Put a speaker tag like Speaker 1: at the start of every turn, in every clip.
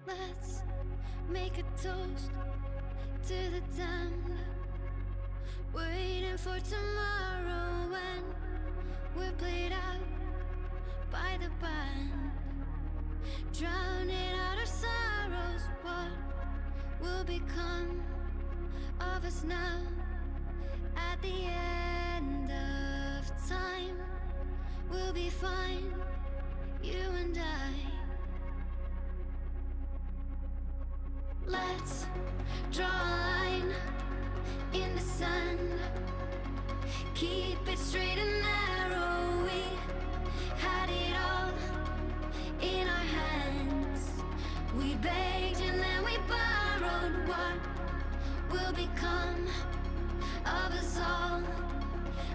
Speaker 1: Let's make a toast to the damned, waiting for tomorrow when we're played out by the band, drowning out our sorrows. What will become of us now at the end of time? We'll be fine, you and I. Let's draw a line in the sand, keep it straight and narrow. We had it all in our hands. We begged and then we borrowed. What will become of us all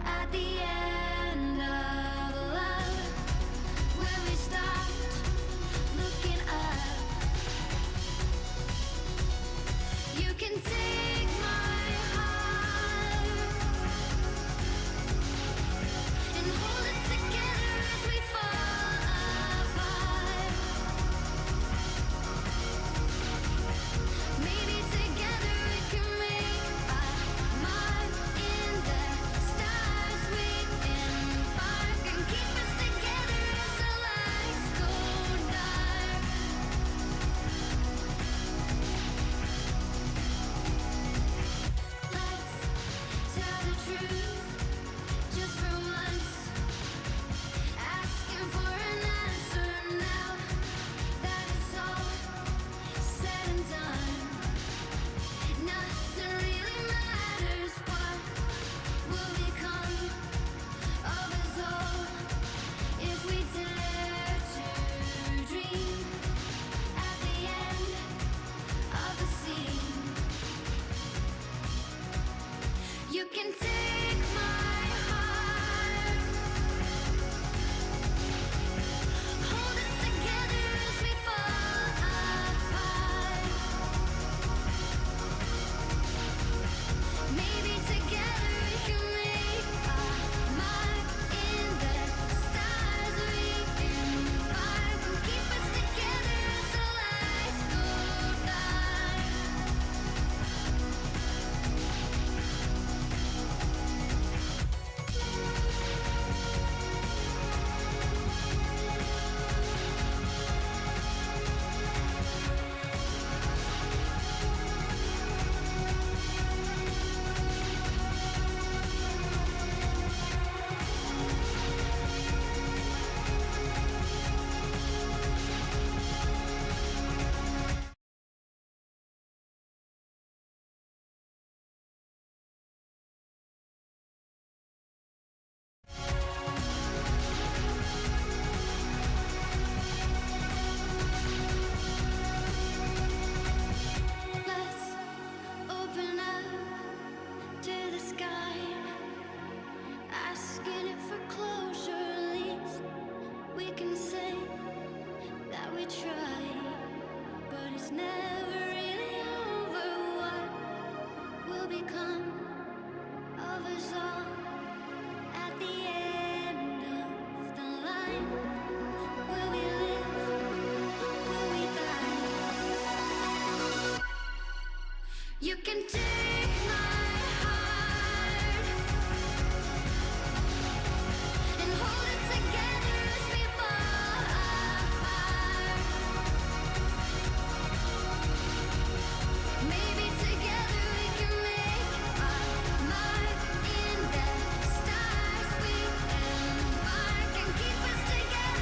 Speaker 1: at the end of love? When we stopped looking up, you can take my heart and hold it together as we fall apart. Maybe together we can make a mark in the stars. We embark and keep us together as the lights go dark. Let's tell the truth just for once, asking for an answer now that it's all said and done. Nothing really matters. What will become of us all if we dare to dream at the end of the scene? You can take my heart, hold it together as we fall apart. Maybe together we can make a mark in the stars. We embark and keep us together as the lights go dark. Let's open up to the sky, asking it for closure. At least we can say that we tried, but it's never really over. What will become of us all at the end of the line? Will we live? Will we die? You can take my heart and hold it together as we fall apart. Maybe together we can make a mark in the stars. We embark and keep us together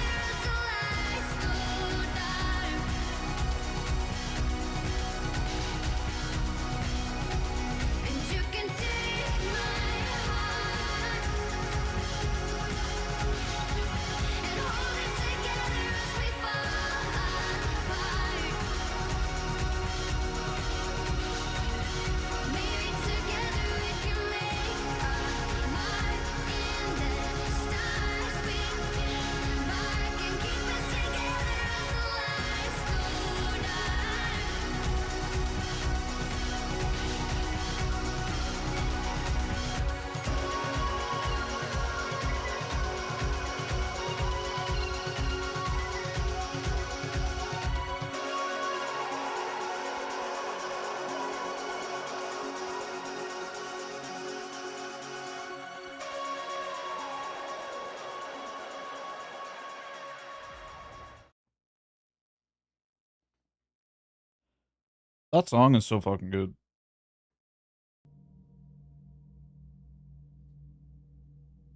Speaker 2: That song is so fucking good.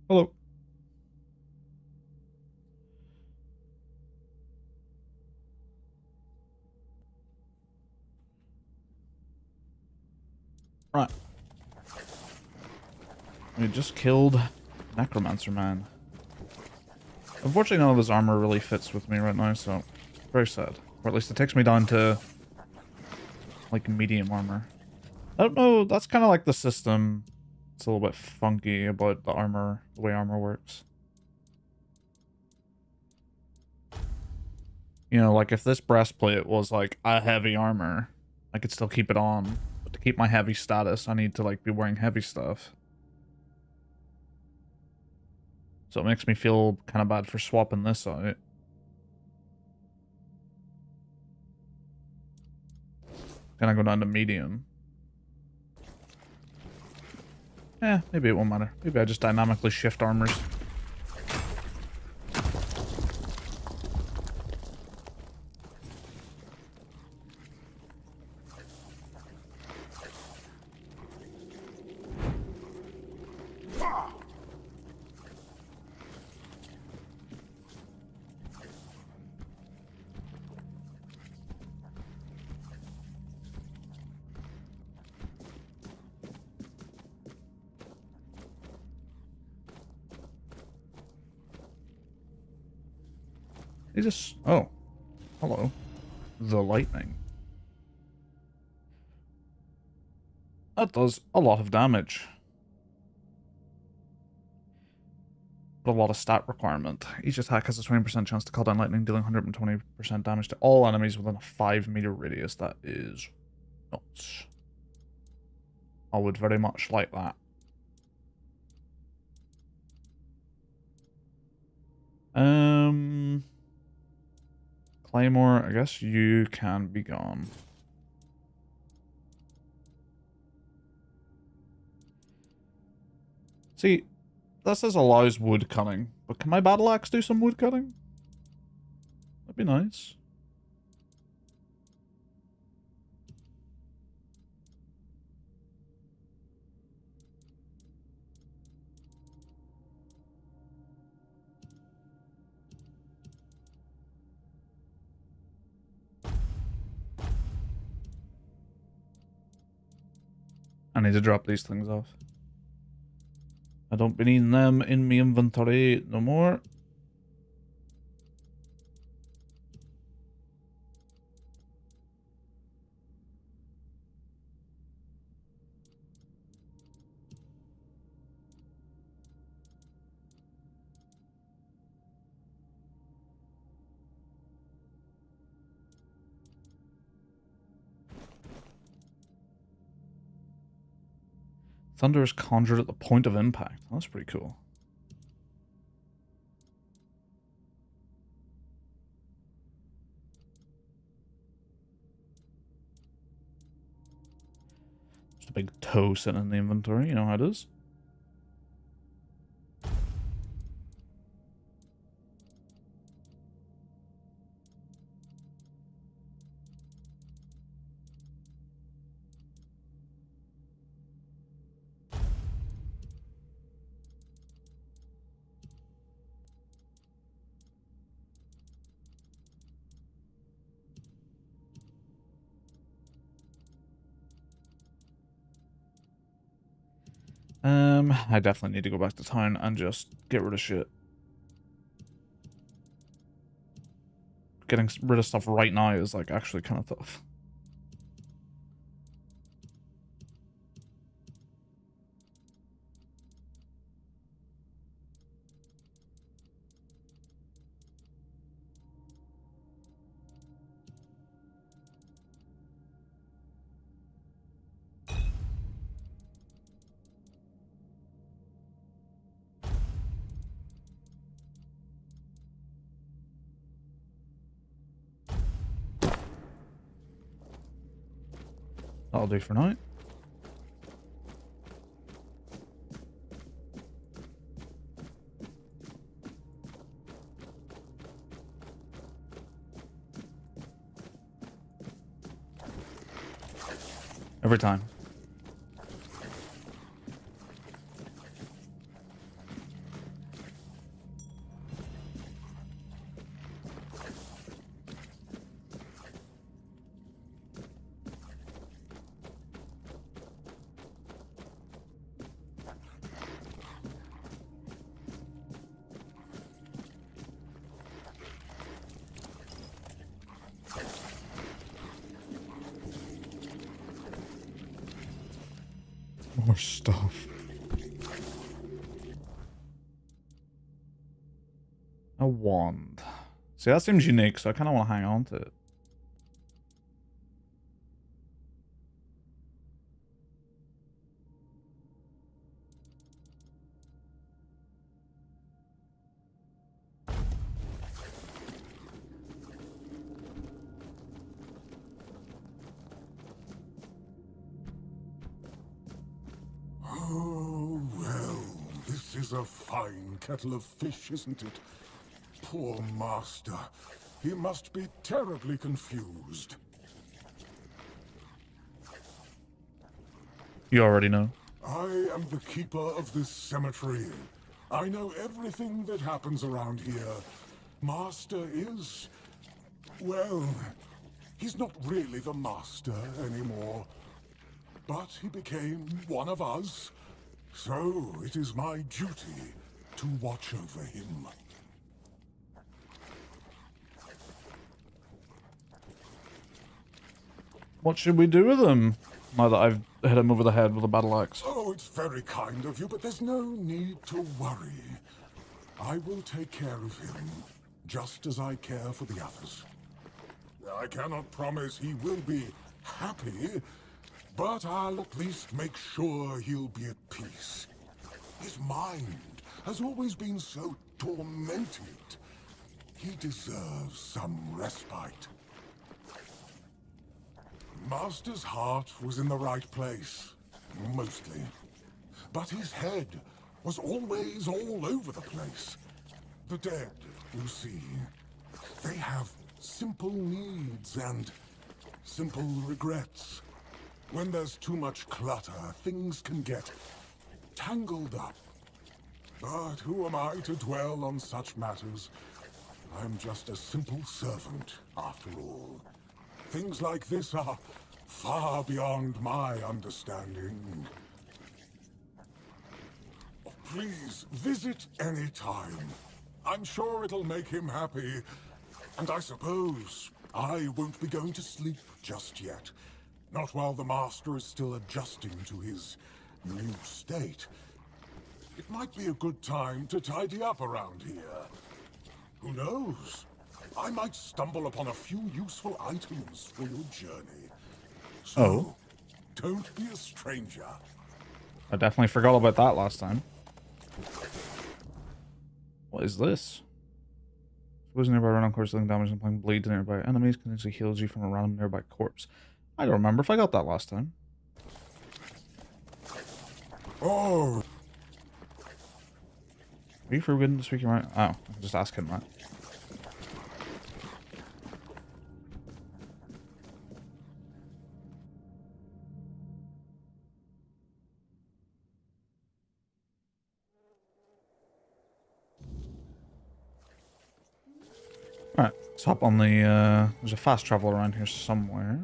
Speaker 2: Hello. Right. We just killed Necromancer Man. Unfortunately, none of his armor really fits with me right now, so very sad. Or at least it takes me down to like medium armor. I don't know, that's kind of like the system. It's a little bit funky about the armor, the way armor works. You know, like if this breastplate was like a heavy armor, I could still keep it on. But to keep my heavy status, I need to like be wearing heavy stuff. So it makes me feel kind of bad for swapping this out. Can I go down to medium? Maybe it won't matter. Maybe I just dynamically shift armors. They just... Oh. Hello. The lightning. That does a lot of damage. But a lot of stat requirement. Each attack has a 20% chance to call down lightning, dealing 120% damage to all enemies within a 5-meter radius. That is nuts. I would very much like that. Claymore, I guess you can be gone. See, this says allows wood cutting, but can my battle axe do some wood cutting? That'd be nice. I need to drop these things off. I don't be needing them in my inventory no more. Thunder is conjured at the point of impact. That's pretty cool. Just a big toe sitting in the inventory. You know how it is. I definitely need to go back to town and just get rid of shit. Getting rid of stuff right now is like actually kind of tough. That'll do for now. Every time. More stuff. A wand. See, that seems unique, so I kind of want to hang on to it.
Speaker 3: Oh, well, this is a fine kettle of fish, isn't it? Poor master. He must be terribly confused.
Speaker 2: You already know.
Speaker 3: I am the keeper of this cemetery. I know everything that happens around here. Master is... well, he's not really the master anymore. But he became one of us. So it is my duty to watch over him.
Speaker 2: What should we do with him? Now that I've hit him over the head with a battle axe.
Speaker 3: Oh, it's very kind of you, but there's no need to worry. I will take care of him, just as I care for the others. I cannot promise he will be happy, but I'll at least make sure he'll be at peace. His mind has always been so tormented. He deserves some respite. Master's heart was in the right place, mostly. But his head was always all over the place. The dead, you see, they have simple needs and simple regrets. When there's too much clutter, things can get tangled up. But who am I to dwell on such matters? I'm just a simple servant, after all. Things like this are far beyond my understanding. Please, visit any time. I'm sure it'll make him happy. And I suppose I won't be going to sleep just yet. Not while the Master is still adjusting to his new state. It might be a good time to tidy up around here. Who knows? I might stumble upon a few useful items for your journey. So, don't be a stranger.
Speaker 2: I definitely forgot about that last time. What is this? Suppose nearby random corpse dealing damage and applying bleed to nearby enemies can actually heal you from a random nearby corpse. I don't remember if I got that last time.
Speaker 3: Oh,
Speaker 2: Are you forbidden to speak your mind? Oh, I can just ask him that. Alright, let's hop on the, there's a fast travel around here somewhere.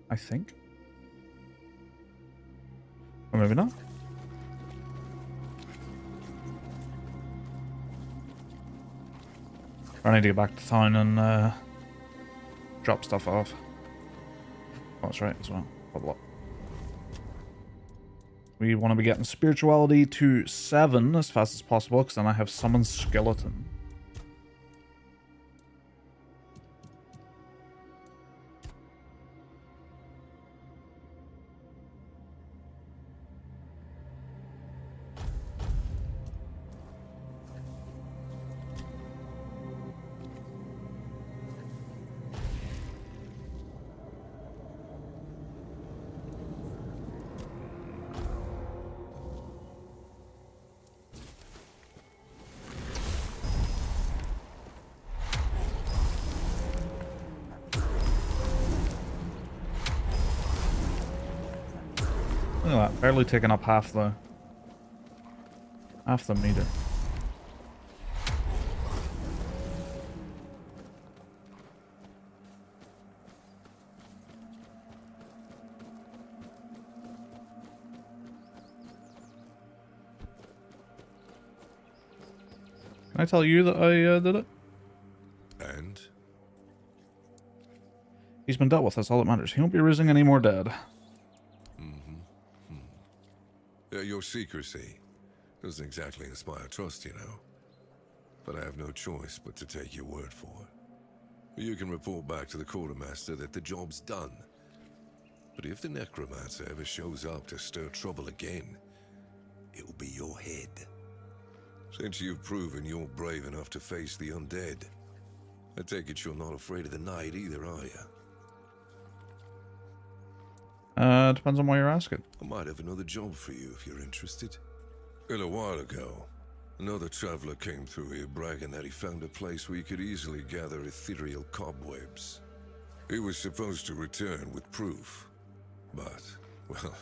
Speaker 2: I think. Or maybe not. I need to get back to town and, drop stuff off. Oh, that's right as well. Blah, blah. We want to be getting spirituality to 7 as fast as possible, because then I have summoned skeleton. Look at that, barely taking up half the meter. Can I tell you that I did it?
Speaker 4: And?
Speaker 2: He's been dealt with, that's all that matters. He won't be raising any more dead.
Speaker 4: Your secrecy doesn't exactly inspire trust, you know. But I have no choice but to take your word for it. You can report back to the quartermaster that the job's done. But if the necromancer ever shows up to stir trouble again, it'll be your head. Since you've proven you're brave enough to face the undead, I take it you're not afraid of the night either, are you?
Speaker 2: Depends on why you're asking.
Speaker 4: I might have another job for you if you're interested. A little while ago, another traveler came through here bragging that he found a place where you could easily gather ethereal cobwebs. He was supposed to return with proof, but, well,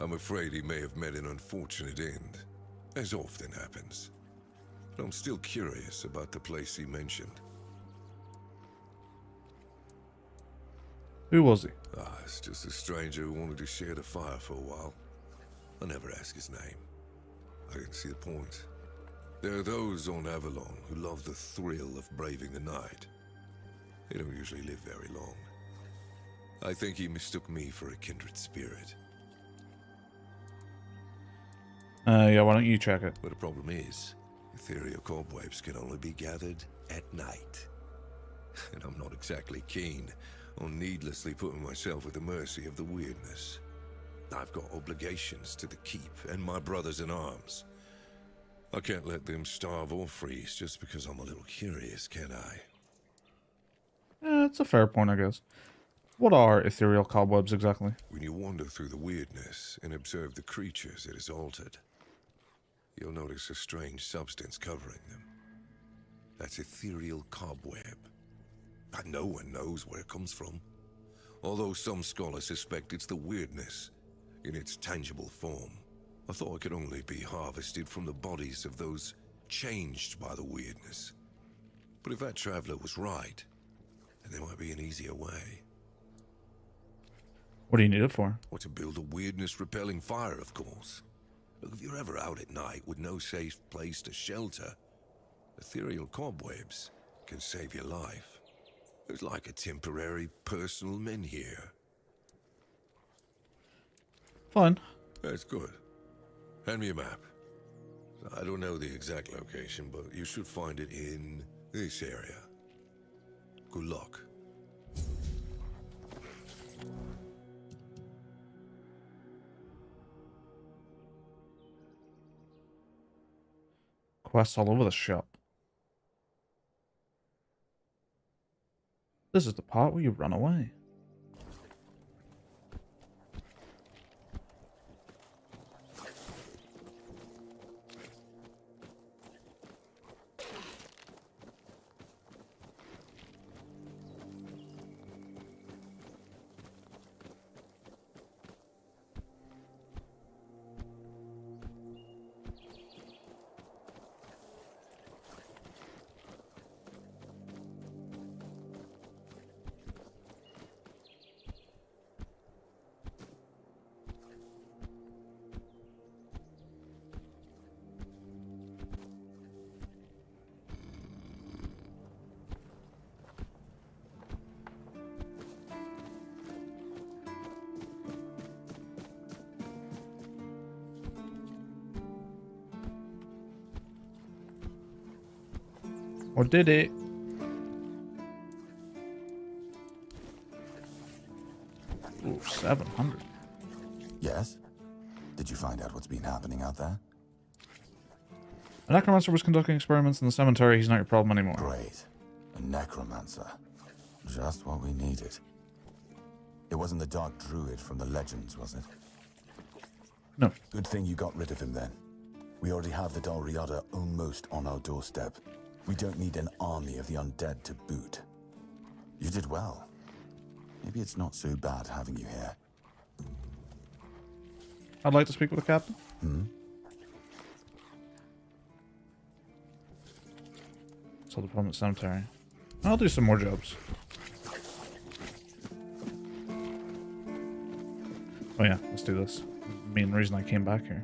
Speaker 4: I'm afraid he may have met an unfortunate end, as often happens. But I'm still curious about the place he mentioned.
Speaker 2: Who was he?
Speaker 4: It's just a stranger who wanted to share the fire for a while. I never ask his name. I didn't see the point. There are those on Avalon who love the thrill of braving the night. They don't usually live very long. I think he mistook me for a kindred spirit.
Speaker 2: Yeah, why don't you check it?
Speaker 4: But the problem is, ethereal cobwebs can only be gathered at night. And I'm not exactly keen on needlessly putting myself at the mercy of the weirdness. I've got obligations to the keep and my brothers in arms. I can't let them starve or freeze just because I'm a little curious, can I?
Speaker 2: It's a fair point, I guess. What are ethereal cobwebs exactly?
Speaker 4: When you wander through the weirdness and observe the creatures it has altered, you'll notice a strange substance covering them. That's ethereal cobweb. But no one knows where it comes from. Although some scholars suspect it's the weirdness in its tangible form. I thought it could only be harvested from the bodies of those changed by the weirdness. But if that traveler was right, then there might be an easier way.
Speaker 2: What do you need it for?
Speaker 4: Or to build a weirdness-repelling fire, of course. Look, if you're ever out at night with no safe place to shelter, ethereal cobwebs can save your life. It's like a temporary personal menhir.
Speaker 2: Fine.
Speaker 4: That's good. Hand me a map. I don't know the exact location, but you should find it in this area. Good luck.
Speaker 2: Quests all over the shop. This is the part where you run away. Or did it? Ooh, 700.
Speaker 5: Yes? Did you find out what's been happening out there?
Speaker 2: A necromancer was conducting experiments in the cemetery. He's not your problem anymore.
Speaker 5: Great. A necromancer. Just what we needed. It wasn't the dark druid from the legends, was it?
Speaker 2: No.
Speaker 5: Good thing you got rid of him then. We already have the Dalriada almost on our doorstep. We don't need an army of the undead to boot. You did well. Maybe it's not so bad having you here.
Speaker 2: I'd like to speak with the captain. So the Plummet Cemetery. I'll do some more jobs. Oh yeah, let's do this. Main reason I came back here.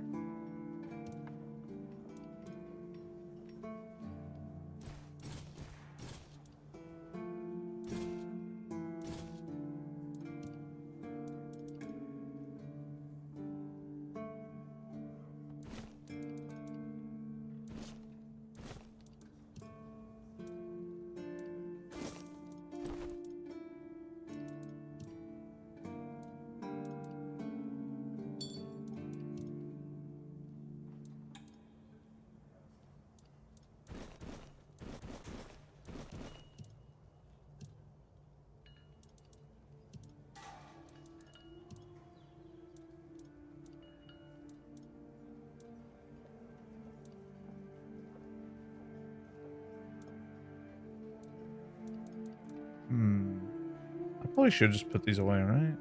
Speaker 2: I probably should just put these away, right?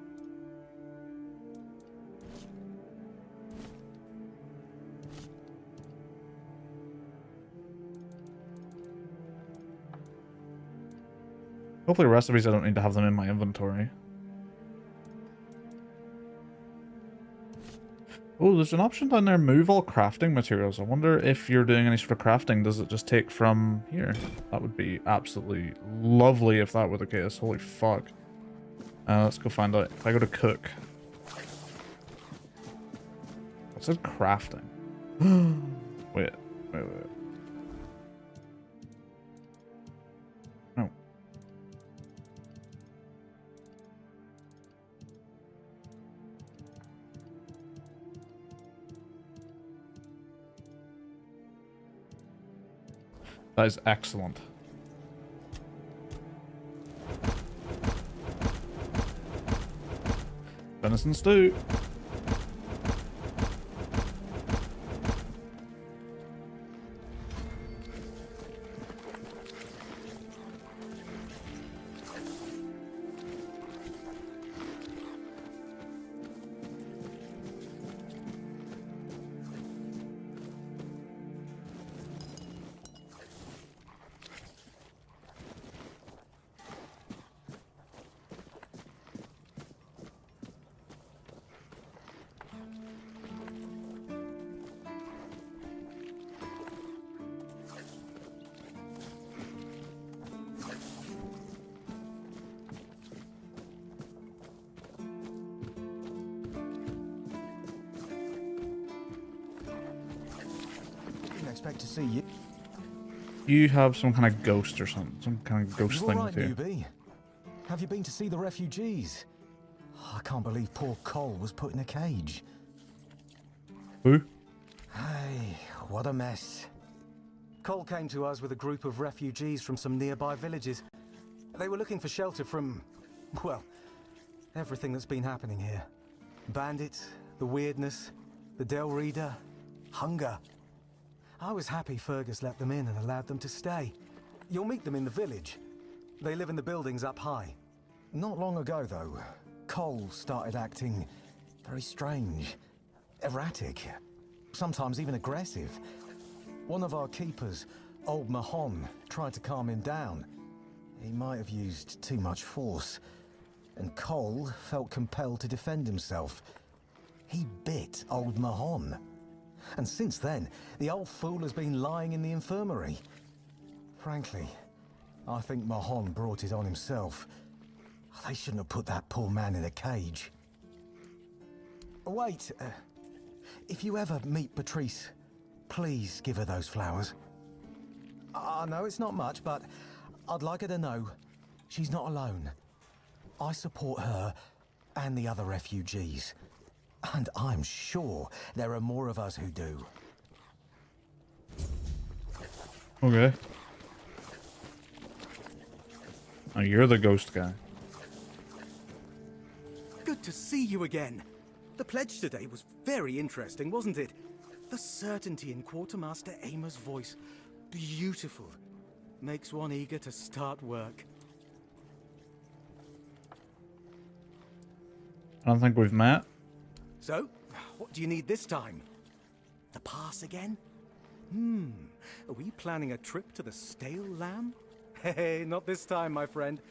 Speaker 2: Hopefully recipes, I don't need to have them in my inventory. Oh, there's an option down there, move all crafting materials. I wonder if you're doing any sort of crafting, does it just take from here? That would be absolutely lovely if that were the case. Holy fuck. Let's go find out. If I go to cook. What's it crafting? wait. No. That is excellent. Venison stew.
Speaker 5: Expect to see you.
Speaker 2: You have some kind of ghost or something. Some kind of ghost
Speaker 5: You
Speaker 2: thing
Speaker 5: all right,
Speaker 2: with you.
Speaker 5: newbie? Have you been to see the refugees? I can't believe poor Cole was put in a cage.
Speaker 2: Who?
Speaker 5: Hey, what a mess. Cole came to us with a group of refugees from some nearby villages. They were looking for shelter from, well, everything that's been happening here. Bandits, the weirdness, the Del Reader, hunger. I was happy Fergus let them in and allowed them to stay. You'll meet them in the village. They live in the buildings up high. Not long ago, though, Cole started acting very strange, erratic, sometimes even aggressive. One of our keepers, old Mahon, tried to calm him down. He might have used too much force, and Cole felt compelled to defend himself. He bit old Mahon. And since then, the old fool has been lying in the infirmary. Frankly, I think Mahon brought it on himself. They shouldn't have put that poor man in a cage. Wait, if you ever meet Patrice, please give her those flowers. I know it's not much, but I'd like her to know she's not alone. I support her and the other refugees. And I'm sure there are more of us who do.
Speaker 2: Okay. Oh, you're the ghost guy.
Speaker 6: Good to see you again. The pledge today was very interesting, wasn't it? The certainty in Quartermaster Aymer's voice. Beautiful. Makes one eager to start work.
Speaker 2: I don't think we've met.
Speaker 6: So, What do you need this time? The pass again? Are we planning a trip to the Stale Lamb? Hey, not this time, my friend.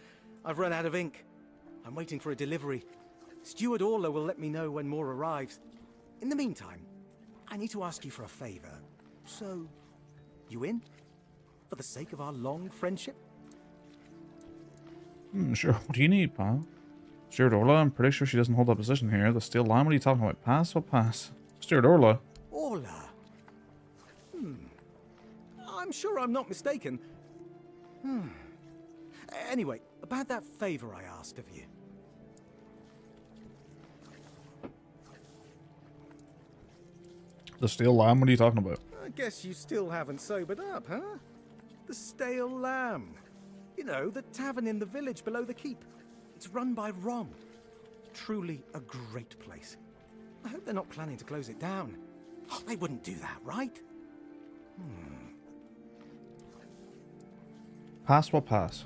Speaker 6: I've run out of ink. I'm waiting for a delivery. Steward Orla will let me know when more arrives. In the meantime, I need to ask you for a favor. So, you in? For the sake of our long friendship?
Speaker 2: Sure. What do you need, pal? Steward Orla, I'm pretty sure she doesn't hold that position here. The Steel Line, what are you talking about? Pass? What pass? Steward Orla.
Speaker 6: Orla? I'm sure I'm not mistaken. Anyway, about that favor I asked of you.
Speaker 2: The Steel Lamb, what are you talking about?
Speaker 6: I guess you still haven't sobered up, huh? The Stale Lamb. You know, the tavern in the village below the keep. It's run by Ron. Truly a great place. I hope they're not planning to close it down. Oh, they wouldn't do that, right?
Speaker 2: Pass? What pass?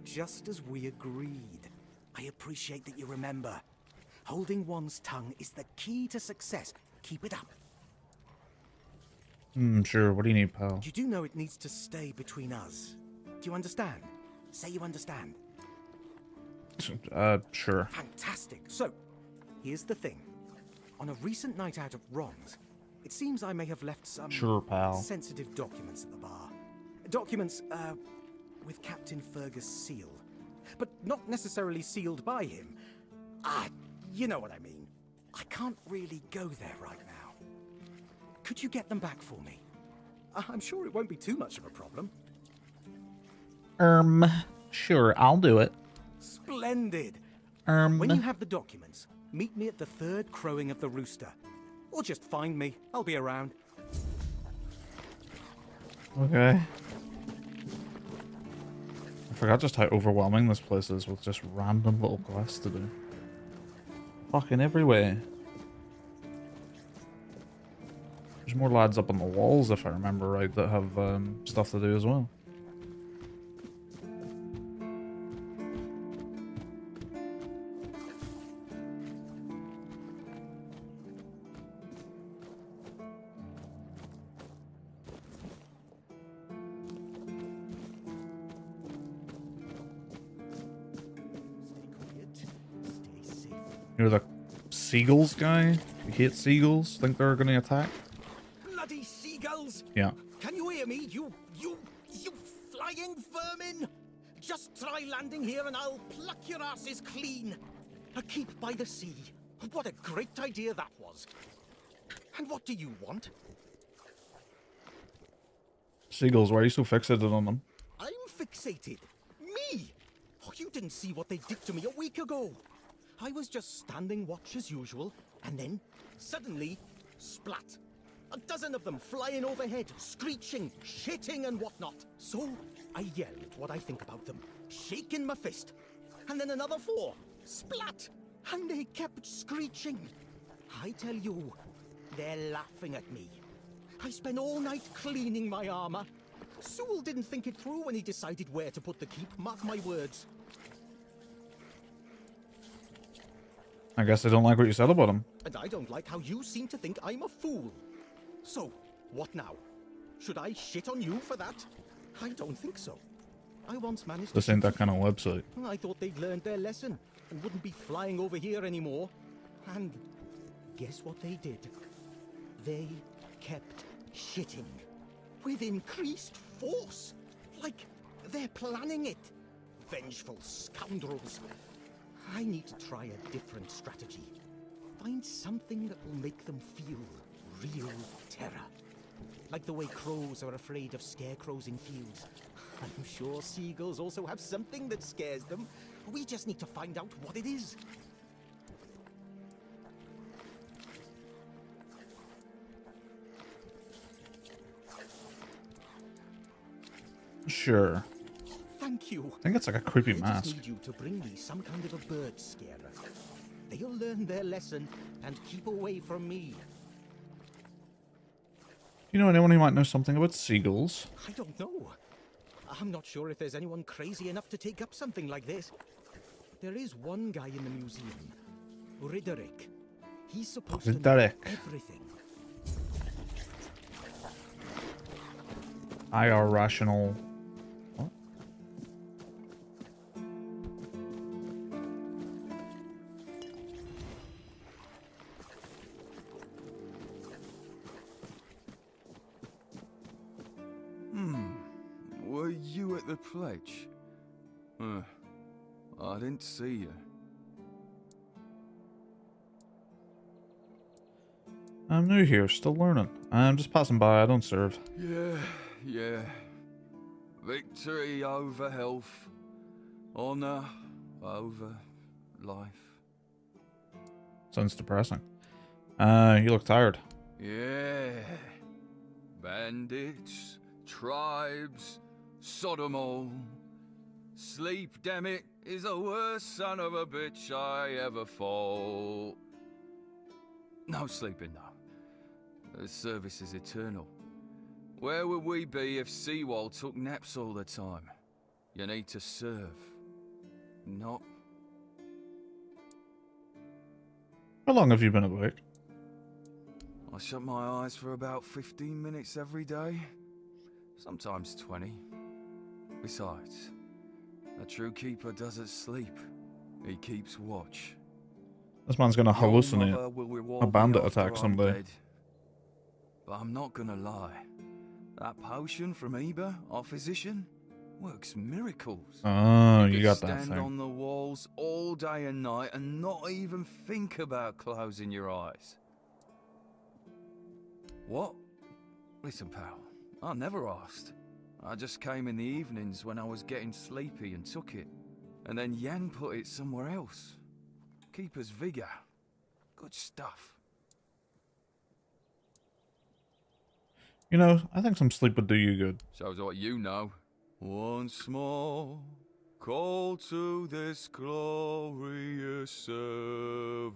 Speaker 6: Just as we agreed. I appreciate that you remember. Holding one's tongue is the key to success. Keep it up.
Speaker 2: Sure. What do you need, pal?
Speaker 6: You do know it needs to stay between us. Do you understand? Say you understand.
Speaker 2: Sure.
Speaker 6: Fantastic. So, here's the thing. On a recent night out at Ron's, it seems I may have left some
Speaker 2: Sure, pal.
Speaker 6: sensitive documents at the bar. Documents, with Captain Fergus' seal. But not necessarily sealed by him. You know what I mean. I can't really go there right now. Could you get them back for me? I'm sure it won't be too much of a problem.
Speaker 2: Sure, I'll do it.
Speaker 6: Splendid. When you have the documents, meet me at the third crowing of the rooster. Or just find me. I'll be around.
Speaker 2: Okay. I forgot just how overwhelming this place is with just random little quests to do. Fucking every way. There's more lads up on the walls, if I remember right, that have stuff to do as well. You're the seagulls guy? You hate seagulls? Think they're gonna attack?
Speaker 6: Bloody seagulls!
Speaker 2: Yeah.
Speaker 6: Can you hear me? You flying vermin! Just try landing here and I'll pluck your asses clean. A keep by the sea. What a great idea that was. And what do you want?
Speaker 2: Seagulls, why are you so fixated on them?
Speaker 6: I'm fixated. Me? Oh, you didn't see what they did to me a week ago. I was just standing watch as usual, and then, suddenly, splat. A dozen of them flying overhead, screeching, shitting and whatnot. So, I yelled what I think about them, shaking my fist. And then another 4, splat. And they kept screeching. I tell you, they're laughing at me. I spent all night cleaning my armor. Sewell didn't think it through when he decided where to put the keep, mark my words.
Speaker 2: I guess they don't like what you said about them.
Speaker 6: And I don't like how you seem to think I'm a fool. So, what now? Should I shit on you for that? I don't think so. I once managed
Speaker 2: This
Speaker 6: to...
Speaker 2: ain't that kind of website.
Speaker 6: I thought they'd learned their lesson and wouldn't be flying over here anymore. And guess what they did? They kept shitting. With increased force. Like they're planning it. Vengeful scoundrels. I need to try a different strategy. Find something that will make them feel real terror. Like the way crows are afraid of scarecrows in fields. I'm sure seagulls also have something that scares them. We just need to find out what it is.
Speaker 2: Sure.
Speaker 6: Thank you.
Speaker 2: I think it's like a creepy
Speaker 6: I
Speaker 2: mask.
Speaker 6: just need you to bring me some kind of a bird scarer. They'll learn their lesson and keep away from me.
Speaker 2: Do you know anyone who might know something about seagulls?
Speaker 6: I don't know. I'm not sure if there's anyone crazy enough to take up something like this. There is one guy in the museum, Riderick. He's supposed to know
Speaker 2: Derek.
Speaker 6: everything.
Speaker 2: IR rational. What?
Speaker 7: Were you at the pledge? I didn't see you.
Speaker 2: I'm new here, still learning. I'm just passing by, I don't serve.
Speaker 7: Yeah. Victory over health. Honor over life.
Speaker 2: Sounds depressing. You look tired.
Speaker 7: Yeah. Bandits, tribes, Sodomol. Sleep, damn it, is the worst son of a bitch I ever fought. No sleeping, though. The service is eternal. Where would we be if Seawall took naps all the time? You need to serve. Not...
Speaker 2: How long have you been awake?
Speaker 7: I shut my eyes for about 15 minutes every day. Sometimes 20. Besides, a true keeper doesn't sleep. He keeps watch.
Speaker 2: This man's gonna
Speaker 7: Your
Speaker 2: hallucinate
Speaker 7: mother will reward
Speaker 2: a
Speaker 7: me
Speaker 2: bandit
Speaker 7: after
Speaker 2: attack
Speaker 7: I'm
Speaker 2: someday.
Speaker 7: dead. But I'm not gonna lie. That potion from Eber, our physician, works miracles.
Speaker 2: Oh, you
Speaker 7: could
Speaker 2: got that
Speaker 7: stand
Speaker 2: thing.
Speaker 7: on the walls all day and night and not even think about closing your eyes. What? Listen, pal, I never asked. I just came in the evenings when I was getting sleepy and took it. And then Yan put it somewhere else. Keeper's vigor. Good stuff.
Speaker 2: You know, I think some sleep would do you good.
Speaker 7: Shows what you know. Once more, call to this glorious service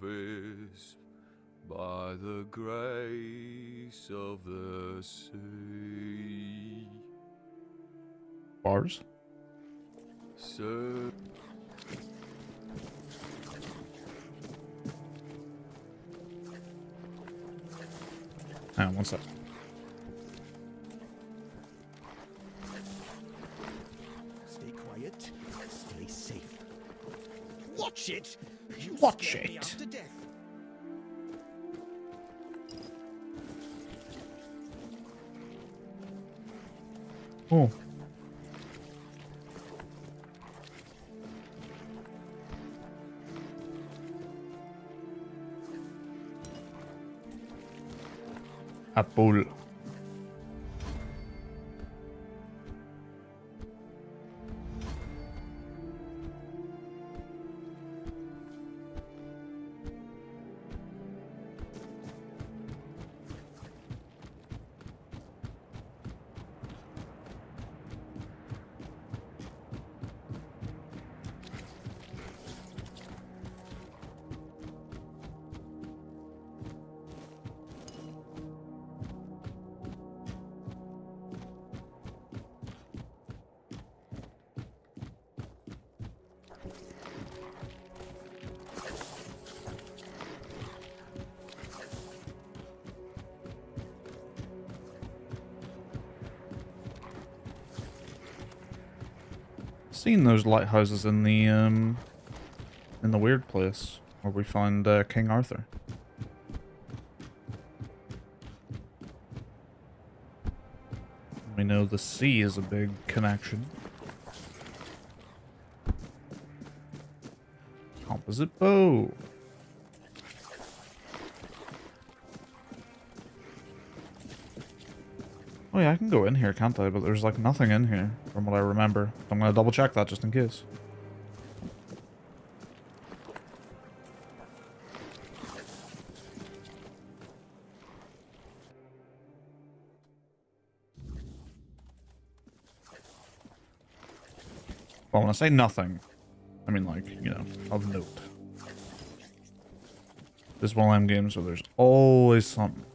Speaker 7: by the grace of the sea.
Speaker 2: Bars?
Speaker 7: Sir.
Speaker 2: Hang on one sec.
Speaker 6: Stay quiet. Stay safe. Watch it! You
Speaker 2: Watch
Speaker 6: scared me
Speaker 2: it.
Speaker 6: after death.
Speaker 2: Oh. Apple. Seen those lighthouses in the weird place where we find King Arthur. We know the sea is a big connection. Composite bow. Oh yeah, I can go in here, can't I? But there's like nothing in here, from what I remember. I'm gonna double check that just in case. Well, when I say nothing, I mean like, you know, of note. This is one of them games where there's always something.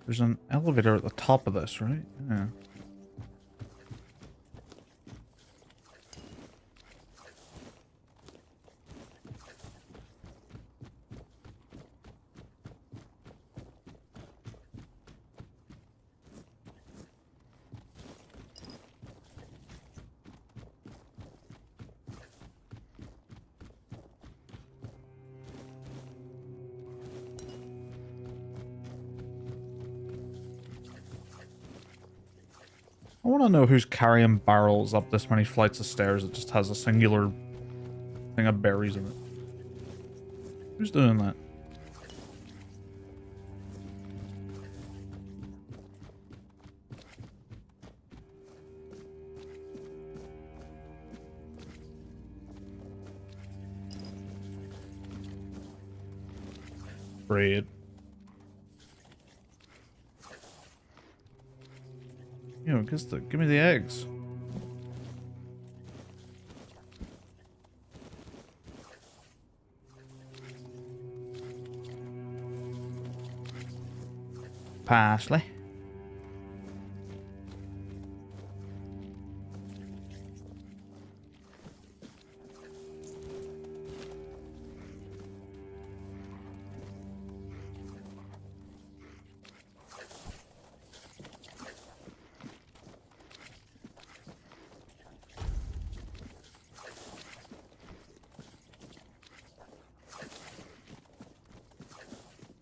Speaker 2: There's an elevator at the top of this, right? Yeah. I want to know who's carrying barrels up this many flights of stairs. It just has a singular thing of berries in it. Who's doing that? Bread. You know, give me the eggs. Parsley.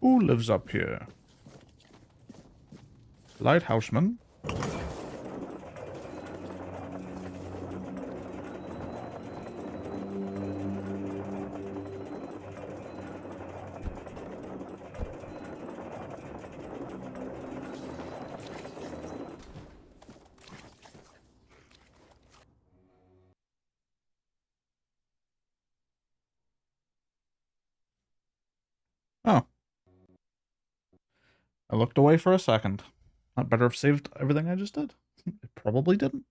Speaker 2: Who lives up here? Lighthouseman. Oh. I looked away for a second. I'd better have saved everything I just did. It probably didn't.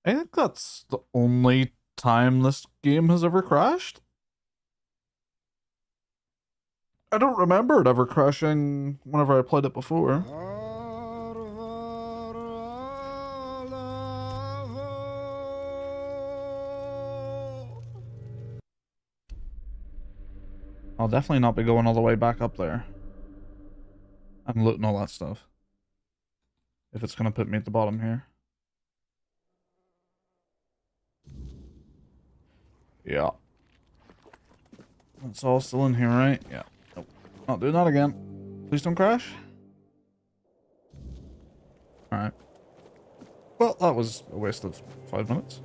Speaker 2: I think that's the only time this game has ever crashed. I don't remember it ever crashing whenever I played it before. I'll definitely not be going all the way back up there and looting all that stuff if it's gonna put me at the bottom here. Yeah. It's all still in here, right? Yeah. Nope. Not doing that again. Please don't crash. Alright. Well, that was a waste of 5 minutes.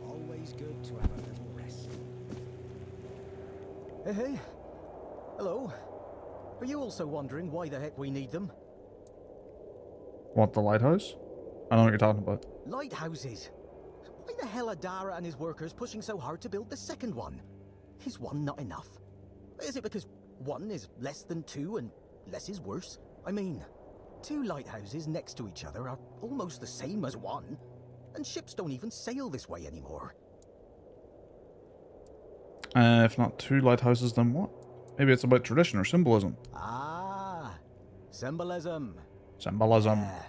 Speaker 5: Always good to have a little rest. Hey. Hello. Are you also wondering why the heck we need them?
Speaker 2: What, the lighthouse? I know what you're talking about.
Speaker 5: Lighthouses. Why the hell are Dara and his workers pushing so hard to build the second one? Is one not enough? Is it because one is less than two and less is worse? I mean, two lighthouses next to each other are almost the same as one, and ships don't even sail this way anymore.
Speaker 2: If not two lighthouses, then what? Maybe it's about tradition or symbolism.
Speaker 5: Ah, symbolism.
Speaker 2: Symbolism.
Speaker 5: Yeah,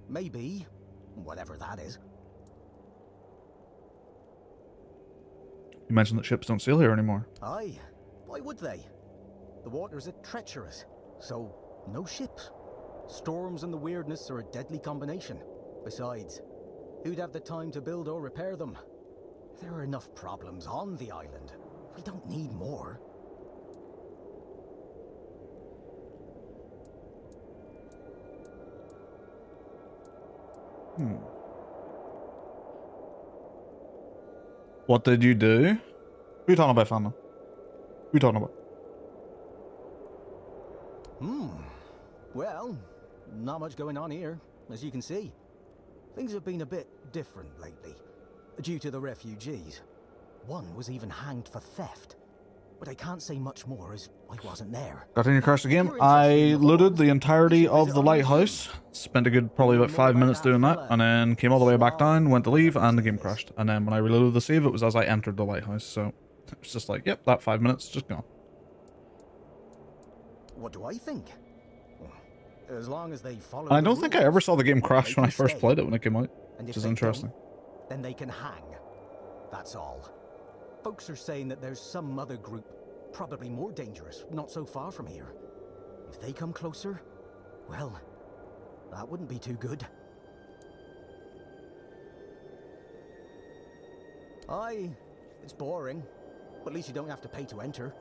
Speaker 5: maybe. Whatever that is.
Speaker 2: You mentioned that ships don't sail here anymore.
Speaker 5: Aye, why would they? The waters are treacherous, so no ships. Storms and the weirdness are a deadly combination. Besides, who'd have the time to build or repair them? There are enough problems on the island. We don't need more.
Speaker 2: What did you do? Who are you talking about, Fana? Who are you talking about?
Speaker 5: Well, not much going on here, as you can see. Things have been a bit different lately, due to the refugees. One was even hanged for theft. But I can't say much more, as I wasn't there.
Speaker 2: Got in your crash the game. I looted the entirety of the lighthouse. Spent a good probably about 5 minutes doing that, and then came all the way back down, went to leave, and the game crashed. And then when I reloaded the save, it was as I entered the lighthouse. So it was just like, yep, that 5 minutes just gone.
Speaker 5: What do I think? As long as they follow.
Speaker 2: I don't think I ever saw the game crash when I first played it when it came out, which is interesting.
Speaker 5: Then they can hang. That's all. Folks are saying that there's some other group, probably more dangerous, not so far from here. If they come closer, well, that wouldn't be too good. Aye, it's boring, but at least you don't have to pay to enter.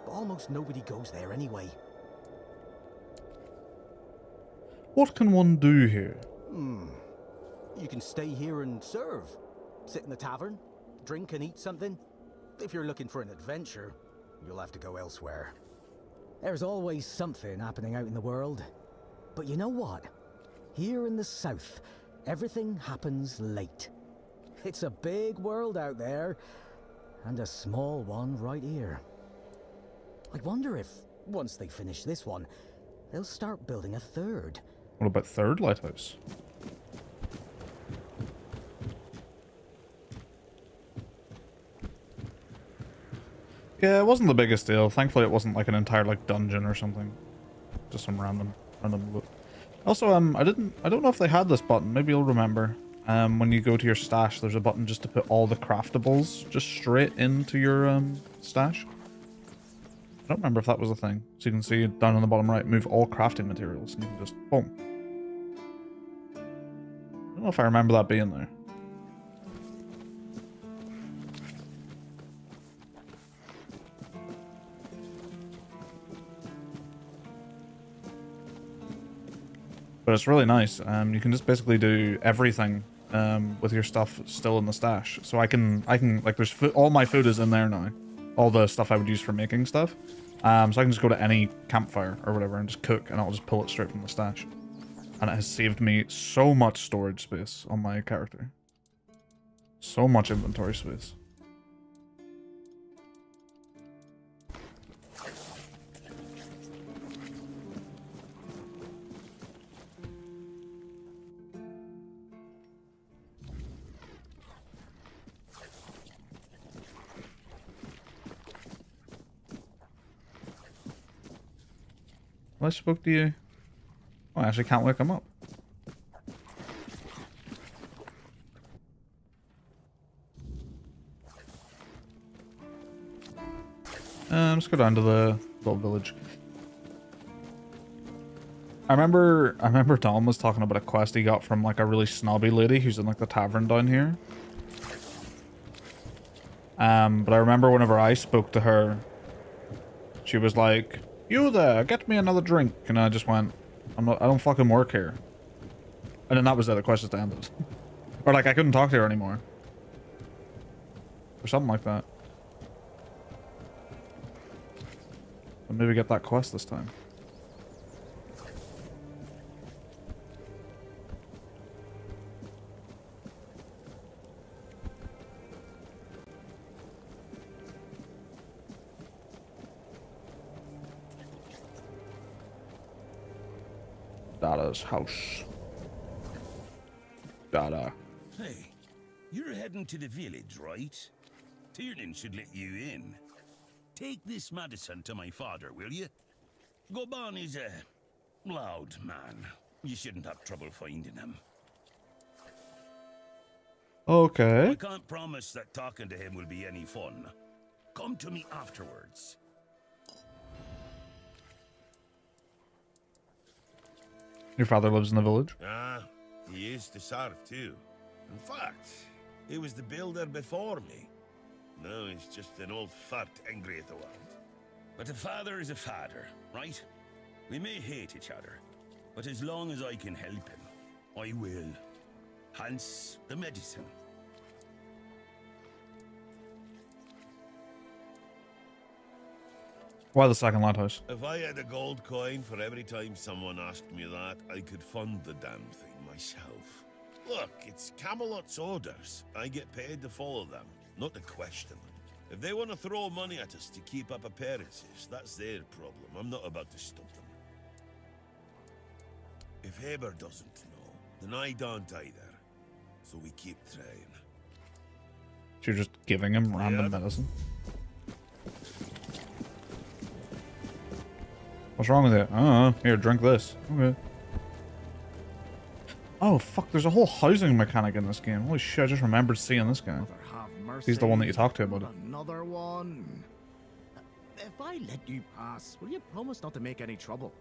Speaker 5: But almost nobody goes there anyway.
Speaker 2: What can one do here?
Speaker 5: You can stay here and serve. Sit in the tavern, drink and eat something. If you're looking for an adventure, you'll have to go elsewhere. There's always something happening out in the world. But you know what? Here in the south, everything happens late. It's a big world out there, and a small one right here. I wonder if, once they finish this one, they'll start building a third.
Speaker 2: What about third lighthouse? Yeah, it wasn't the biggest deal. Thankfully, it wasn't like an entire like dungeon or something. Just some random loot. Also, I don't know if they had this button. Maybe you'll remember. When you go to your stash, there's a button just to put all the craftables just straight into your stash. I don't remember if that was a thing. So you can see down on the bottom right, move all crafting materials, and you can just boom. I don't know if I remember that being there. But it's really nice. You can just basically do everything with your stuff still in the stash. So I can like there's all my food is in there now. All the stuff I would use for making stuff. So I can just go to any campfire or whatever and just cook, and I'll just pull it straight from the stash. And it has saved me so much storage space on my character. So much inventory space. I spoke to you. Oh, I actually can't wake him up. Let's go down to the little village. I remember Tom was talking about a quest he got from like a really snobby lady who's in like the tavern down here. But I remember whenever I spoke to her, she was like, "You there, get me another drink." And I just went, I don't fucking work here. And then that was it, the quest just ended. Or like I couldn't talk to her anymore. Or something like that. But maybe get that quest this time. Dada's house. Dada.
Speaker 8: Hey, you're heading to the village, right? Tiernan should let you in. Take this medicine to my father, will you? Goban is a loud man. You shouldn't have trouble finding him.
Speaker 2: Okay.
Speaker 8: I can't promise that talking to him will be any fun. Come to me afterwards.
Speaker 2: Your father lives in the village?
Speaker 9: Ah, he used to serve too. In fact, he was the builder before me. Now he's just an old fart angry at the world.
Speaker 8: But a father is a father, right? We may hate each other, but as long as I can help him, I will. Hence the medicine.
Speaker 2: Why the second lighthouse?
Speaker 9: If I had a gold coin for every time someone asked me that, I could fund the damn thing myself. Look, it's Camelot's orders. I get paid to follow them, not to question them. If they want to throw money at us to keep up appearances, that's their problem. I'm not about to stop them. If Haber doesn't know, then I don't either. So we keep trying.
Speaker 2: So you're just giving him random medicine? What's wrong with it? Oh, here, drink this. Okay. Oh, fuck, there's a whole housing mechanic in this game. Holy shit, I just remembered seeing this guy. He's the one that you talked to about it.
Speaker 10: Another one. If I let you pass, will you promise not to make any trouble?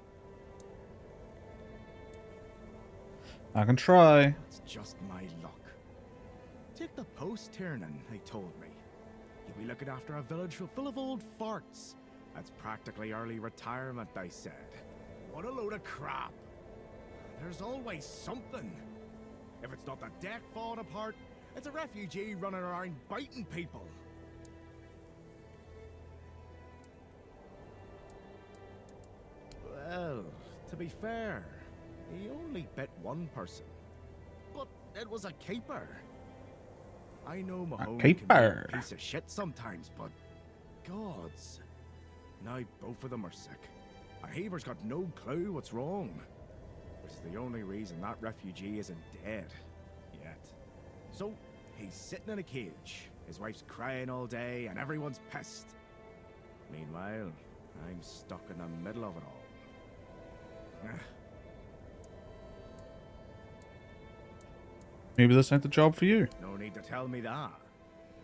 Speaker 2: I can try.
Speaker 10: It's just my luck. Take the post, Tiernan, they told me. You'll be looking after a village full of old farts. That's practically early retirement, they said. What a load of crap. There's always something. If it's not the deck falling apart, it's a refugee running around biting people. Well, to be fair, he only bit one person. But it was a keeper. I know Mahone can be a piece of shit sometimes, but gods. Now both of them are sick. And Haber's got no clue what's wrong. Which is the only reason that refugee isn't dead. Yet. So, he's sitting in a cage. His wife's crying all day, and everyone's pissed. Meanwhile, I'm stuck in the middle of it all.
Speaker 2: Maybe this ain't the job for you.
Speaker 10: No need to tell me that.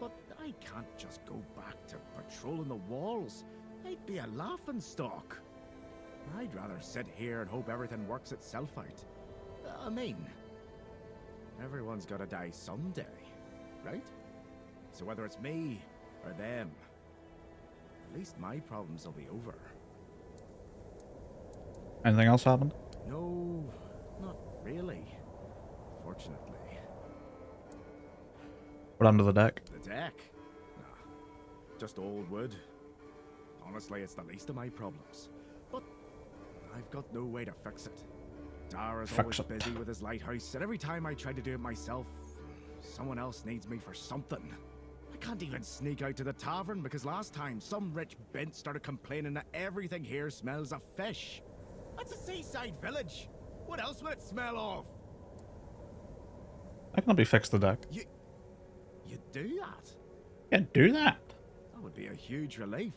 Speaker 10: But I can't just go back to patrolling the walls. I'd be a laughingstock. I'd rather sit here and hope everything works itself out. I mean, everyone's gotta die someday, right? So whether it's me or them, at least my problems will be over.
Speaker 2: Anything else happened?
Speaker 10: No, not really. Fortunately.
Speaker 2: What under the deck?
Speaker 10: The deck? Nah, just old wood. Honestly, it's the least of my problems. But I've got no way to fix it. Dara's always busy with his lighthouse, and every time I try to do it myself, someone else needs me for something. I can't even sneak out to the tavern because last time some rich bint started complaining that everything here smells of fish. That's a seaside village. What else would it smell of?
Speaker 2: That can be fixed the deck.
Speaker 10: You do that?
Speaker 2: Yeah, do that.
Speaker 10: That would be a huge relief.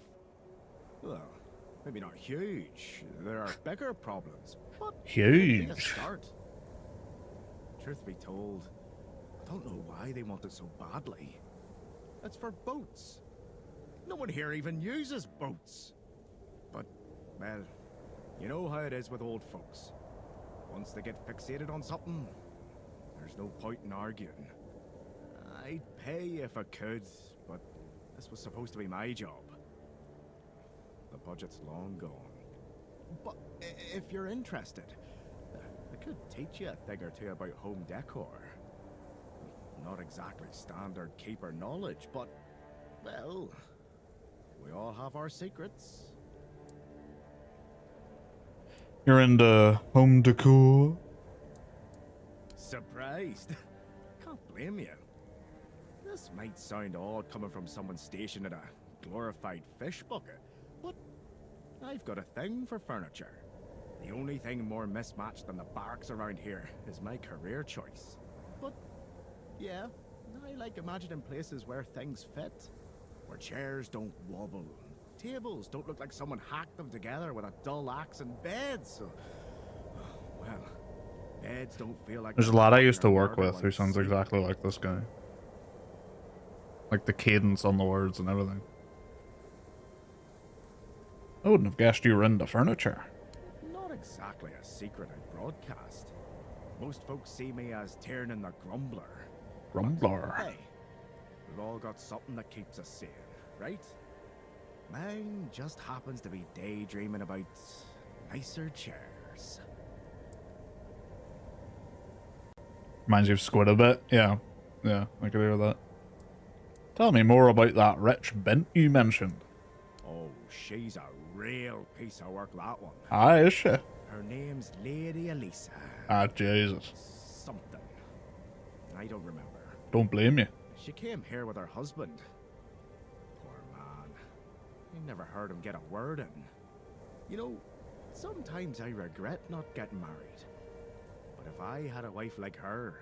Speaker 10: Well, maybe not huge. There are bigger problems, but
Speaker 2: huge.
Speaker 10: A start. Truth be told, I don't know why they want it so badly. It's for boats. No one here even uses boats. But, well, you know how it is with old folks. Once they get fixated on something, there's no point in arguing. I'd pay if I could, but this was supposed to be my job. The budget's long gone. But if you're interested, I could teach you a thing or two about home decor. Not exactly standard keeper knowledge, but, well, we all have our secrets.
Speaker 2: You're into home decor?
Speaker 10: Surprised? Can't blame you. This might sound odd coming from someone stationed at a glorified fish bucket, but I've got a thing for furniture. The only thing more mismatched than the barracks around here is my career choice. But, yeah, I like imagining places where things fit. Where chairs don't wobble. Tables don't look like someone hacked them together with a dull axe, and beds. Well, beds don't feel like...
Speaker 2: There's a lad I used to work with who sounds exactly like this guy. Like the cadence on the words and everything. I wouldn't have guessed you were into furniture.
Speaker 10: Not exactly a secret I broadcast. Most folks see me as Tiernan the Grumbler.
Speaker 2: Grumbler?
Speaker 10: But, hey, we've all got something that keeps us sane, right? Mine just happens to be daydreaming about nicer chairs.
Speaker 2: Reminds you of Squid a bit? Yeah. Yeah, I could hear that. Tell me more about that rich bint you mentioned.
Speaker 10: Oh, she's a real piece of work, that one.
Speaker 2: Ah, is she?
Speaker 10: Her name's Lady Elisa.
Speaker 2: Ah, Jesus.
Speaker 10: Something. I don't remember.
Speaker 2: Don't blame you.
Speaker 10: She came here with her husband. Poor I never heard him get a word in. You know, sometimes I regret not getting married. But if I had a wife like her,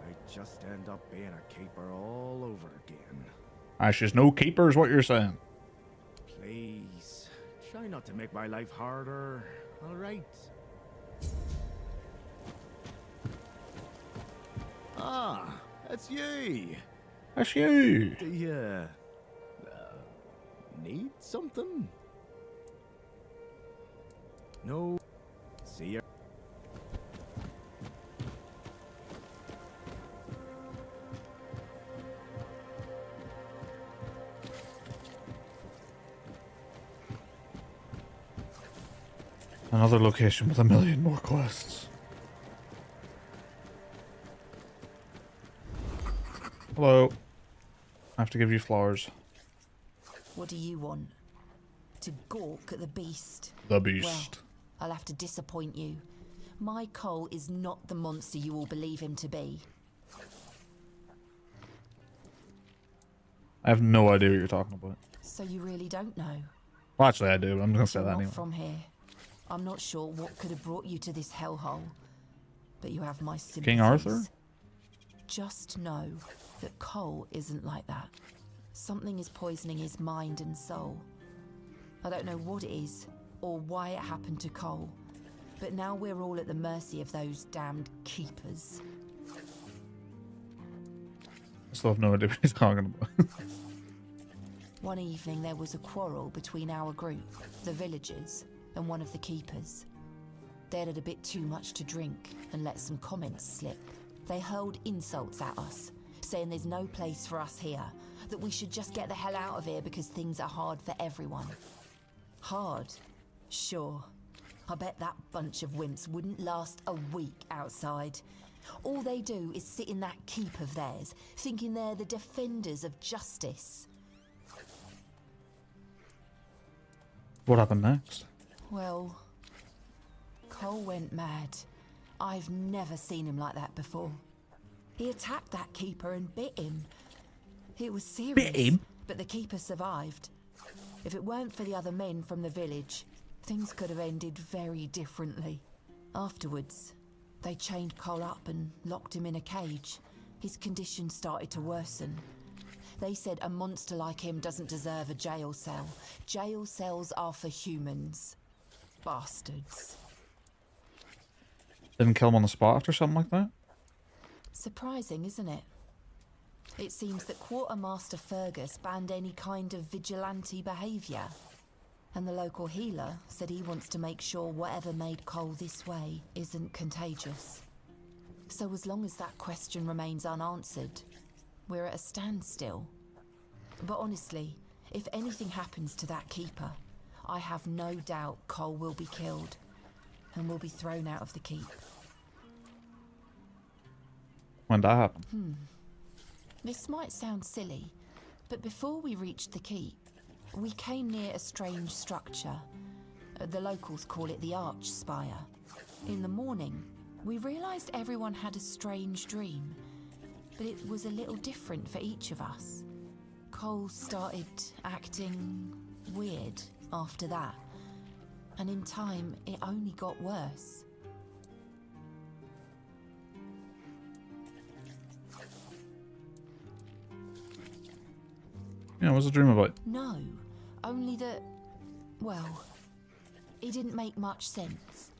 Speaker 10: I'd just end up being a keeper all over again.
Speaker 2: She's no keeper is what you're saying.
Speaker 10: Please, try not to make my life harder, alright? Ah, that's you.
Speaker 2: That's you.
Speaker 10: Do you need something? No. See ya.
Speaker 2: Another location with a million more quests. Hello. I have to give you flowers.
Speaker 11: What do you want? To gawk at the beast?
Speaker 2: The beast.
Speaker 11: Well, I'll have to disappoint you. My Cole is not the monster you all believe him to be.
Speaker 2: I have no idea what you're talking about.
Speaker 11: So you really don't know?
Speaker 2: Well, actually, I do. I'm going to say
Speaker 11: You're
Speaker 2: that
Speaker 11: not
Speaker 2: anyway.
Speaker 11: from here. I'm not sure what could have brought you to this hellhole, but you have my sympathies.
Speaker 2: King Arthur?
Speaker 11: Just know that Cole isn't like that. Something is poisoning his mind and soul. I don't know what it is or why it happened to Cole, but now we're all at the mercy of those damned keepers.
Speaker 2: I still have no idea what he's talking about.
Speaker 11: One evening there was a quarrel between our group, the villagers, and one of the keepers. They'd had a bit too much to drink and let some comments slip. They hurled insults at us, saying there's no place for us here, that we should just get the hell out of here because things are hard for everyone. Hard? Sure. I bet that bunch of wimps wouldn't last a week outside. All they do is sit in that keep of theirs, thinking they're the defenders of justice.
Speaker 2: What happened next?
Speaker 11: Well, Cole went mad. I've never seen him like that before. He attacked that keeper and bit him. It was serious.
Speaker 2: Bit him?
Speaker 11: But the keeper survived. If it weren't for the other men from the village, things could have ended very differently. Afterwards, they chained Cole up and locked him in a cage. His condition started to worsen. They said a monster like him doesn't deserve a jail cell. Jail cells are for humans. Bastards.
Speaker 2: Didn't kill him on the spot after something like that?
Speaker 11: Surprising, isn't it? It seems that Quartermaster Fergus banned any kind of vigilante behaviour. And the local healer said he wants to make sure whatever made Cole this way isn't contagious. So as long as that question remains unanswered, we're at a standstill. But honestly, if anything happens to that keeper, I have no doubt Cole will be killed and will be thrown out of the keep.
Speaker 2: When that happened?
Speaker 11: This might sound silly, but before we reached the keep, we came near a strange structure. The locals call it the Arch Spire. In the morning, we realised everyone had a strange dream, but it was a little different for each of us. Cole started acting weird after that, and in time, it only got worse.
Speaker 2: Yeah, what's the dream about?
Speaker 11: No, only that, well, it didn't make much sense.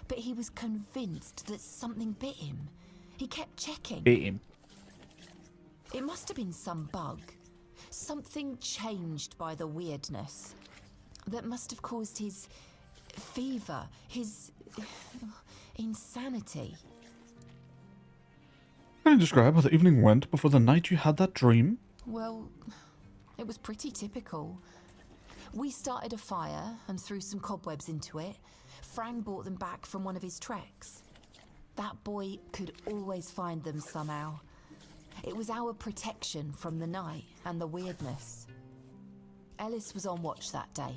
Speaker 11: But he was convinced that something bit him. He kept checking.
Speaker 2: Bit him.
Speaker 11: It must have been some bug. Something changed by the weirdness. That must have caused his fever, his insanity.
Speaker 2: Can you describe how the evening went before the night you had that dream?
Speaker 11: Well, it was pretty typical. We started a fire and threw some cobwebs into it. Frank brought them back from one of his treks. That boy could always find them somehow. It was our protection from the night and the weirdness. Ellis was on watch that day,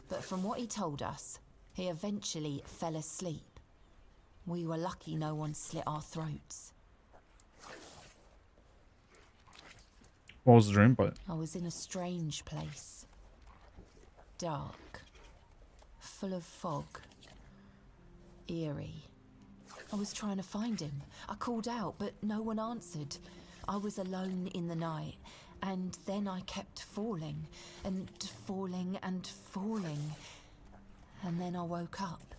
Speaker 11: but from what he told us, he eventually fell asleep. We were lucky no one slit our throats.
Speaker 2: What was the dream about?
Speaker 11: I was in a strange place. dark, full of fog, eerie. I was trying to find him. I called out, but no one answered. I was alone in the night, and then I kept falling, and falling, and falling. And then I woke up.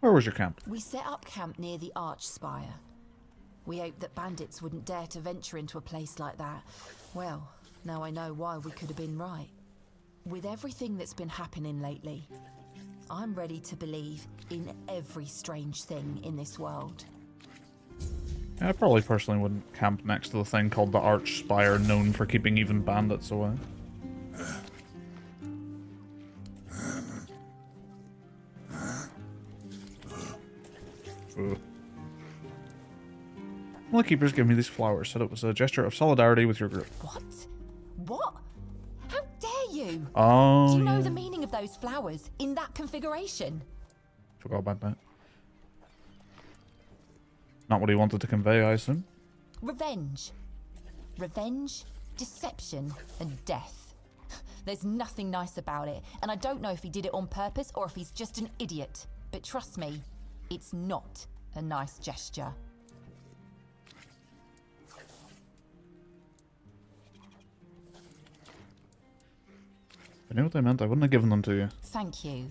Speaker 2: Where was your camp?
Speaker 11: We set up camp near the arch spire. We hoped that bandits wouldn't dare to venture into a place like that. Well, now I know why we could have been right. With everything that's been happening lately, I'm ready to believe in every strange thing in this world.
Speaker 2: Yeah, I probably personally wouldn't camp next to the thing called the Arch Spire, known for keeping even bandits away. Well, the keepers gave me these flowers, said it was a gesture of solidarity with your group.
Speaker 11: What? What? How dare you?
Speaker 2: Oh,
Speaker 11: Do you know
Speaker 2: yeah.
Speaker 11: the meaning of those flowers in that configuration?
Speaker 2: Forgot about that. Not what he wanted to convey, I assume.
Speaker 11: Revenge. Revenge, deception, and death. There's nothing nice about it, and I don't know if he did it on purpose or if he's just an idiot. But trust me, it's not a nice gesture.
Speaker 2: If I knew what they meant, I wouldn't have given them to you.
Speaker 11: Thank you.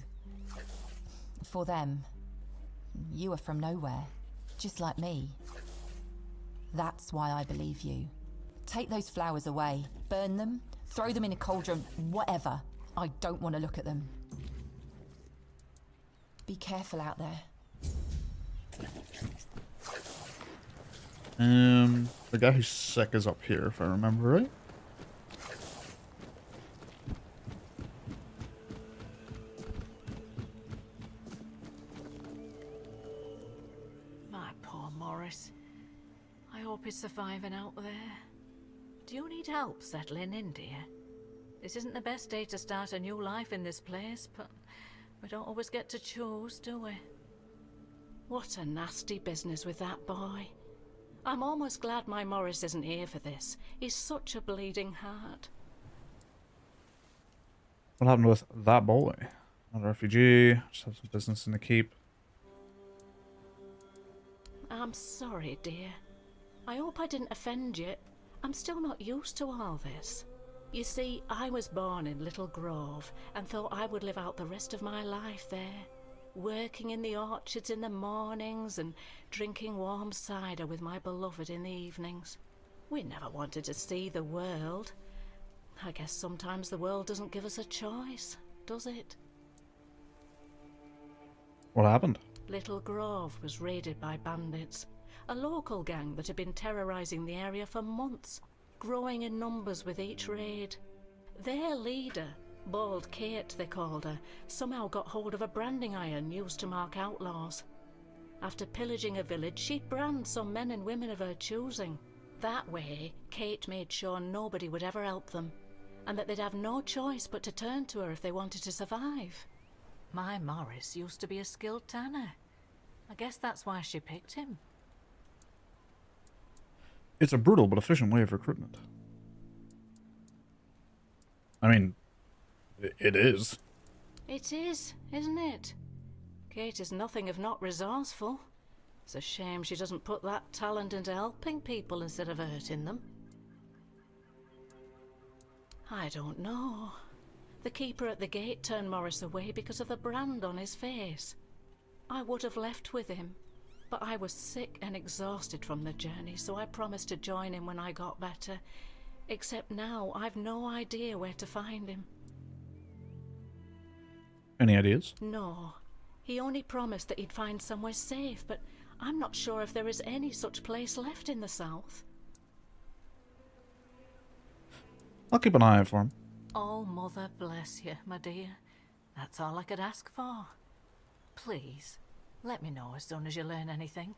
Speaker 11: For them. You are from nowhere, just like me. That's why I believe you. Take those flowers away, burn them, throw them in a cauldron, whatever. I don't want to look at them. Be careful out there.
Speaker 2: The guy who's sick is up here, if I remember right.
Speaker 12: My poor Morris. I hope he's surviving out there. Do you need help settling in, dear? This isn't the best day to start a new life in this place, but we don't always get to choose, do we? What a nasty business with that boy. I'm almost glad my Morris isn't here for this. He's such a bleeding heart.
Speaker 2: What happened with that boy? Not a refugee, just have some business in the keep.
Speaker 12: I'm sorry, dear. I hope I didn't offend you. I'm still not used to all this. You see, I was born in Little Grove and thought I would live out the rest of my life there, working in the orchards in the mornings and drinking warm cider with my beloved in the evenings. We never wanted to see the world. I guess sometimes the world doesn't give us a choice, does it?
Speaker 2: What happened?
Speaker 12: Little Grove was raided by bandits, a local gang that had been terrorizing the area for months, growing in numbers with each raid. Their leader, Bald Kate they called her, somehow got hold of a branding iron used to mark outlaws. After pillaging a village, she'd brand some men and women of her choosing. That way, Kate made sure nobody would ever help them, and that they'd have no choice but to turn to her if they wanted to survive. My Morris used to be a skilled tanner. I guess that's why she picked him.
Speaker 2: It's a brutal but efficient way of recruitment. I mean, it is.
Speaker 12: It is, isn't it? Kate is nothing if not resourceful. It's a shame she doesn't put that talent into helping people instead of hurting them. I don't know. The keeper at the gate turned Morris away because of the brand on his face. I would have left with him, but I was sick and exhausted from the journey, so I promised to join him when I got better. Except now, I've no idea where to find him.
Speaker 2: Any ideas?
Speaker 12: No. He only promised that he'd find somewhere safe, but I'm not sure if there is any such place left in the south.
Speaker 2: I'll keep an eye out for him.
Speaker 12: Oh, Mother bless you, my dear. That's all I could ask for. Please, let me know as soon as you learn anything.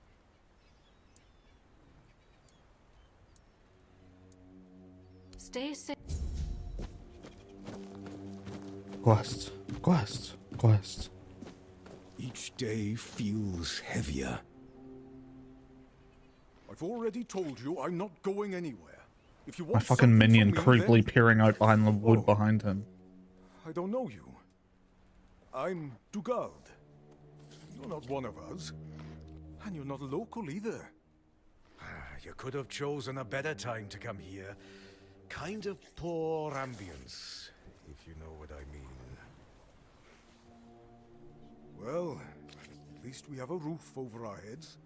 Speaker 12: Stay safe.
Speaker 2: Quests, quests, quests.
Speaker 3: Each day feels heavier. I've already told you I'm not going anywhere. If you
Speaker 2: My
Speaker 3: want
Speaker 2: fucking
Speaker 3: something
Speaker 2: minion
Speaker 3: from me,
Speaker 2: creepily
Speaker 3: then
Speaker 2: peering out behind the wood
Speaker 3: Oh.
Speaker 2: behind him.
Speaker 3: I don't know you. I'm Dugald. You're not one of us. And you're not local either.
Speaker 13: You could have chosen a better time to come here. Kind of poor ambience, if you know what I mean.
Speaker 3: Well, at least we have a roof over our heads.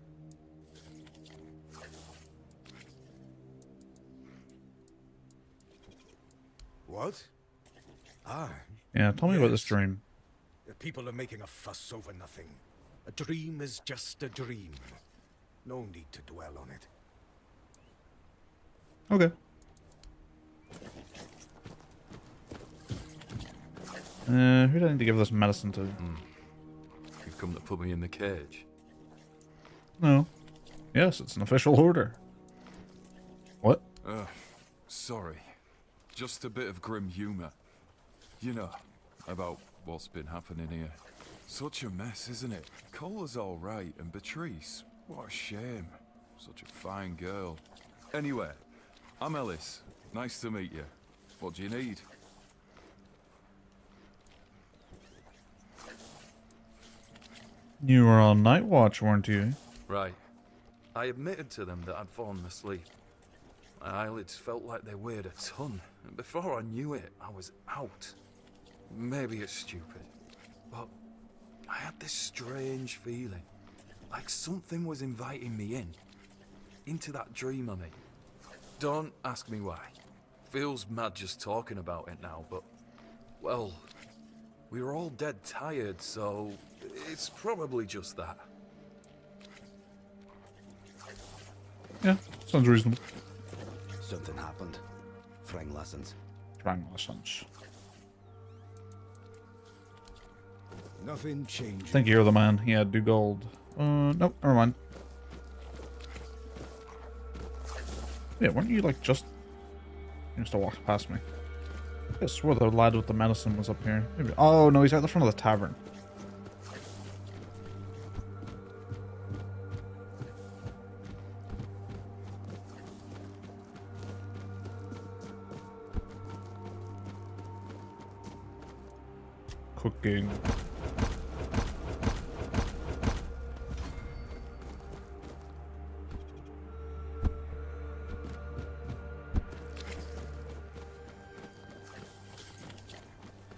Speaker 13: What? Ah,
Speaker 2: Yeah, tell me about this
Speaker 13: yes.
Speaker 2: dream.
Speaker 13: The people are making a fuss over nothing. A dream is just a dream. No need to dwell on it.
Speaker 2: Okay. Who do I need to give this medicine to?
Speaker 7: You've come to put me in the cage.
Speaker 2: No. Yes, it's an official order. What?
Speaker 7: Sorry. Just a bit of grim humour. You know, about what's been happening here. Such a mess, isn't it? Cola's alright, and Beatrice, what a shame. Such a fine girl. Anyway, I'm Ellis. Nice to meet you. What do you need?
Speaker 2: You were on night watch, weren't you?
Speaker 7: Right. I admitted to them that I'd fallen asleep. My eyelids felt like they weighed a ton, and before I knew it, I was out. Maybe it's stupid, but I had this strange feeling, like something was inviting me in. Into that dream, I mean. Don't ask me why. Feels mad just talking about it now, but, well, we were all dead tired, so it's probably just that.
Speaker 2: Yeah, sounds reasonable.
Speaker 14: Something happened. Frang lessons.
Speaker 2: Trying lessons.
Speaker 13: Nothing changed.
Speaker 2: I think you're the man. Yeah, do gold. Nope, never mind. Yeah, weren't you like just... You must have walked past me. I swore the lad with the medicine was up here. Maybe... Oh, no, he's at the front of the tavern. Cooking.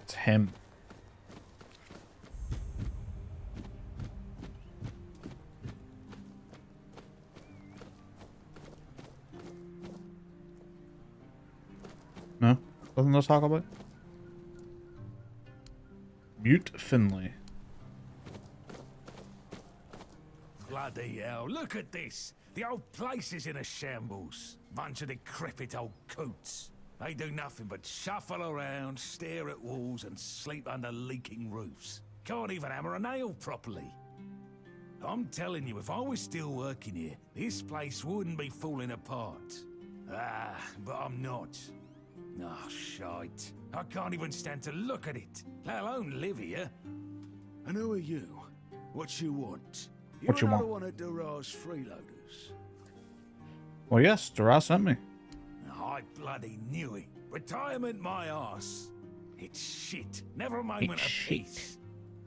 Speaker 2: It's him. No? Nothing to talk about? Mute Finley.
Speaker 8: Bloody hell, look at this! The old place is in a shambles. Bunch of decrepit old coots. They do nothing but shuffle around, stare at walls, and sleep under leaking roofs. Can't even hammer a nail properly. I'm telling you, if I was still working here, this place wouldn't be falling apart. Ah, but I'm not. Oh, shite. I can't even stand to look at it, let alone live here. And who are you? What you want?
Speaker 2: What you
Speaker 8: You're another
Speaker 2: want?
Speaker 8: one of Duras freeloaders.
Speaker 2: Well, yes, Duras sent me.
Speaker 8: I bloody knew it. Retirement my arse. It's shit. Never a moment
Speaker 2: It's
Speaker 8: of
Speaker 2: shit.
Speaker 8: peace.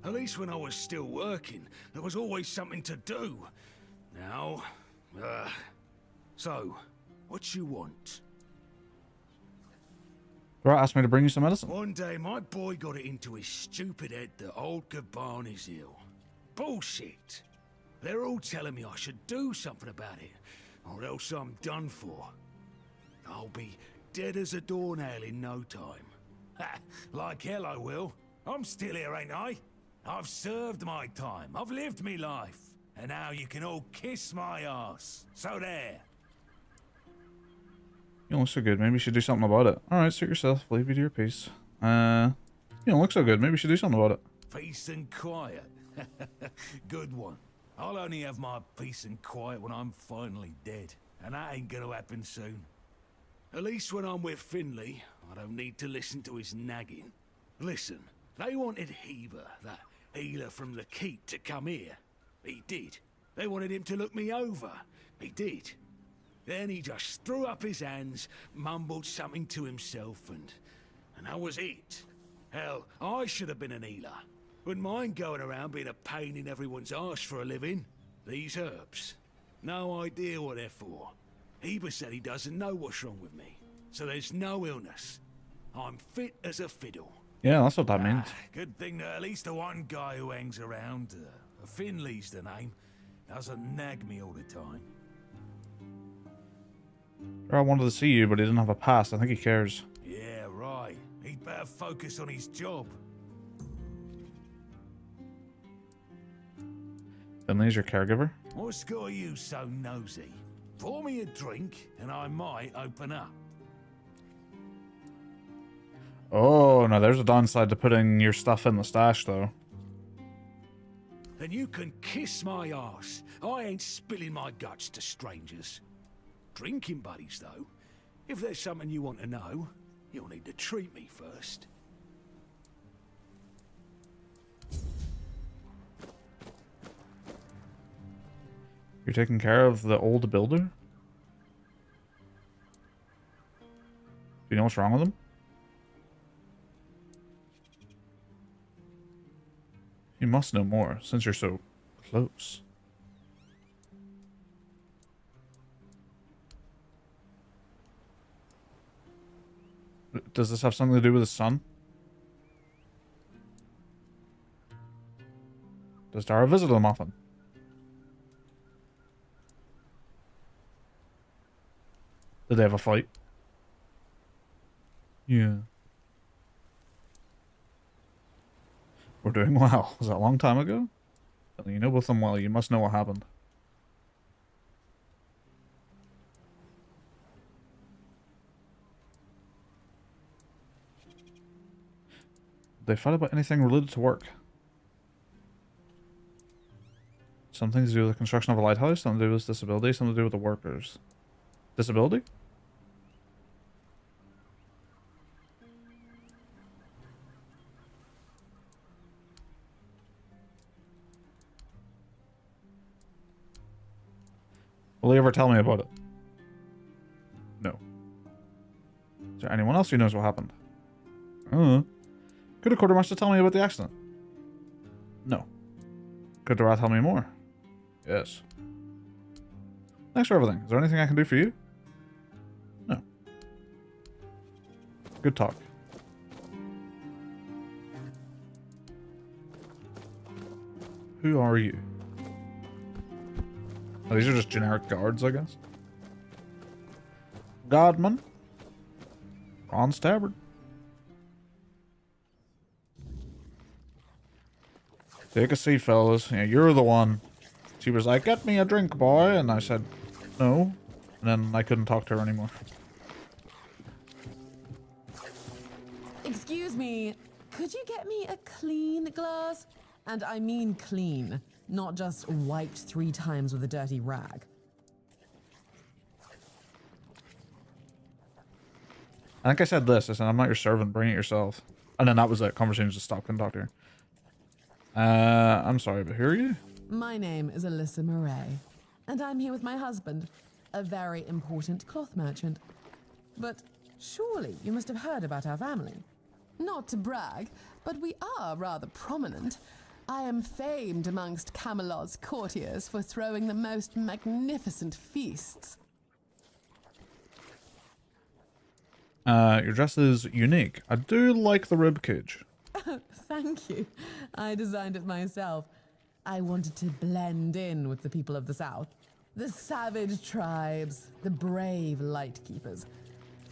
Speaker 8: At least when I was still working, there was always something to do. Now, so, what you want?
Speaker 2: Duras asked me to bring you some medicine.
Speaker 8: One day, my boy got it into his stupid head that old Gaban is ill. Bullshit. They're all telling me I should do something about it, or else I'm done for. I'll be dead as a doornail in no time. Ha! Like hell I will. I'm still here, ain't I? I've served my time. I've lived me life. And now you can all kiss my ass. So there.
Speaker 2: You don't look so good. Maybe you should do something about it. Alright, suit yourself. Leave you to your peace. You don't look so good. Maybe you should do something about it.
Speaker 8: Peace and quiet. Good one. I'll only have my peace and quiet when I'm finally dead. And that ain't gonna happen soon. At least when I'm with Finley, I don't need to listen to his nagging. Listen, they wanted Heber, that healer from the keep, to come here. He did. They wanted him to look me over. He did.
Speaker 15: Then he just threw up his hands, mumbled something to himself, and that was it. Hell, I should have been an healer. Wouldn't mind going around being a pain in everyone's arse for a living. These herbs. No idea what they're for. Heber said he doesn't know what's wrong with me, so there's no illness. I'm fit as a fiddle.
Speaker 2: Yeah, that's what that means.
Speaker 15: Good thing that at least the one guy who hangs around, Finley's the name, doesn't nag me all the time.
Speaker 2: I wanted to see you, but he didn't have a pass. I think he cares.
Speaker 15: Yeah, right. He'd better focus on his job.
Speaker 2: Finley's your caregiver?
Speaker 15: What's got you so nosy? Pour me a drink, and I might open up.
Speaker 2: Oh, no, there's a downside to putting your stuff in the stash, though.
Speaker 15: Then you can kiss my arse. I ain't spilling my guts to strangers. Drinking buddies, though. If there's something you want to know, you'll need to treat me first.
Speaker 2: You're taking care of the old builder? Do you know what's wrong with him? You must know more, since you're so close. Does this have something to do with his son? Does Dara visit him often? Did they have a fight? Yeah. We're doing well. Was that a long time ago? You know both of them well. You must know what happened. They fight about anything related to work. Something to do with the construction of a lighthouse, something to do with disability, something to do with the workers. Disability? Will he ever tell me about it? No. Is there anyone else who knows what happened? Could a quartermaster tell me about the accident? No. Could Dara tell me more? Yes. Thanks for everything. Is there anything I can do for you? No. Good talk. Who are you? Oh, these are just generic guards, I guess. Godman. Ron Stabbard. Take a seat, fellas. Yeah, you're the one. She was like, get me a drink, boy. And I said, no. And then I couldn't talk to her anymore.
Speaker 16: Excuse me. Could you get me a clean glass? And I mean clean. Not just wiped 3 times with a dirty rag.
Speaker 2: I think I said this. I said, I'm not your servant. Bring it yourself. And then that was it. Conversation just stopped. Couldn't talk to her. I'm sorry, but who are you?
Speaker 16: My name is Alyssa Murray, and I'm here with my husband, a very important cloth merchant. But surely you must have heard about our family. Not to brag, but we are rather prominent. I am famed amongst Camelot's courtiers for throwing the most magnificent feasts.
Speaker 2: Your dress is unique. I do like the ribcage.
Speaker 16: Thank you. I designed it myself. I wanted to blend in with the people of the South. The savage tribes, the brave lightkeepers.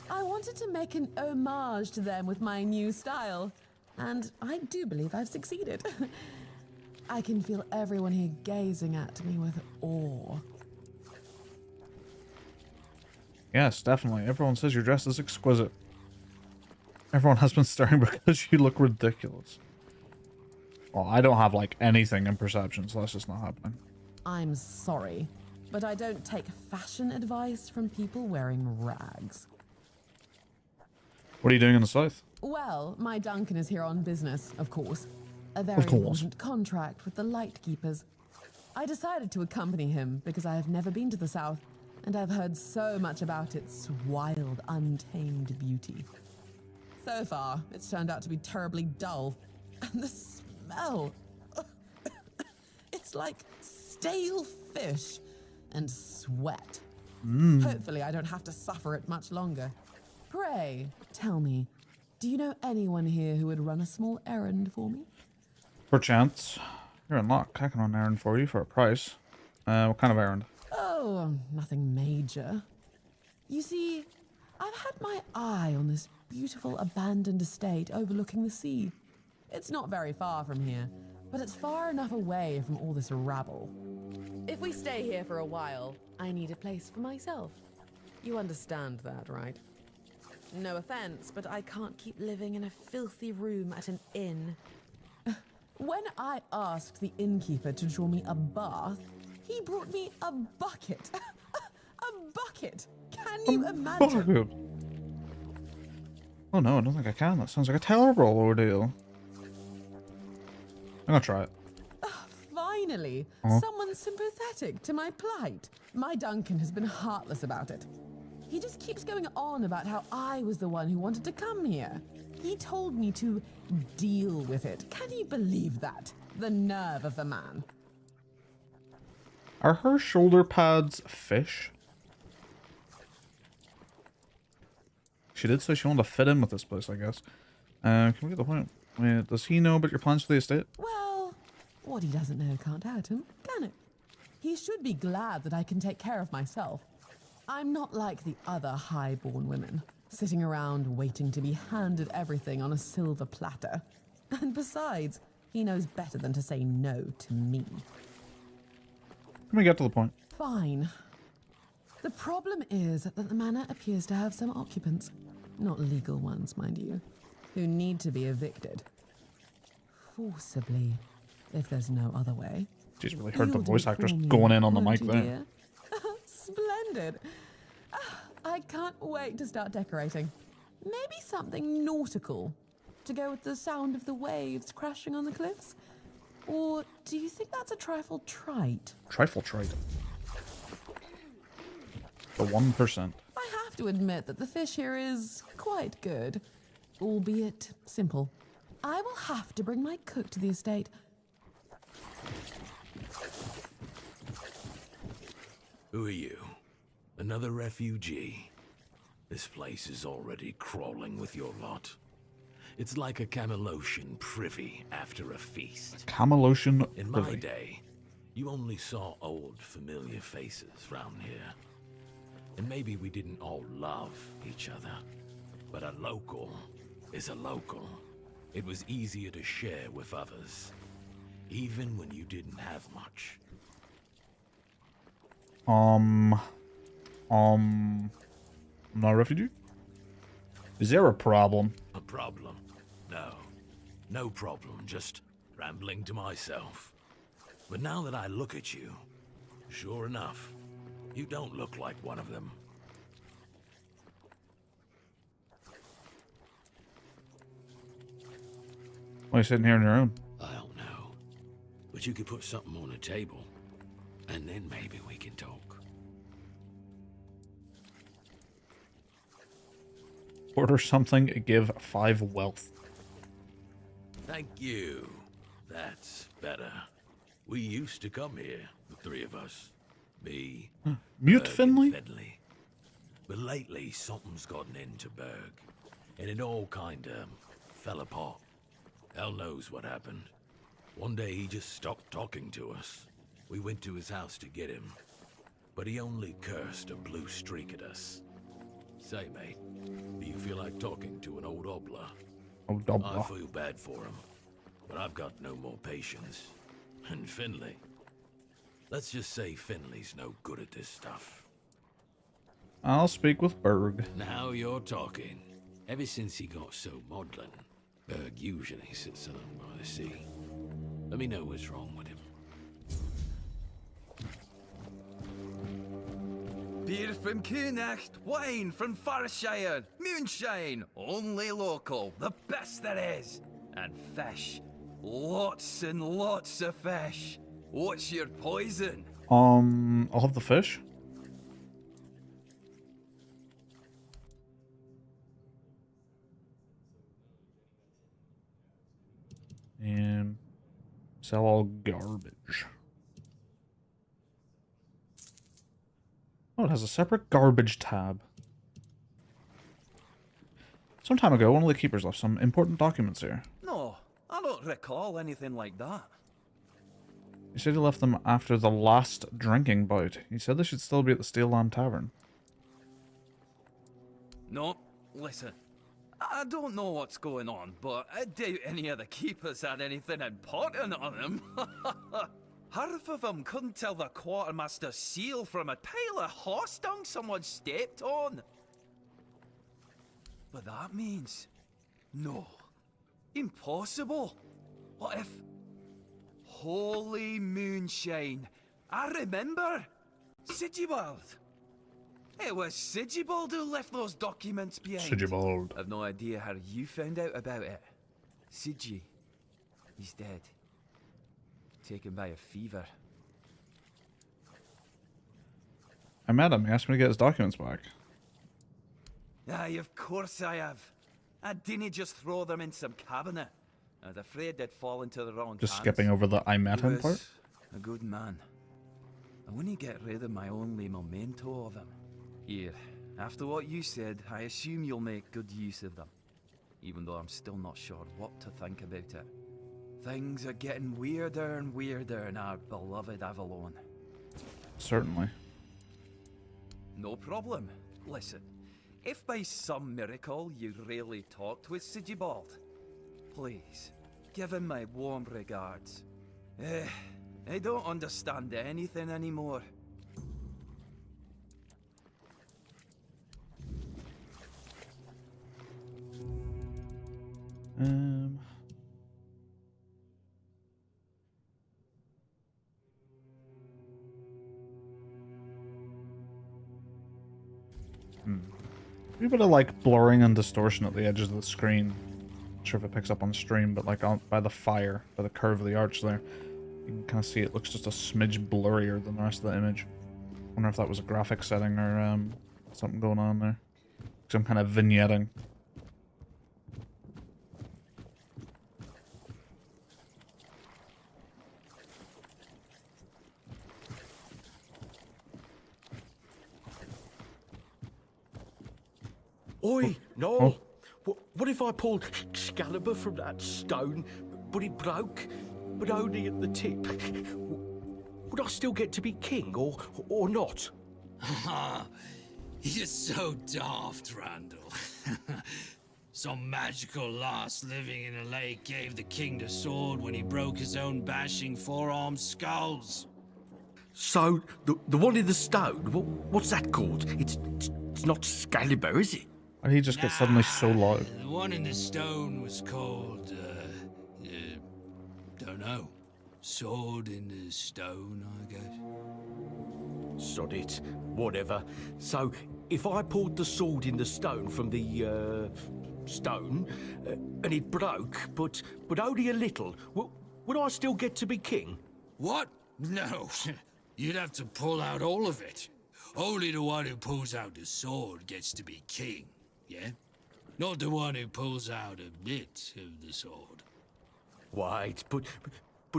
Speaker 16: I wanted to make an homage to them with my new style. And I do believe I've succeeded. I can feel everyone here gazing at me with awe.
Speaker 2: Yes, definitely. Everyone says your dress is exquisite. Everyone has been staring because you look ridiculous. Well, I don't have, like, anything in perception, so that's just not happening.
Speaker 16: I'm sorry, but I don't take fashion advice from people wearing rags.
Speaker 2: What are you doing in the South?
Speaker 16: Well, my Duncan is here on business, of course. A very important contract with the Lightkeepers. I decided to accompany him because I have never been to the South, and I've heard so much about its wild, untamed beauty. So far, it's turned out to be terribly dull. And the smell... it's like stale fish and sweat. Hopefully I don't have to suffer it much longer. Pray, tell me, do you know anyone here who would run a small errand for me?
Speaker 2: Perchance. You're in luck. I can run an errand for you for a price. What kind of errand?
Speaker 16: Oh, nothing major. You see, I've had my eye on this beautiful abandoned estate overlooking the sea. It's not very far from here, but it's far enough away from all this rabble. If we stay here for a while, I need a place for myself. You understand that, right? No offense, but I can't keep living in a filthy room at an inn. When I asked the innkeeper to draw me a bath, he brought me a bucket. A bucket! Can you imagine?
Speaker 2: Bucket. Oh no, I don't think I can. That sounds like a terrible ordeal. I'm gonna try it.
Speaker 16: Finally, someone sympathetic to my plight. My Duncan has been heartless about it. He just keeps going on about how I was the one who wanted to come here. He told me to deal with it. Can you believe that? The nerve of the man.
Speaker 2: Are her shoulder pads fish? She did say she wanted to fit in with this place, I guess. Can we get the point? Wait, does he know about your plans for the estate?
Speaker 16: Well, what he doesn't know can't hurt him, can it? He should be glad that I can take care of myself. I'm not like the other high-born women, sitting around waiting to be handed everything on a silver platter. And besides, he knows better than to say no to me.
Speaker 2: Can we get to the point?
Speaker 16: Fine. The problem is that the manor appears to have some occupants, not legal ones, mind you, who need to be evicted. Forcibly, if there's no other way.
Speaker 2: She's really heard the
Speaker 16: You'll do
Speaker 2: voice
Speaker 16: it
Speaker 2: actress
Speaker 16: for me,
Speaker 2: going in on the
Speaker 16: won't
Speaker 2: mic
Speaker 16: you,
Speaker 2: there.
Speaker 16: dear? Splendid. I can't wait to start decorating. Maybe something nautical, to go with the sound of the waves crashing on the cliffs? Or do you think that's a trifle trite?
Speaker 2: Trifle trite. The 1%.
Speaker 16: I have to admit that the fish here is quite good, albeit simple. I will have to bring my cook to the estate.
Speaker 15: Who are you? Another refugee? This place is already crawling with your lot. It's like a Camelosian privy after a feast.
Speaker 2: Camelosian
Speaker 15: In my
Speaker 2: privy.
Speaker 15: day, you only saw old, familiar faces round here. And maybe we didn't all love each other. But a local is a local. It was easier to share with others, even when you didn't have much.
Speaker 2: I'm not a refugee? Is there a problem?
Speaker 15: A problem? No. No problem, just rambling to myself. But now that I look at you, sure enough, you don't look like one of them.
Speaker 2: Why are you sitting here on your own?
Speaker 15: I don't know. But you could put something on the table, and then maybe we can talk.
Speaker 2: Order something, give 5 wealth.
Speaker 15: Thank you. That's better. We used to come here, the three of us. Me,
Speaker 2: Mute
Speaker 15: Berg,
Speaker 2: Finley?
Speaker 15: and Finley. But lately, something's gotten into Berg, and it all kinda fell apart. Hell knows what happened. One day he just stopped talking to us. We went to his house to get him, but he only cursed a blue streak at us. Say, mate, do you feel like talking to an old obla?
Speaker 2: Old
Speaker 15: I
Speaker 2: obla.
Speaker 15: feel bad for him, but I've got no more patience. And Finley, let's just say Finley's no good at this stuff.
Speaker 2: I'll speak with Berg.
Speaker 15: Now you're talking. Ever since he got so maudlin, Berg usually sits alone by the sea. Let me know what's wrong with him.
Speaker 7: Beer from Kunacht, wine from Farshire, moonshine, only local, the best there is. And fish, lots and lots of fish. What's your poison?
Speaker 2: I'll have the fish. Sell all garbage. Oh, it has a separate garbage tab. Some time ago, one of the keepers left some important documents here.
Speaker 7: No, I don't recall anything like that.
Speaker 2: He said he left them after the last drinking bout. He said they should still be at the Steel Lamb Tavern.
Speaker 7: No, listen. I don't know what's going on, but I doubt any of the keepers had anything important on them. Half of them couldn't tell the quartermaster's seal from a pile of horse dung someone stepped on. But that means... no. Impossible. What if... holy moonshine. I remember. Sigibald. It was Sigibald who left those documents behind.
Speaker 2: Sigibald.
Speaker 7: I've no idea how you found out about it. Sigi. He's dead. Taken by a fever.
Speaker 2: I met him. He asked me to get his documents back.
Speaker 7: Aye, of course I have. I didn't just throw them in some cabinet. I was afraid they'd fall into the wrong
Speaker 2: Just
Speaker 7: hands.
Speaker 2: skipping over the I met
Speaker 7: He
Speaker 2: him
Speaker 7: was
Speaker 2: part.
Speaker 7: a good man. I wouldn't get rid of my only memento of him. Here, after what you said, I assume you'll make good use of them. Even though I'm still not sure what to think about it. Things are getting weirder and weirder in our beloved Avalon.
Speaker 2: Certainly.
Speaker 7: No problem. Listen, if by some miracle you really talked with Sigibald, please, give him my warm regards. I don't understand anything anymore.
Speaker 2: A bit of like blurring and distortion at the edges of the screen. Not sure if it picks up on stream, but like by the fire, by the curve of the arch there, you can kind of see it looks just a smidge blurrier than the rest of the image. Wonder if that was a graphic setting or something going on there. Some kind of vignetting.
Speaker 17: Oi, Noel! What if I pulled Excalibur from that stone, but it broke, but only at the tip? Would I still get to be king, or not?
Speaker 18: You're so daft, Randall. Some magical lass living in a lake gave the king the sword when he broke his own bashing forearm skulls.
Speaker 17: So, the one in the stone, what's that called? It's not Excalibur, is it?
Speaker 2: And he just gets suddenly so loud.
Speaker 18: The one in the stone was called, don't know. Sword in the stone, I guess.
Speaker 17: Sod it. Whatever. So, if I pulled the sword in the stone from the, stone, and it broke, but only a little, would I still get to be king?
Speaker 18: What? No. You'd have to pull out all of it. Only the one who pulls out the sword gets to be king, yeah? Not the one who pulls out a bit of the sword.
Speaker 17: Wait, but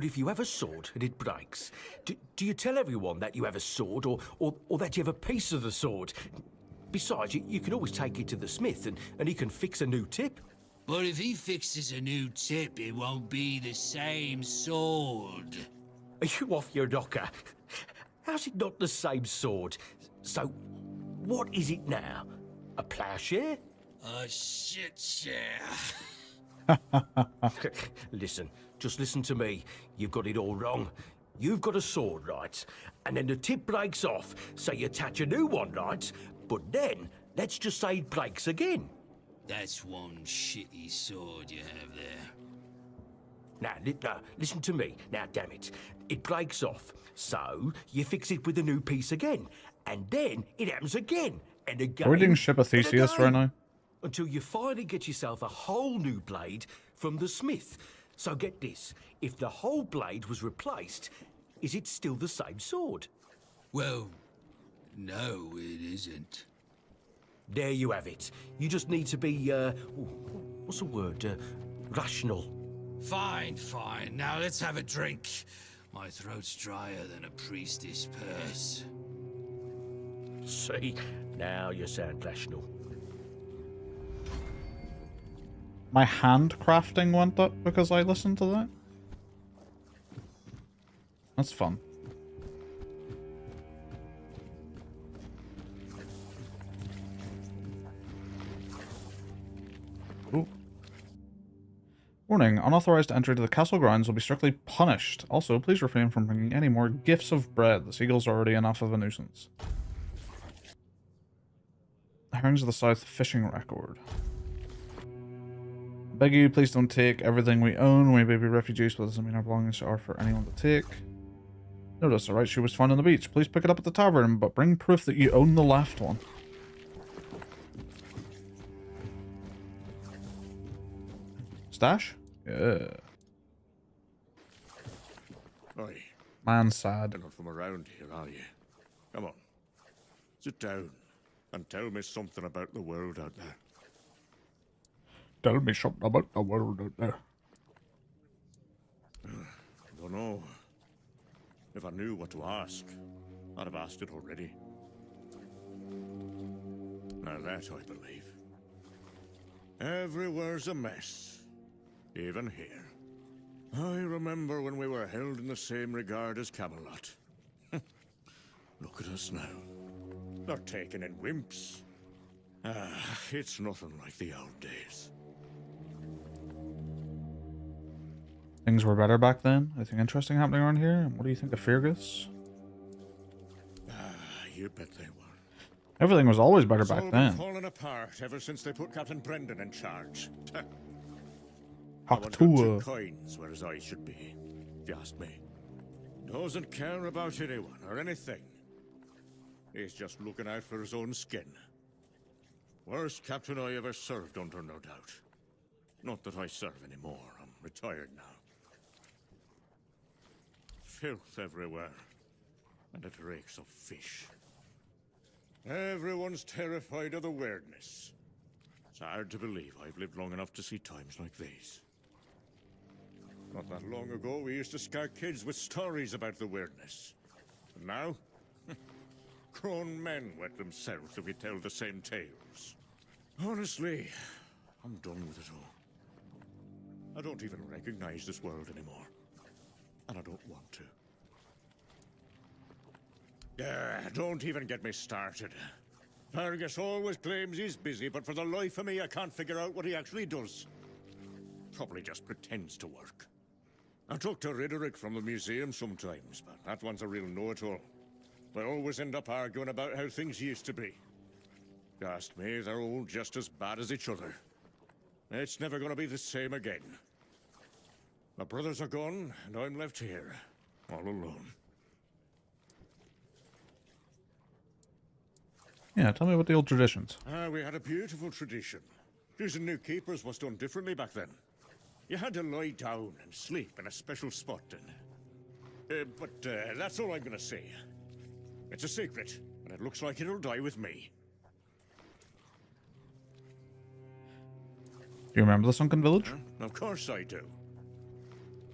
Speaker 17: if you have a sword and it breaks, do you tell everyone that you have a sword or that you have a piece of the sword? Besides, you can always take it to the smith and he can fix a new tip.
Speaker 18: But if he fixes a new tip, it won't be the same sword.
Speaker 17: Are you off your knocker? How's it not the same sword? So, what is it now? A plowshare?
Speaker 18: A shit share.
Speaker 17: Listen, just listen to me. You've got it all wrong. You've got a sword, right? And then the tip breaks off, so you attach a new one, right? But then, let's just say it breaks again.
Speaker 18: That's one shitty sword you have there.
Speaker 17: Now, listen to me. Now, damn it. It breaks off, so you fix it with a new piece again. And then it happens again, and again.
Speaker 2: Are we doing Ship of
Speaker 17: and
Speaker 2: Theseus
Speaker 17: again,
Speaker 2: right now?
Speaker 17: until you finally get yourself a whole new blade from the smith. So get this, if the whole blade was replaced, is it still the same sword?
Speaker 18: Well, no, it isn't.
Speaker 17: There you have it. You just need to be, what's the word? Rational.
Speaker 18: Fine, fine. Now let's have a drink. My throat's drier than a priestess purse.
Speaker 17: See, now you sound rational.
Speaker 2: My hand crafting went up because I listened to that. That's fun. Ooh. Warning, unauthorized entry to the castle grounds will be strictly punished. Also, please refrain from bringing any more gifts of bread. The seagulls are already enough of a nuisance. Herrings of the South fishing record. I beg you, please don't take everything we own. We may be refugees, but doesn't mean our belongings are for anyone to take. Notice a right shoe was found on the beach. Please pick it up at the tavern, but bring proof that you own the left one. Stash? Yeah.
Speaker 9: Oi.
Speaker 2: Man sad.
Speaker 9: You're not from around here, are you? Come on. Sit down and tell me something about the world out there.
Speaker 2: Tell me something about the world out there.
Speaker 9: Don't know. If I knew what to ask, I'd have asked it already. Now that I believe. Everywhere's a mess. Even here. I remember when we were held in the same regard as Camelot. Look at us now. They're taken in wimps. It's nothing like the old days.
Speaker 2: Things were better back then. Anything interesting happening around here? What do you think of Fergus?
Speaker 9: You bet they were.
Speaker 2: Everything was always better
Speaker 9: It's
Speaker 2: back
Speaker 9: all
Speaker 2: then.
Speaker 9: been falling apart ever since they put Captain Brendan in charge.
Speaker 2: Haktua.
Speaker 9: Coins where his eyes should be, if you ask me. Doesn't care about anyone or anything. He's just looking out for his own skin. Worst captain I ever served under, no doubt. Not that I serve anymore. I'm retired now. Filth everywhere. And it reeks of fish. Everyone's terrified of the weirdness. It's hard to believe I've lived long enough to see times like these. Not that long ago, we used to scare kids with stories about the weirdness. And now? Grown men wet themselves if we tell the same tales. Honestly, I'm done with it all. I don't even recognize this world anymore. And I don't want to. Don't even get me started. Fergus always claims he's busy, but for the life of me, I can't figure out what he actually does. Probably just pretends to work. I talk to Riderick from the museum sometimes, but that one's a real know-it-all. They always end up arguing about how things used to be. If you ask me, they're all just as bad as each other. It's never gonna be the same again. My brothers are gone, and I'm left here, all alone.
Speaker 2: Yeah, tell me about the old traditions.
Speaker 9: We had a beautiful tradition. Choosing new keepers was done differently back then. You had to lie down and sleep in a special spot, but that's all I'm gonna say. It's a secret, and it looks like it'll die with me.
Speaker 2: Do you remember the sunken village?
Speaker 9: Of course I do.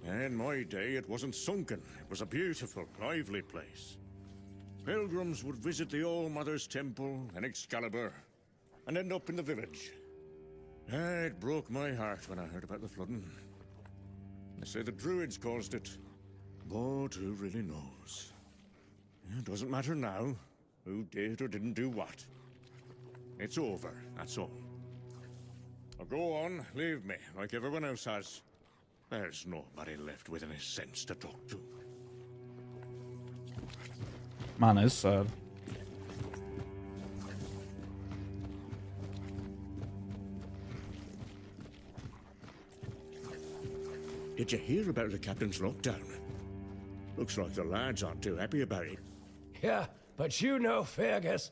Speaker 9: In my day, it wasn't sunken. It was a beautiful, lively place. Pilgrims would visit the All-Mother's Temple and Excalibur, and end up in the village. It broke my heart when I heard about the flooding. They say the Druids caused it, but who really knows? It doesn't matter now, who did or didn't do what. It's over, that's all. Now go on, leave me, like everyone else has. There's nobody left with any sense to talk to.
Speaker 2: Man is sad.
Speaker 9: Did you hear about the captain's lockdown? Looks like the lads aren't too happy about it.
Speaker 19: Yeah, but you know Fergus.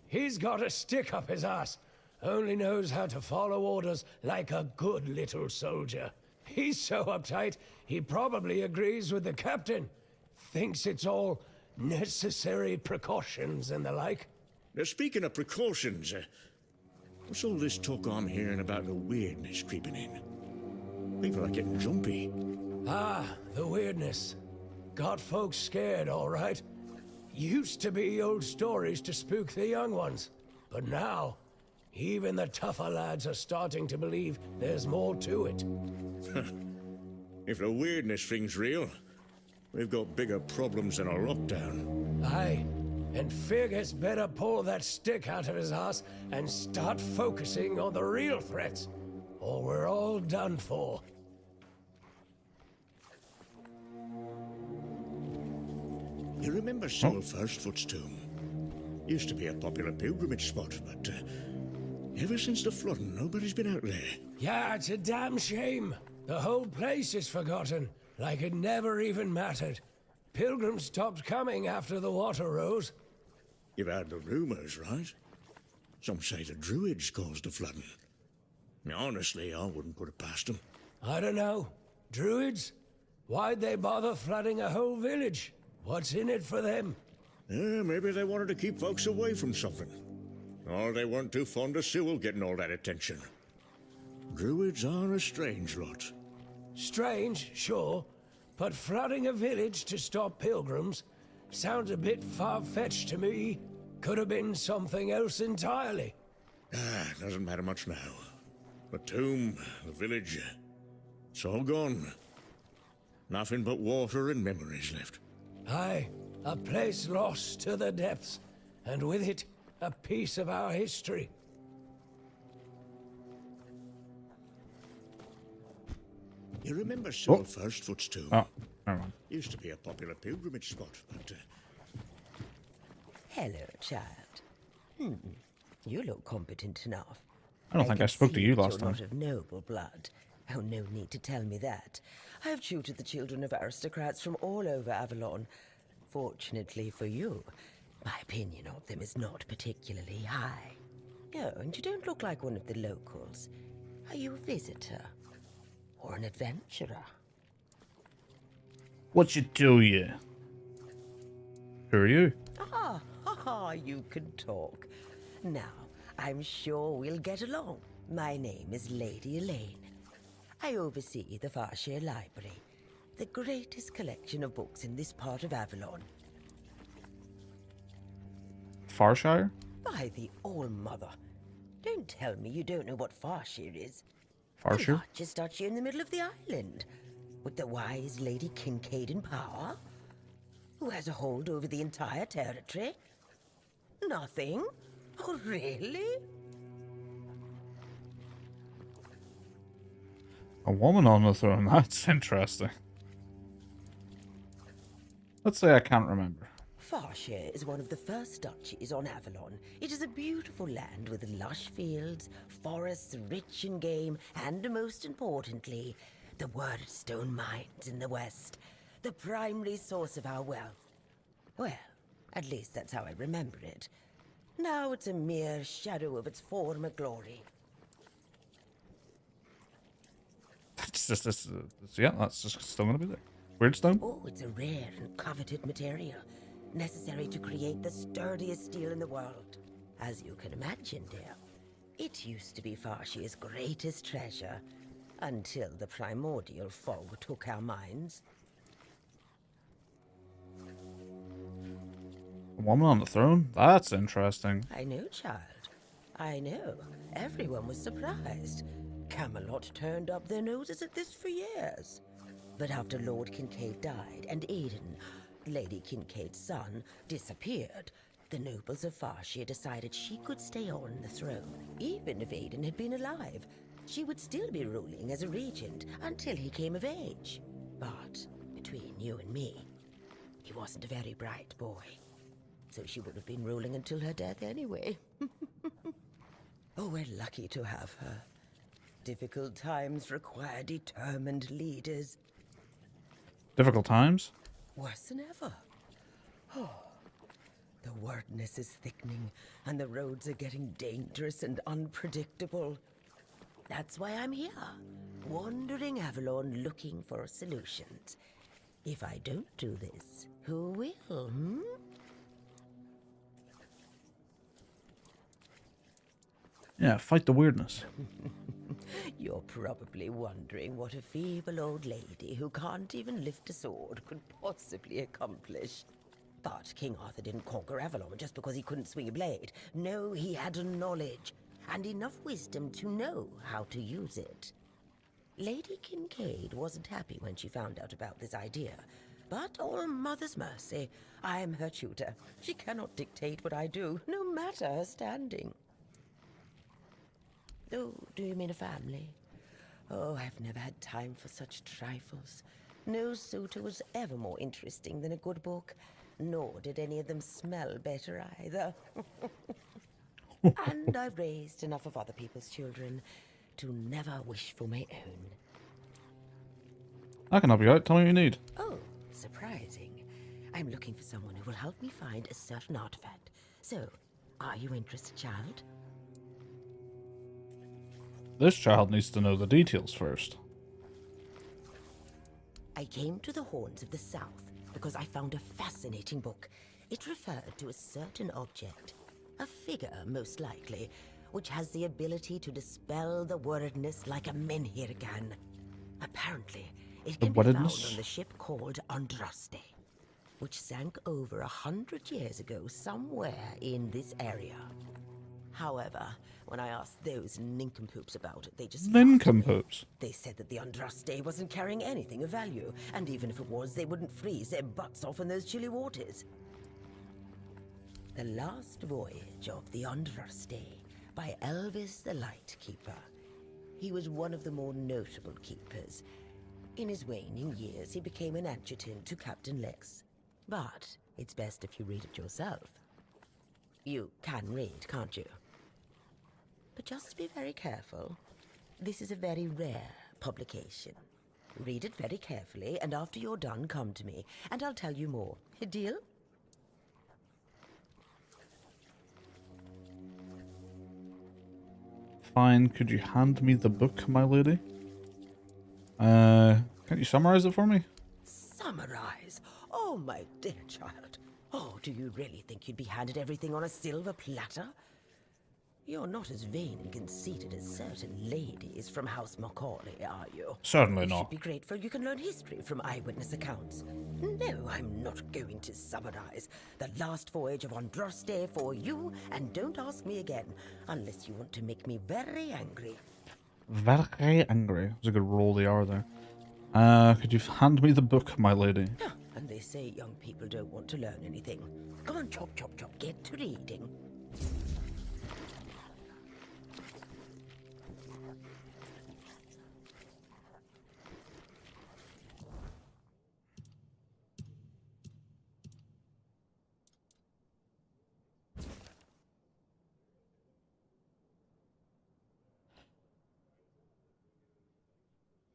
Speaker 19: He's got a stick up his ass. Only knows how to follow orders like a good little soldier. He's so uptight, he probably agrees with the captain. Thinks it's all necessary precautions and the like.
Speaker 9: Now, speaking of precautions, what's all this talk I'm hearing about the weirdness creeping in? People are getting jumpy.
Speaker 19: Ah, the weirdness. Got folks scared, all right. Used to be old stories to spook the young ones. But now, even the tougher lads are starting to believe there's more to it.
Speaker 9: If the weirdness thing's real, we've got bigger problems than a lockdown.
Speaker 19: Aye, and Fergus better pull that stick out of his ass and start focusing on the real threats, or we're all done for.
Speaker 9: You remember Saul Firstfoot's tomb? Used to be a popular pilgrimage spot, but ever since the flooding, nobody's been out there.
Speaker 19: Yeah, it's a damn shame. The whole place is forgotten, like it never even mattered. Pilgrims stopped coming after the water rose.
Speaker 9: You've heard the rumors, right? Some say the Druids caused the flooding. Honestly, I wouldn't put it past them.
Speaker 19: I don't know. Druids? Why'd they bother flooding a whole village? What's in it for them?
Speaker 9: Yeah, maybe they wanted to keep folks away from something. Or they weren't too fond of Sewell getting all that attention. Druids are a strange lot.
Speaker 19: Strange, sure, but flooding a village to stop pilgrims sounds a bit far-fetched to me. Could have been something else entirely.
Speaker 9: Doesn't matter much now. The tomb, the village, it's all gone. Nothing but water and memories left.
Speaker 19: Aye, a place lost to the depths, and with it, a piece of our history.
Speaker 9: You remember Sewell Firstfoot's tomb?
Speaker 2: Oh, never mind.
Speaker 9: Used to be a popular pilgrimage spot, but...
Speaker 20: Hello, child. You look competent enough.
Speaker 2: I don't think I spoke to you last
Speaker 20: You're
Speaker 2: time.
Speaker 20: not of noble blood. Oh, no need to tell me that. I have tutored the children of aristocrats from all over Avalon. Fortunately for you, my opinion of them is not particularly high. Oh, and you don't look like one of the locals. Are you a visitor? Or an adventurer?
Speaker 2: What you do, you? Who are you?
Speaker 20: You can talk. Now, I'm sure we'll get along. My name is Lady Elaine. I oversee the Farshire Library, the greatest collection of books in this part of Avalon.
Speaker 2: Farshire?
Speaker 20: By the All-Mother. Don't tell me you don't know what Farshire is.
Speaker 2: Farshire?
Speaker 20: The largest duchy in the middle of the island, with the wise Lady Kincaid in power, who has a hold over the entire territory. Nothing? Oh, really?
Speaker 2: A woman on the throne. That's interesting. Let's say I can't remember.
Speaker 20: Farshire is one of the first duchies on Avalon. It is a beautiful land with lush fields, forests rich in game, and most importantly, the Wordstone mines in the west, the primary source of our wealth. Well, at least that's how I remember it. Now it's a mere shadow of its former glory.
Speaker 2: It's just yeah, that's just still gonna be there. Weirdstone?
Speaker 20: Oh, it's a rare and coveted material, necessary to create the sturdiest steel in the world. As you can imagine, dear, it used to be Farshire's greatest treasure, until the primordial fog took our minds.
Speaker 2: A woman on the throne? That's interesting.
Speaker 20: I know, child. I know. Everyone was surprised. Camelot turned up their noses at this for years. But after Lord Kincaid died and Aidan, Lady Kincaid's son, disappeared, the nobles of Farshire decided she could stay on the throne. Even if Aidan had been alive, she would still be ruling as a regent until he came of age. But between you and me, he wasn't a very bright boy. So she would have been ruling until her death anyway. Oh, we're lucky to have her. Difficult times require determined leaders.
Speaker 2: Difficult times?
Speaker 20: Worse than ever. Oh, the wordness is thickening, and the roads are getting dangerous and unpredictable. That's why I'm here, wandering Avalon looking for solutions. If I don't do this, who will,
Speaker 2: Yeah, fight the weirdness.
Speaker 20: You're probably wondering what a feeble old lady who can't even lift a sword could possibly accomplish. But King Arthur didn't conquer Avalon just because he couldn't swing a blade. No, he had knowledge, and enough wisdom to know how to use it. Lady Kincaid wasn't happy when she found out about this idea. But all Mother's mercy, I am her tutor. She cannot dictate what I do, no matter her standing. Oh, do you mean a family? Oh, I've never had time for such trifles. No suitor was ever more interesting than a good book, nor did any of them smell better either. And I've raised enough of other people's children to never wish for my own.
Speaker 2: I can help you out. Tell me what you need.
Speaker 20: Oh, surprising. I'm looking for someone who will help me find a certain artifact. So, are you interested, child?
Speaker 2: This child needs to know the details first.
Speaker 20: I came to the Horns of the South because I found a fascinating book. It referred to a certain object, a figure most likely, which has the ability to dispel the wordness like a menhir gun. Apparently, it can be found on the ship called Andraste, which sank over 100 years ago somewhere in this area. However, when I asked those nincompoops about it, they just
Speaker 2: Nincompoops?
Speaker 20: They said that the Andraste wasn't carrying anything of value, and even if it was, they wouldn't freeze their butts off in those chilly waters. The Last Voyage of the Andraste by Elvis the Lightkeeper. He was one of the more notable keepers. In his waning years, he became an adjutant to Captain Lex. But it's best if you read it yourself. You can read, can't you? But just be very careful. This is a very rare publication. Read it very carefully, and after you're done, come to me, and I'll tell you more. A deal?
Speaker 2: Fine, could you hand me the book, my lady? Can't you summarize it for me?
Speaker 20: Summarize? Oh, my dear child. Oh, do you really think you'd be handed everything on a silver platter? You're not as vain and conceited as certain ladies from House Macaulay, are you?
Speaker 2: Certainly
Speaker 20: You
Speaker 2: not.
Speaker 20: should be grateful you can learn history from eyewitness accounts. No, I'm not going to summarize the last voyage of Andraste for you, and don't ask me again, unless you want to make me very angry.
Speaker 2: Very angry. There's a good roll they are there. Could you hand me the book, my lady?
Speaker 20: And they say young people don't want to learn anything. Come on, chop, chop, chop, get to reading.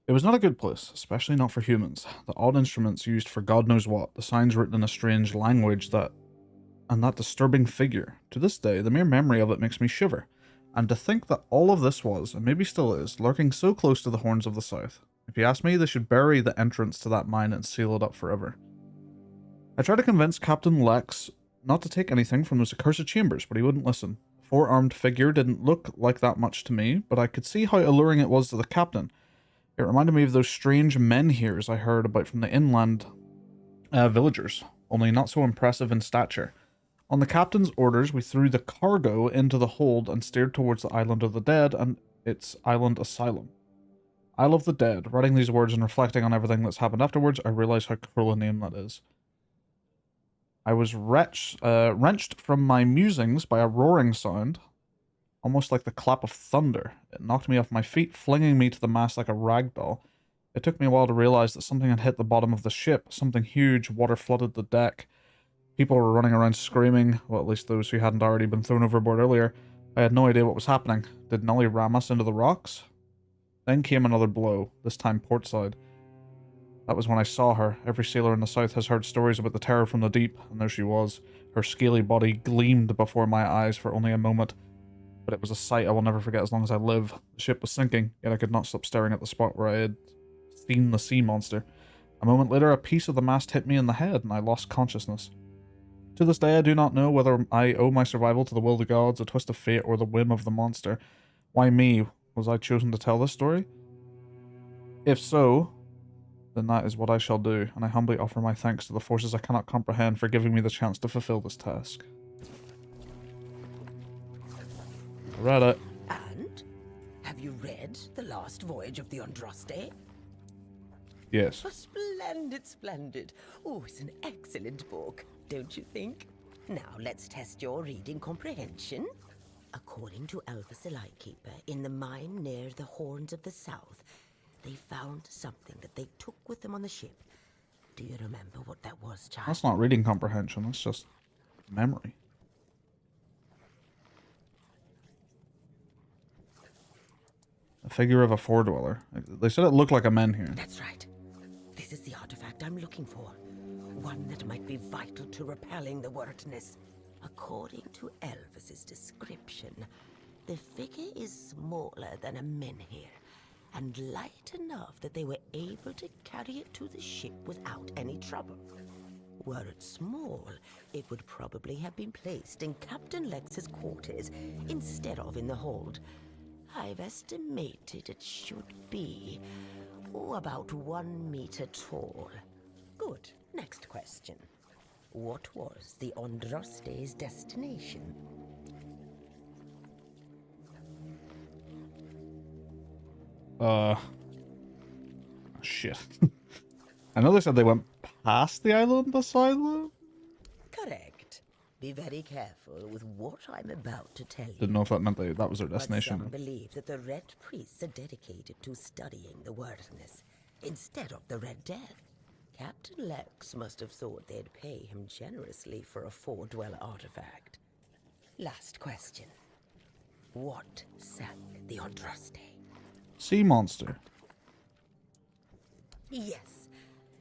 Speaker 2: It was not a good place, especially not for humans. The odd instruments used for God knows what, the signs written in a strange language and that disturbing figure. To this day, the mere memory of it makes me shiver. And to think that all of this was, and maybe still is, lurking so close to the Horns of the South. If you ask me, they should bury the entrance to that mine and seal it up forever. I tried to convince Captain Lex not to take anything from those accursed chambers, but he wouldn't listen. The four-armed figure didn't look like that much to me, but I could see how alluring it was to the captain. It reminded me of those strange menhirs I heard about from the inland villagers, only not so impressive in stature. On the captain's orders, we threw the cargo into the hold and steered towards the Island of the Dead and its island asylum. Isle of the Dead. Writing these words and reflecting on everything that's happened afterwards, I realize how cruel a name that is. I was wrenched from my musings by a roaring sound, almost like the clap of thunder. It knocked me off my feet, flinging me to the mast like a rag doll. It took me a while to realize that something had hit the bottom of the ship. Something huge. Water flooded the deck. People were running around screaming. Well, at least those who hadn't already been thrown overboard earlier. I had no idea what was happening. Did Nelly ram us into the rocks? Then came another blow, this time portside. That was when I saw her. Every sailor in the south has heard stories about the terror from the deep, and there she was. Her scaly body gleamed before my eyes for only a moment. But it was a sight I will never forget as long as I live. The ship was sinking, yet I could not stop staring at the spot where I had seen the sea monster. A moment later, a piece of the mast hit me in the head, and I lost consciousness. To this day, I do not know whether I owe my survival to the will of the gods, a twist of fate, or the whim of the monster. Why me? Was I chosen to tell this story? If so, then that is what I shall do, and I humbly offer my thanks to the forces I cannot comprehend for giving me the chance to fulfill this task. I read it.
Speaker 20: And? Have you read The Last Voyage of the Andraste?
Speaker 2: Yes.
Speaker 20: Oh, splendid, splendid. Oh, it's an excellent book, don't you think? Now, let's test your reading comprehension. According to Elvis the Lightkeeper, in the mine near the Horns of the South, they found something that they took with them on the ship. Do you remember what that was, child?
Speaker 2: That's not reading comprehension, that's just memory. A figure of a four-dweller. They said it looked like a menhir.
Speaker 20: That's right. This is the artifact I'm looking for. One that might be vital to repelling the wordness. According to Elvis's description, the figure is smaller than a menhir, and light enough that they were able to carry it to the ship without any trouble. Were it small, it would probably have been placed in Captain Lex's quarters instead of in the hold. I've estimated it should be about 1 meter tall. Good. Next question. What was the Andraste's destination?
Speaker 2: Shit. I know they said they went past the island asylum.
Speaker 20: Correct. Be very careful with what I'm about to tell you.
Speaker 2: Didn't know if that meant that was their destination.
Speaker 20: But some believe that the Red Priests are dedicated to studying the wordness instead of the Red Death. Captain Lex must have thought they'd pay him generously for a four-dweller artifact. Last question. What sank the Andraste?
Speaker 2: Sea monster.
Speaker 20: Yes,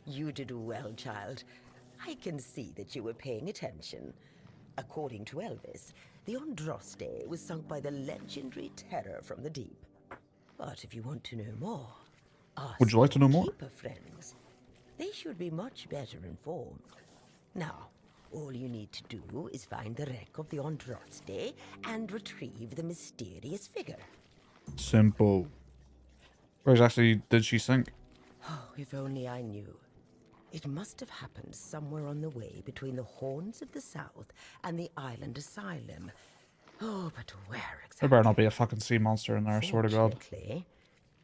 Speaker 20: you did well, child. I can see that you were paying attention. According to Elvis, the Andraste was sunk by the legendary terror from the deep. But if you want to know more, ask
Speaker 2: Would you like to know more?
Speaker 20: keeper friends. They should be much better informed. Now, all you need to do is find the wreck of the Andraste and retrieve the mysterious figure.
Speaker 2: Simple. Where exactly did she sink?
Speaker 20: Oh, if only I knew. It must have happened somewhere on the way between the Horns of the South and the Island Asylum. Oh, but where exactly?
Speaker 2: There better not be a fucking sea monster in there, I swear to God.
Speaker 20: Fortunately,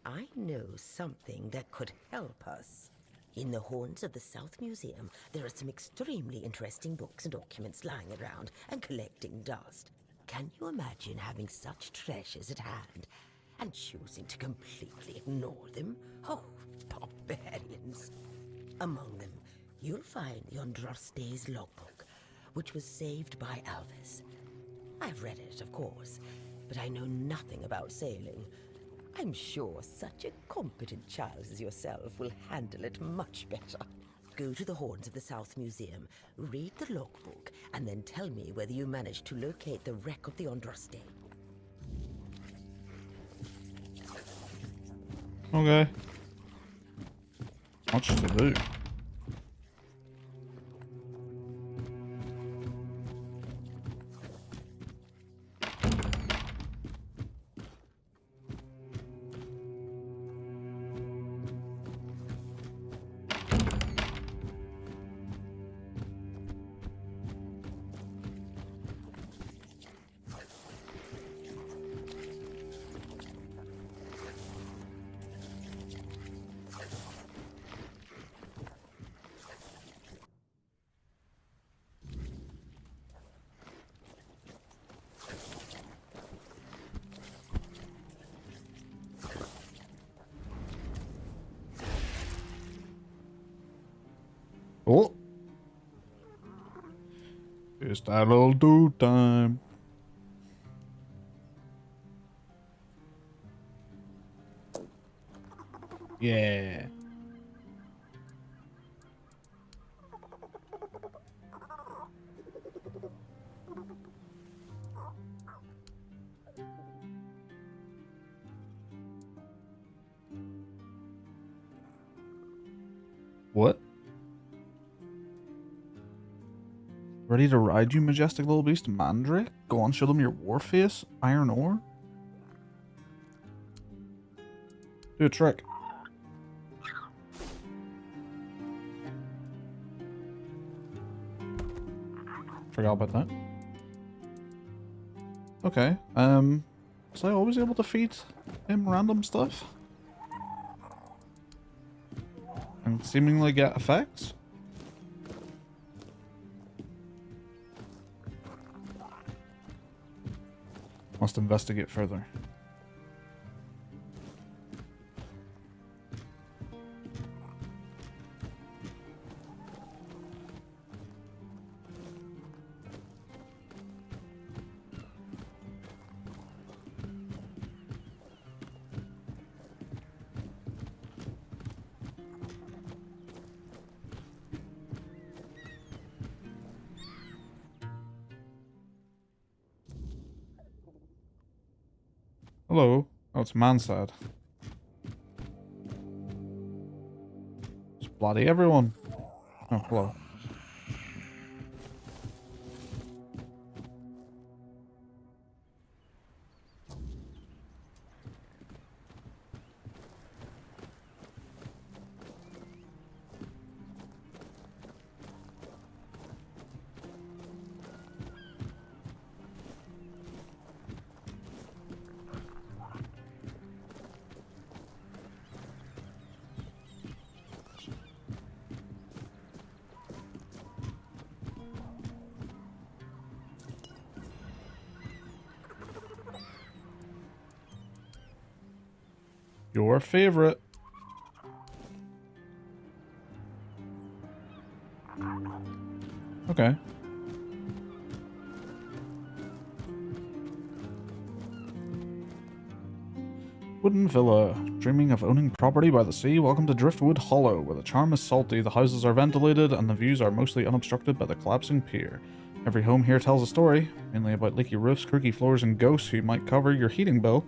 Speaker 20: I know something that could help us. In the Horns of the South Museum, there are some extremely interesting books and documents lying around and collecting dust. Can you imagine having such treasures at hand and choosing to completely ignore them? Oh, barbarians. Among them, you'll find the Andraste's logbook, which was saved by Elvis. I've read it, of course, but I know nothing about sailing. I'm sure such a competent child as yourself will handle it much better. Go to the Horns of the South Museum, read the logbook, and then tell me whether you managed to locate the wreck of the Andraste.
Speaker 2: Okay. Much to do. Oh. It's that little do time. Yeah. What? Ready to ride, you majestic little beast, Mandrake? Go on, show them your war face, iron ore. Do a trick. Forgot about that. Okay, was I always able to feed him random stuff? And seemingly get effects? Must investigate further. Hello. Oh, it's Mansad. It's bloody everyone. Oh, hello. Your favorite. Okay. Wooden villa. Dreaming of owning property by the sea? Welcome to Driftwood Hollow, where the charm is salty, the houses are ventilated, and the views are mostly unobstructed by the collapsing pier. Every home here tells a story, mainly about leaky roofs, creaky floors, and ghosts who might cover your heating bill.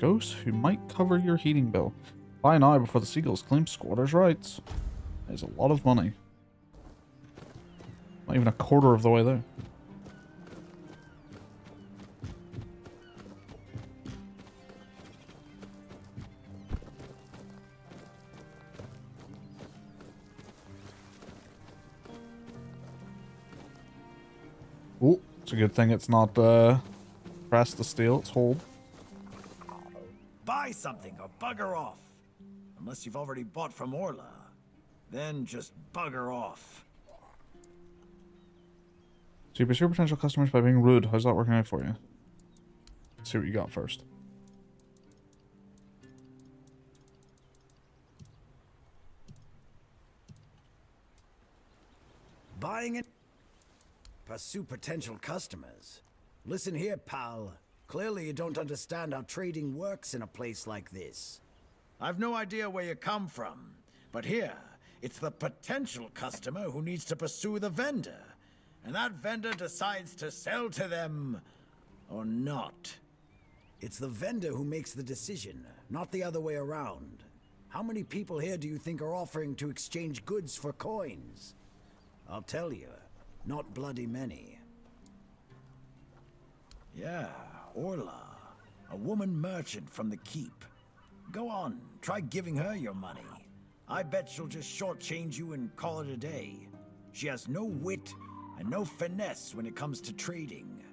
Speaker 2: Ghosts who might cover your heating bill. Buy now before the seagulls claim squatters' rights. There's a lot of money. Not even a quarter of the way there. Oh, it's a good thing it's not press to steal, it's hold.
Speaker 21: Buy something or bugger off. Unless you've already bought from Orla. Then just bugger off.
Speaker 2: So you pursue potential customers by being rude. How's that working out for you? Let's see what you got first.
Speaker 21: Buying it. Pursue potential customers. Listen here, pal. Clearly you don't understand how trading works in a place like this. I've no idea where you come from, but here, it's the potential customer who needs to pursue the vendor. And that vendor decides to sell to them, or not. It's the vendor who makes the decision, not the other way around. How many people here do you think are offering to exchange goods for coins? I'll tell you, not bloody many. Yeah, Orla, a woman merchant from the Keep. Go on, try giving her your money. I bet she'll just shortchange you and call it a day. She has no wit and no finesse when it comes to trading.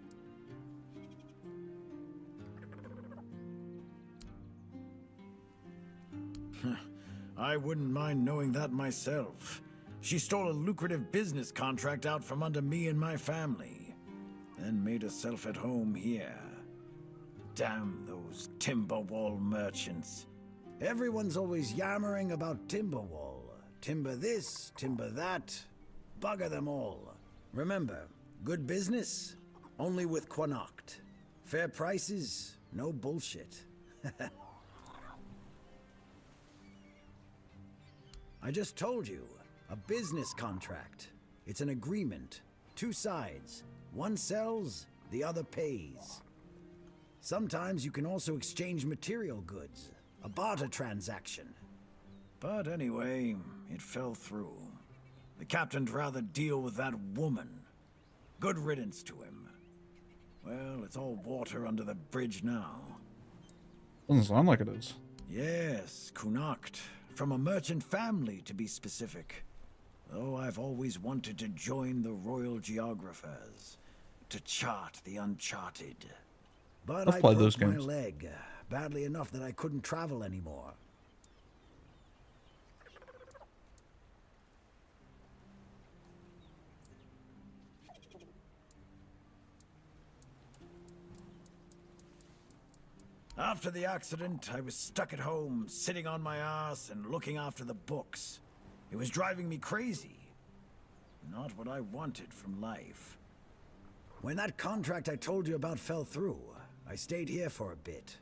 Speaker 21: I wouldn't mind knowing that myself. She stole a lucrative business contract out from under me and my family, then made herself at home here. Damn those Timberwall merchants. Everyone's always yammering about Timberwall. Timber this, timber that. Bugger them all. Remember, good business, only with Quanacht. Fair prices, no bullshit. I just told you, a business contract. It's an agreement. Two sides. One sells, the other pays. Sometimes you can also exchange material goods. A barter transaction. But anyway, it fell through. The captain'd rather deal with that woman. Good riddance to him. Well, it's all water under the bridge now.
Speaker 2: Doesn't sound like it is.
Speaker 21: Yes, Connacht. From a merchant family, to be specific. Though I've always wanted to join the Royal Geographers, to chart the uncharted. But
Speaker 2: I've
Speaker 21: I
Speaker 2: played
Speaker 21: broke
Speaker 2: those
Speaker 21: my
Speaker 2: games.
Speaker 21: leg, badly enough that I couldn't travel anymore. After the accident, I was stuck at home, sitting on my ass and looking after the books. It was driving me crazy. Not what I wanted from life. When that contract I told you about fell through, I stayed here for a bit.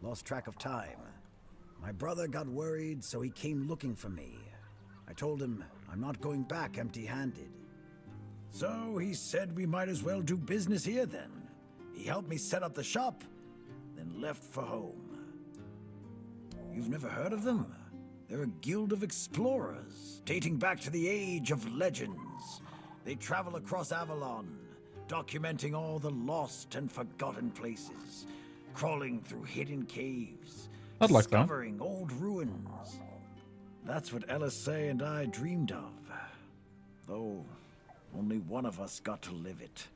Speaker 21: Lost track of time. My brother got worried, so he came looking for me. I told him I'm not going back empty-handed. So he said we might as well do business here then. He helped me set up the shop, then left for home. You've never heard of them? They're a guild of explorers, dating back to the age of legends. They travel across Avalon, documenting all the lost and forgotten places, crawling through hidden caves,
Speaker 2: I'd like that.
Speaker 21: discovering old ruins. That's what LSA and I dreamed of, though only one of us got to live it.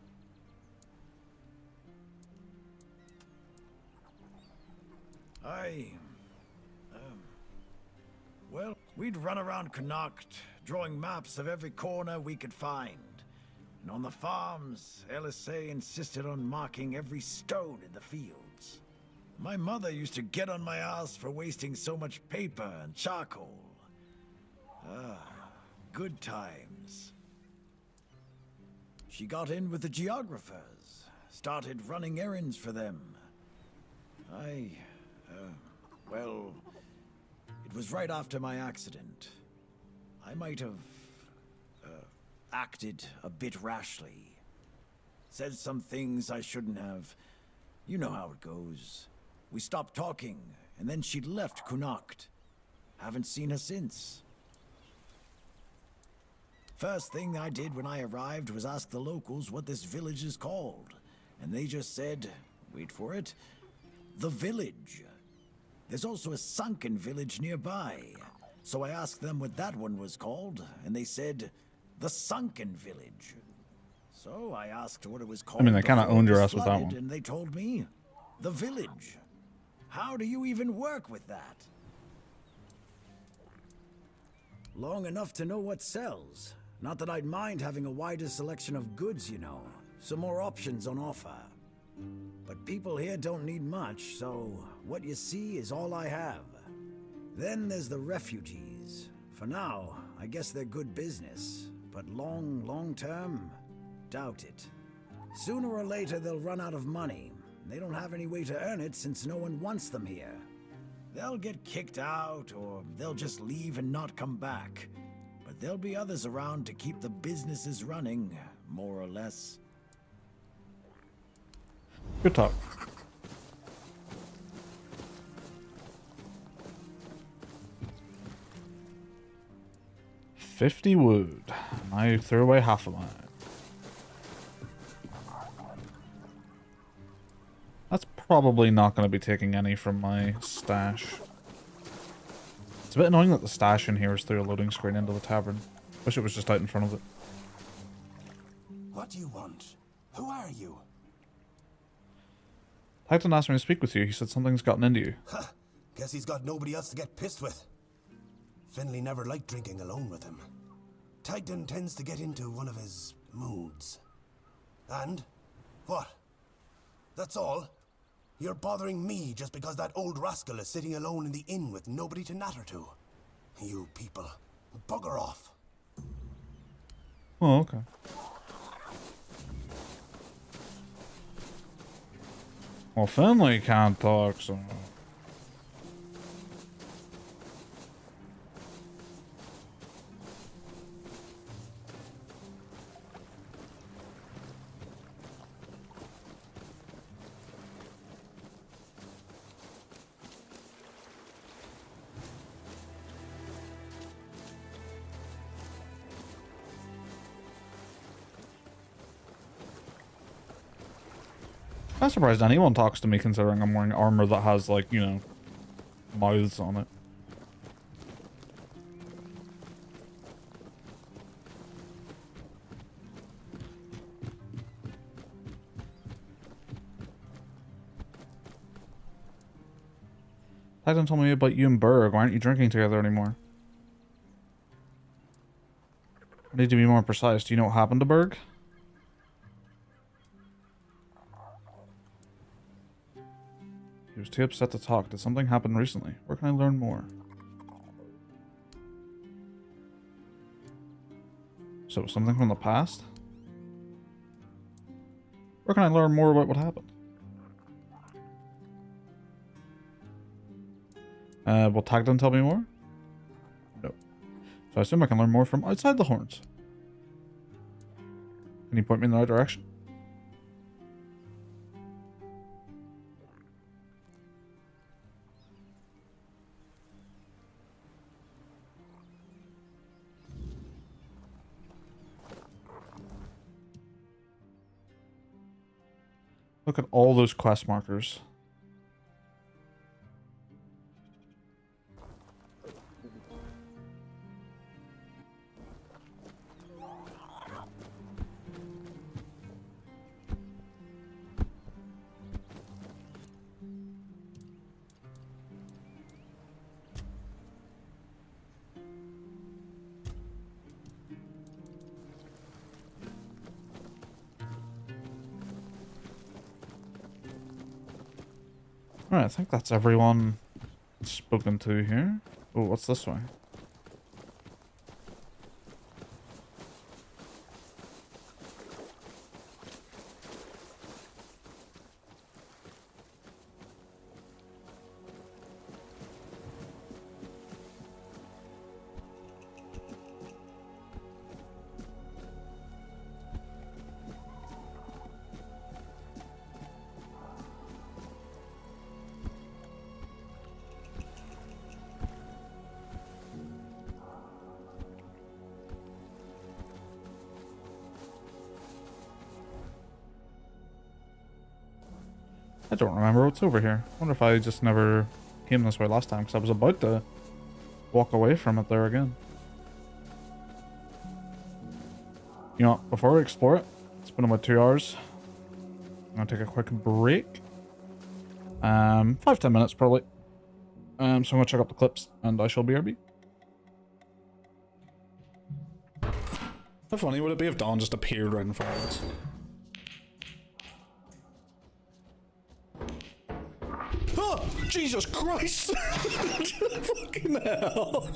Speaker 21: Well, we'd run around Connacht, drawing maps of every corner we could find. And on the farms, LSA insisted on marking every stone in the fields. My mother used to get on my ass for wasting so much paper and charcoal. Good times. She got in with the geographers, started running errands for them. Well, it was right after my accident. I might have acted a bit rashly. Said some things I shouldn't have. You know how it goes. We stopped talking, and then she left Connacht. Haven't seen her since. First thing I did when I arrived was ask the locals what this village is called. And they just said, wait for it, the village. There's also a sunken village nearby. So I asked them what that one was called, and they said, the Sunken Village. So I asked what it was called.
Speaker 2: I mean, they kind of
Speaker 21: before
Speaker 2: owned
Speaker 21: it
Speaker 2: your
Speaker 21: was
Speaker 2: ass with that
Speaker 21: flooded,
Speaker 2: one.
Speaker 21: And they told me, the village. How do you even work with that? Long enough to know what sells. Not that I'd mind having a wider selection of goods, you know. Some more options on offer. But people here don't need much, so what you see is all I have. Then there's the refugees. For now, I guess they're good business. But long term, doubt it. Sooner or later they'll run out of money. They don't have any way to earn it since no one wants them here. They'll get kicked out, or they'll just leave and not come back. But there'll be others around to keep the businesses running, more or less.
Speaker 2: Good talk. $50 wood. I threw away half of mine. That's probably not going to be taking any from my stash. It's a bit annoying that the stash in here is through a loading screen into the tavern. Wish it was just out in front of it.
Speaker 1: What do you want? Who are you?
Speaker 2: Titan asked me to speak with you. He said something's gotten into you.
Speaker 1: Huh. Guess he's got nobody else to get pissed with. Finley never liked drinking alone with him. Titan tends to get into one of his moods. And? What? That's all? You're bothering me just because that old rascal is sitting alone in the inn with nobody to natter to. You people, bugger off.
Speaker 2: Oh, okay. Well, Finley can't talk, so... I'm surprised anyone talks to me considering I'm wearing armor that has, like, you know, mouths on it. Titan told me about you and Berg. Why aren't you drinking together anymore? I need to be more precise. Do you know what happened to Berg? He was too upset to talk. Did something happen recently? Where can I learn more? So, something from the past? Where can I learn more about what happened? Will Tagdon tell me more? No. So I assume I can learn more from outside the horns. Can you point me in the right direction? Look at all those quest markers. Alright, I think that's everyone spoken to here. Oh, what's this way? I don't remember what's over here. I wonder if I just never came this way last time, because I was about to walk away from it there again. You know what, before we explore it, it's been about 2 hours. I'm gonna take a quick break. 5-10 minutes probably. So I'm gonna check out the clips and I shall BRB. How funny would it be if Dawn just appeared right in front of us? Oh, Jesus Christ! Fucking hell!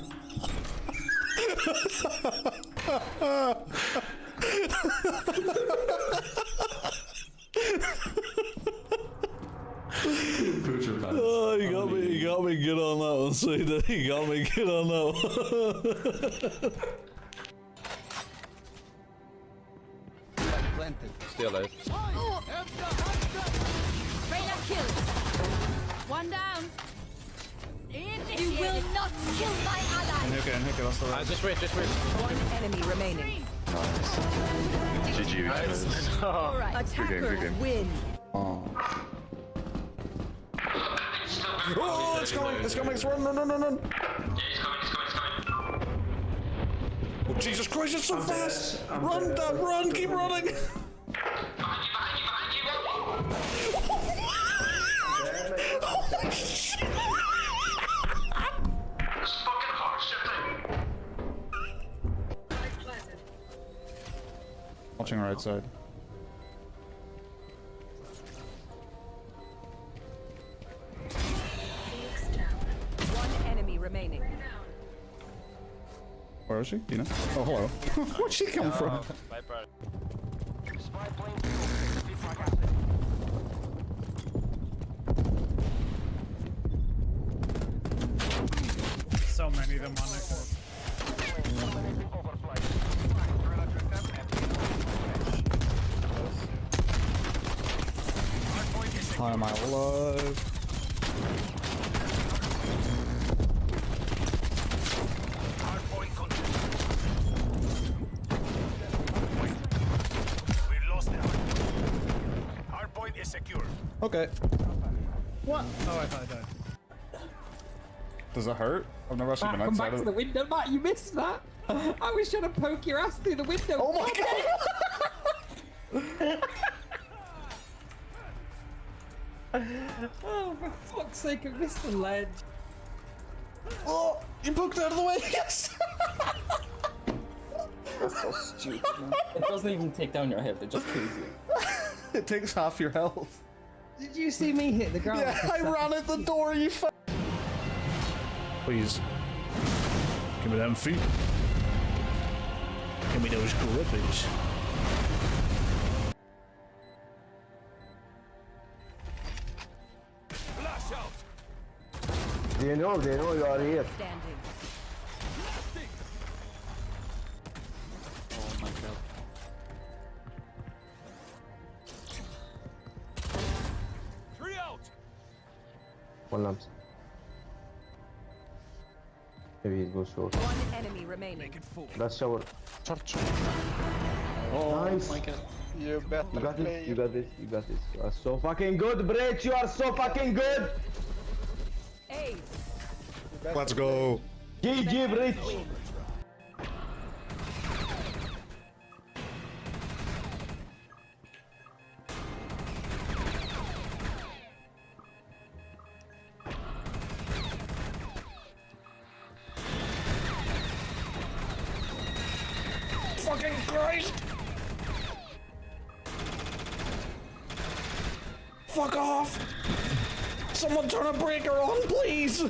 Speaker 2: Oh, you got me good on that one, sweetie. You got me good on that one.
Speaker 4: Stay alive.
Speaker 22: One down. You will not kill my ally.
Speaker 4: Okay, that's the right. Just wait.
Speaker 22: One enemy remaining.
Speaker 4: GG.
Speaker 22: All right.
Speaker 4: Good game.
Speaker 22: Win.
Speaker 2: Oh, it's coming, it's run.
Speaker 4: Yeah, he's coming.
Speaker 2: Oh, Jesus Christ, it's so fast! Run, Dad, run, keep running! Holy shit! Watching right side.
Speaker 22: One enemy remaining.
Speaker 2: Where is she? Do you know? Oh, hello. Where'd she come from?
Speaker 23: So many of them on it.
Speaker 2: How am I alive?
Speaker 23: We lost it. Hardpoint is secure.
Speaker 2: Okay.
Speaker 5: What? Oh, I thought I died.
Speaker 2: Does it hurt? I've never actually been
Speaker 5: Come
Speaker 2: outside
Speaker 5: back
Speaker 2: of
Speaker 5: to the window, Matt. You missed that. I was trying to poke your ass through the window.
Speaker 2: Oh my god!
Speaker 5: Oh, for fuck's sake, I missed the ledge.
Speaker 2: Oh, you poked out of the way. Yes.
Speaker 5: That's so stupid, man. It doesn't even take down your health. It just kills you.
Speaker 2: It takes half your health.
Speaker 5: Did you see me hit the ground?
Speaker 2: Yeah, I ran out the door. You. Please. Give me them feet. Give me those grippers.
Speaker 8: Flash out!
Speaker 6: They know you are here.
Speaker 22: Standing.
Speaker 5: Oh my god.
Speaker 8: Three out!
Speaker 6: One lamp. Maybe he goes short.
Speaker 22: One enemy remaining.
Speaker 6: That's shower.
Speaker 5: Oh
Speaker 6: Nice.
Speaker 5: my god.
Speaker 6: You got this, you got this, you got this. You are so fucking good, Brett. You are so fucking good.
Speaker 22: Ace.
Speaker 2: Let's go.
Speaker 6: GG, Brett.
Speaker 2: Fucking Christ! Fuck off! Someone turn a breaker on, please!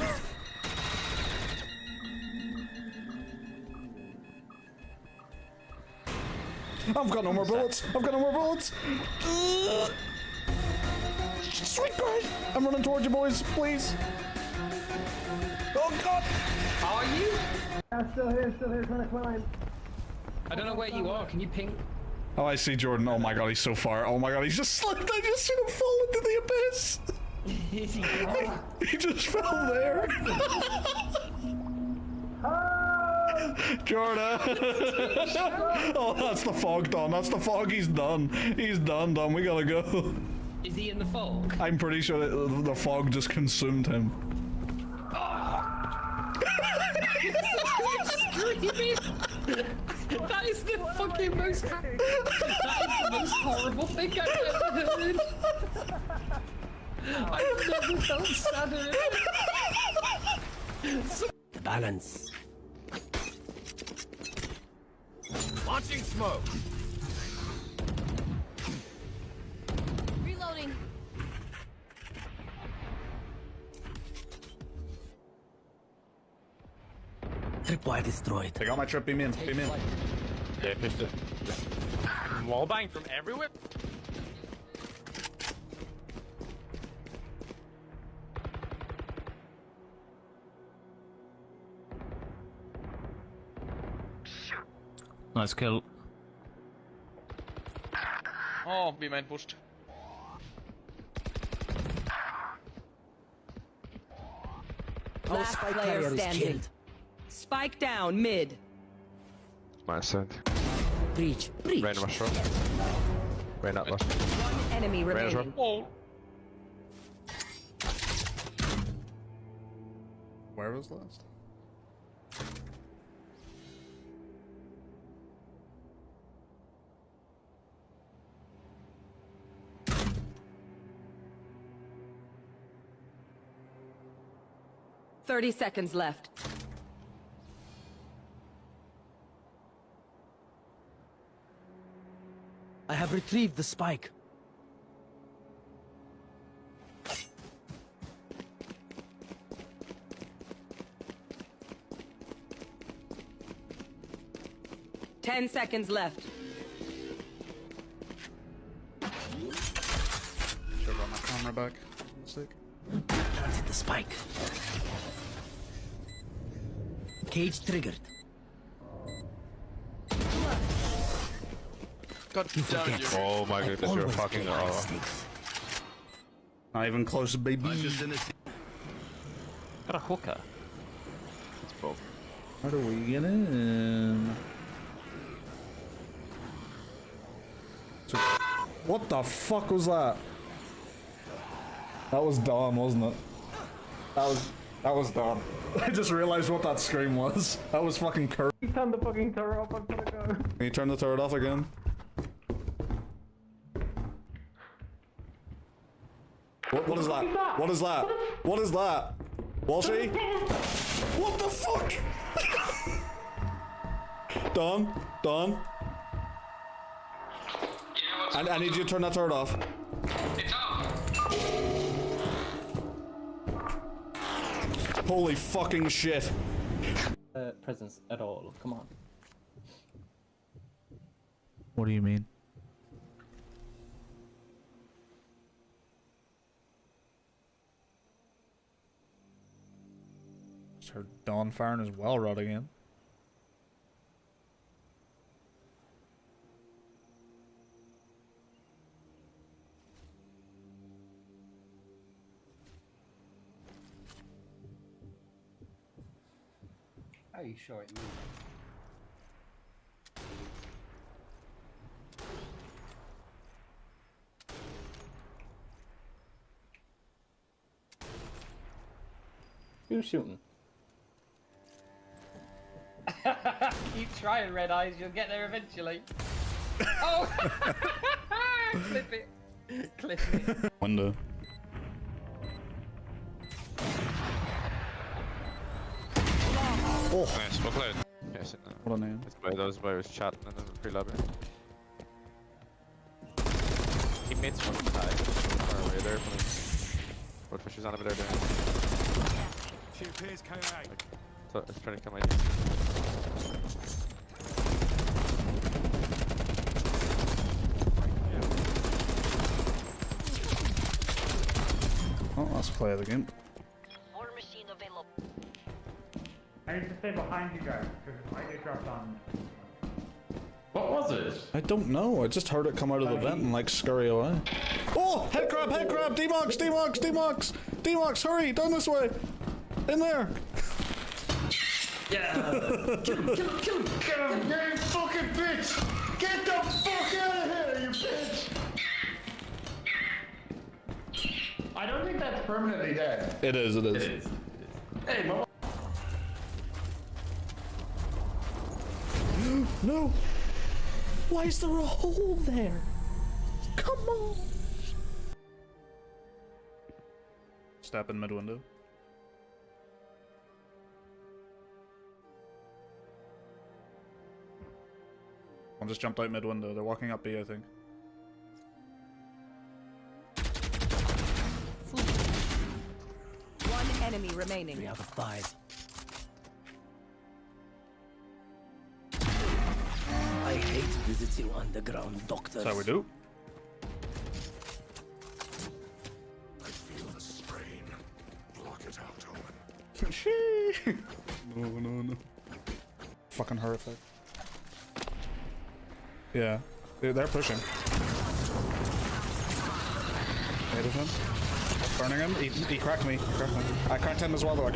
Speaker 2: I've got no more bullets! I've got no more bullets! Sweet Christ! I'm running towards you, boys, please! Oh god!
Speaker 5: How are you?
Speaker 6: I'm still here, trying to climb.
Speaker 5: I don't know where you are. Can you ping?
Speaker 2: Oh, I see Jordan. Oh my god, he's so far. Oh my god, he's just slipped. I just seen him fall into the abyss.
Speaker 5: Is he?
Speaker 2: He just fell there. Jordan. Oh, that's the fog, Don. That's the fog. He's done. He's done, Don. We gotta go.
Speaker 5: Is he in the fog?
Speaker 2: I'm pretty sure that the fog just consumed him.
Speaker 5: That is the fucking most. That is the most horrible thing I've ever heard. I've never felt sadder.
Speaker 19: Balance.
Speaker 8: Launching smoke.
Speaker 22: Reloading.
Speaker 19: Tripwire destroyed.
Speaker 2: They got my trip. Beam in. Beam in.
Speaker 4: Yeah, pissed it. Wallbang from everywhere?
Speaker 5: Nice kill.
Speaker 4: Oh, be main pushed.
Speaker 22: Last player standing. Spike down mid.
Speaker 4: My side.
Speaker 19: Breach.
Speaker 4: Rain rush. Rain up rush.
Speaker 22: One enemy remaining.
Speaker 4: Oh.
Speaker 2: Where was last?
Speaker 22: $30 seconds left.
Speaker 19: I have retrieved the spike.
Speaker 22: Ten seconds left.
Speaker 2: Should run my camera back. Mistake.
Speaker 19: Planted the spike. Cage triggered.
Speaker 4: God damn you. Oh my goodness, you're fucking
Speaker 2: Not even close, baby.
Speaker 5: Got a hooker. It's broke.
Speaker 2: How do we get in? What the fuck was that? That was dumb, wasn't it? That was dumb. I just realized what that scream was. That was fucking Kurt.
Speaker 4: He turned the fucking turret off. I'm gonna go.
Speaker 2: Can you turn the turret off again? What is that? What is that? What is that? Walshy? What the fuck? Don? I need you to turn that turret off.
Speaker 5: It's off.
Speaker 2: Holy fucking shit.
Speaker 4: Presence at all. Come on.
Speaker 2: What do you mean? Just heard Dawn firing his well rod again.
Speaker 4: Are you sure it moved? Who's shooting? Keep trying, Red Eyes. You'll get there eventually. Oh! Clip it. Clip it.
Speaker 2: Window.
Speaker 10: Oh. Nice, well played. Yes,
Speaker 2: what a name.
Speaker 10: This guy, those guy was chatting in the pre-lobby. Teammates from the side. Far away there, but Woodfisher's on over there doing. So it's trying to come out.
Speaker 2: Oh, let's play the game.
Speaker 22: War machine available.
Speaker 11: I need to stay behind you guys because I get dropped on.
Speaker 5: What was it?
Speaker 2: I don't know. I just heard it come out of the vent and like scurry away. Oh! Head crab! Head crab! Demox! Demox! Demox! Demox! Hurry! Down this way! In there!
Speaker 5: Yeah! Kill him! Kill him! Kill him! Kill him! You fucking bitch! Get the fuck out of here, you bitch! I don't think that's permanently dead.
Speaker 2: It is, it is.
Speaker 5: It is. Hey, Mo.
Speaker 2: No! Why is there a hole there? Come on! Step in mid window. One just jumped out mid window. They're walking up B, I think.
Speaker 22: One enemy remaining.
Speaker 14: 3 out of 5. I hate visiting underground doctors.
Speaker 2: That's how we do.
Speaker 3: I feel the strain. Block it out, Owen.
Speaker 2: No. Fucking horrific. Yeah. They're pushing. Hit him. Burning him. He cracked me. I cracked him as well, though.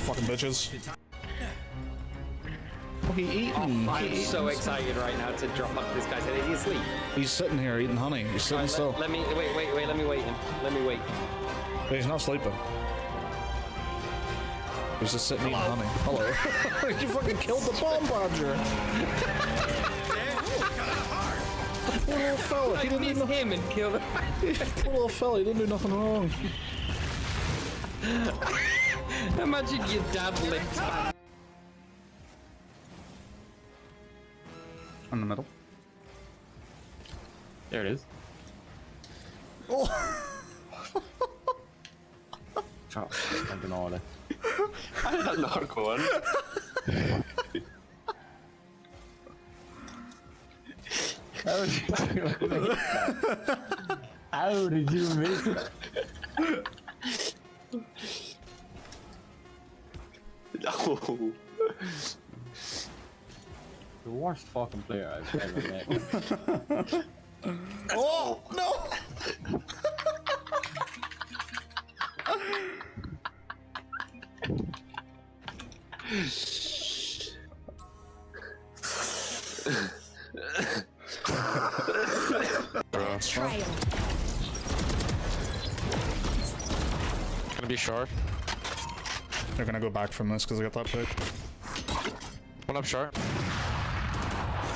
Speaker 2: Fucking bitches. Oh, he eating.
Speaker 4: I'm so excited right now to drop up this guy's head. Is he asleep?
Speaker 2: He's sitting here eating honey. He's sitting still.
Speaker 4: Let me wait. Let me wait him. Let me wait.
Speaker 2: He's not sleeping. He's just sitting eating honey. Hello. You fucking killed the bomb bodger. Poor little fella. He didn't do
Speaker 4: him and killed him.
Speaker 2: Poor little fella. He didn't do nothing wrong.
Speaker 4: Imagine your dad licked back.
Speaker 2: In the middle.
Speaker 4: There it is.
Speaker 2: Oh!
Speaker 4: I don't know. How did that not go on? How did you miss that? No. The worst fucking player I've ever met.
Speaker 2: Oh no!
Speaker 22: Trail.
Speaker 10: Gonna be short.
Speaker 2: They're gonna go back from this because I got that pick.
Speaker 10: One up short.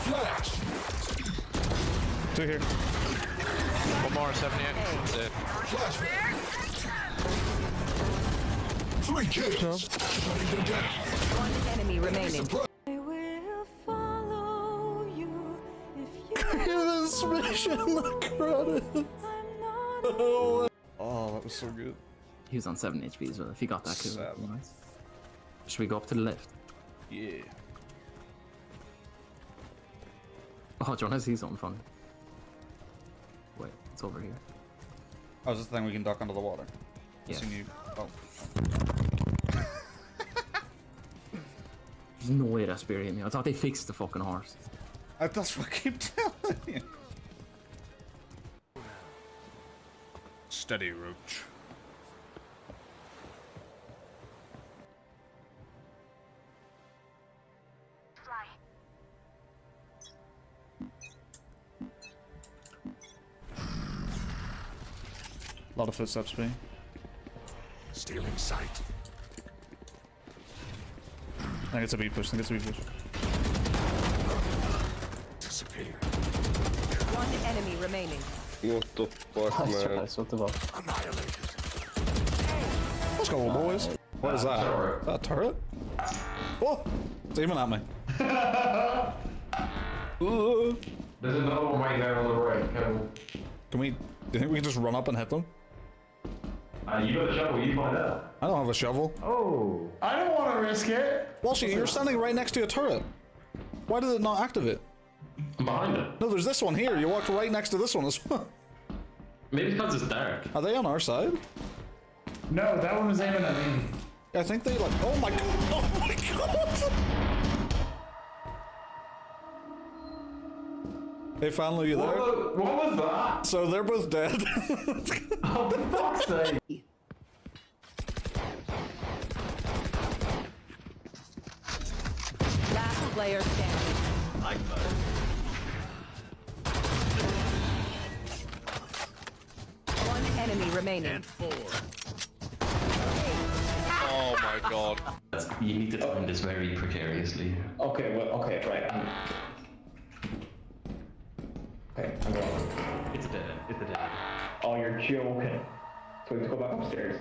Speaker 3: Flash!
Speaker 2: 2 here.
Speaker 10: One more, 78. That's it.
Speaker 3: Flashback! 3 kills! Shutting them down.
Speaker 20: One enemy remaining.
Speaker 2: This mission, look at it. Oh, that was so good.
Speaker 12: He was on 7 HP as well. If he got that kill, that would be nice. Should we go up to the left?
Speaker 2: Yeah.
Speaker 12: Oh, do you want to see something funny? Wait, it's over here.
Speaker 2: Oh, is this the thing we can duck under the water?
Speaker 12: Yeah.
Speaker 2: You... Oh.
Speaker 12: There's no way that spirit hit me. I thought they fixed the fucking horse.
Speaker 2: That's what I keep telling you. Steady, Roach. A lot of footsteps, B.
Speaker 3: Still in sight.
Speaker 2: I think it's a B push. I think it's a B push.
Speaker 3: Disappear.
Speaker 20: One enemy remaining.
Speaker 13: What the fuck, man?
Speaker 12: What the fuck?
Speaker 3: Annihilated.
Speaker 2: Let's go, boys. What is that? Is that a turret? Oh! It's aiming at me.
Speaker 13: There's another one right there on the right.
Speaker 2: Can we... Do you think we can just run up and hit them?
Speaker 13: You got a shovel, you find out.
Speaker 2: I don't have a shovel.
Speaker 13: Oh.
Speaker 11: I don't want to risk it.
Speaker 2: Walshy, you're standing right next to a turret. Why did it not activate?
Speaker 13: I'm behind it.
Speaker 2: No, there's this one here. You walked right next to this one as well.
Speaker 13: Maybe because it's dark.
Speaker 2: Are they on our side?
Speaker 11: No, that one was aiming at me.
Speaker 2: I think they like... Oh my god! Oh my god! Hey, Fanlo, you there?
Speaker 13: What was that?
Speaker 2: So they're both dead.
Speaker 13: Oh, for fuck's sake.
Speaker 20: Last player standing. One enemy remaining.
Speaker 10: Oh my god.
Speaker 13: You need to time this very precariously.
Speaker 11: Okay, well, okay, right. Okay, I'm going.
Speaker 13: It's a dead end. It's a dead end.
Speaker 11: Oh, you're joking. So we have to go back upstairs.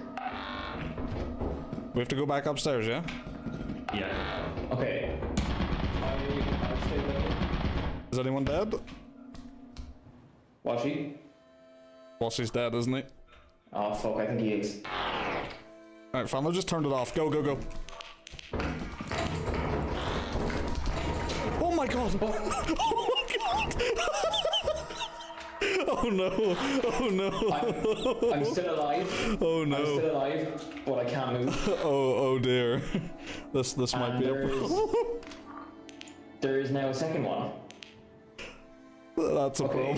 Speaker 2: We have to go back upstairs, yeah?
Speaker 13: Yeah.
Speaker 11: Okay. I'll stay there.
Speaker 2: Is anyone dead?
Speaker 11: Washy?
Speaker 2: Walshy's dead, isn't he?
Speaker 11: Oh, fuck, I think he is.
Speaker 2: Alright, Fanlo just turned it off. Go, go, go. Oh my god! Oh my god! Oh no! Oh no!
Speaker 11: I'm still alive.
Speaker 2: Oh no!
Speaker 11: I'm still alive, but I can't move.
Speaker 2: Oh dear. This might be a problem.
Speaker 11: There is now a second one.
Speaker 2: That's a problem.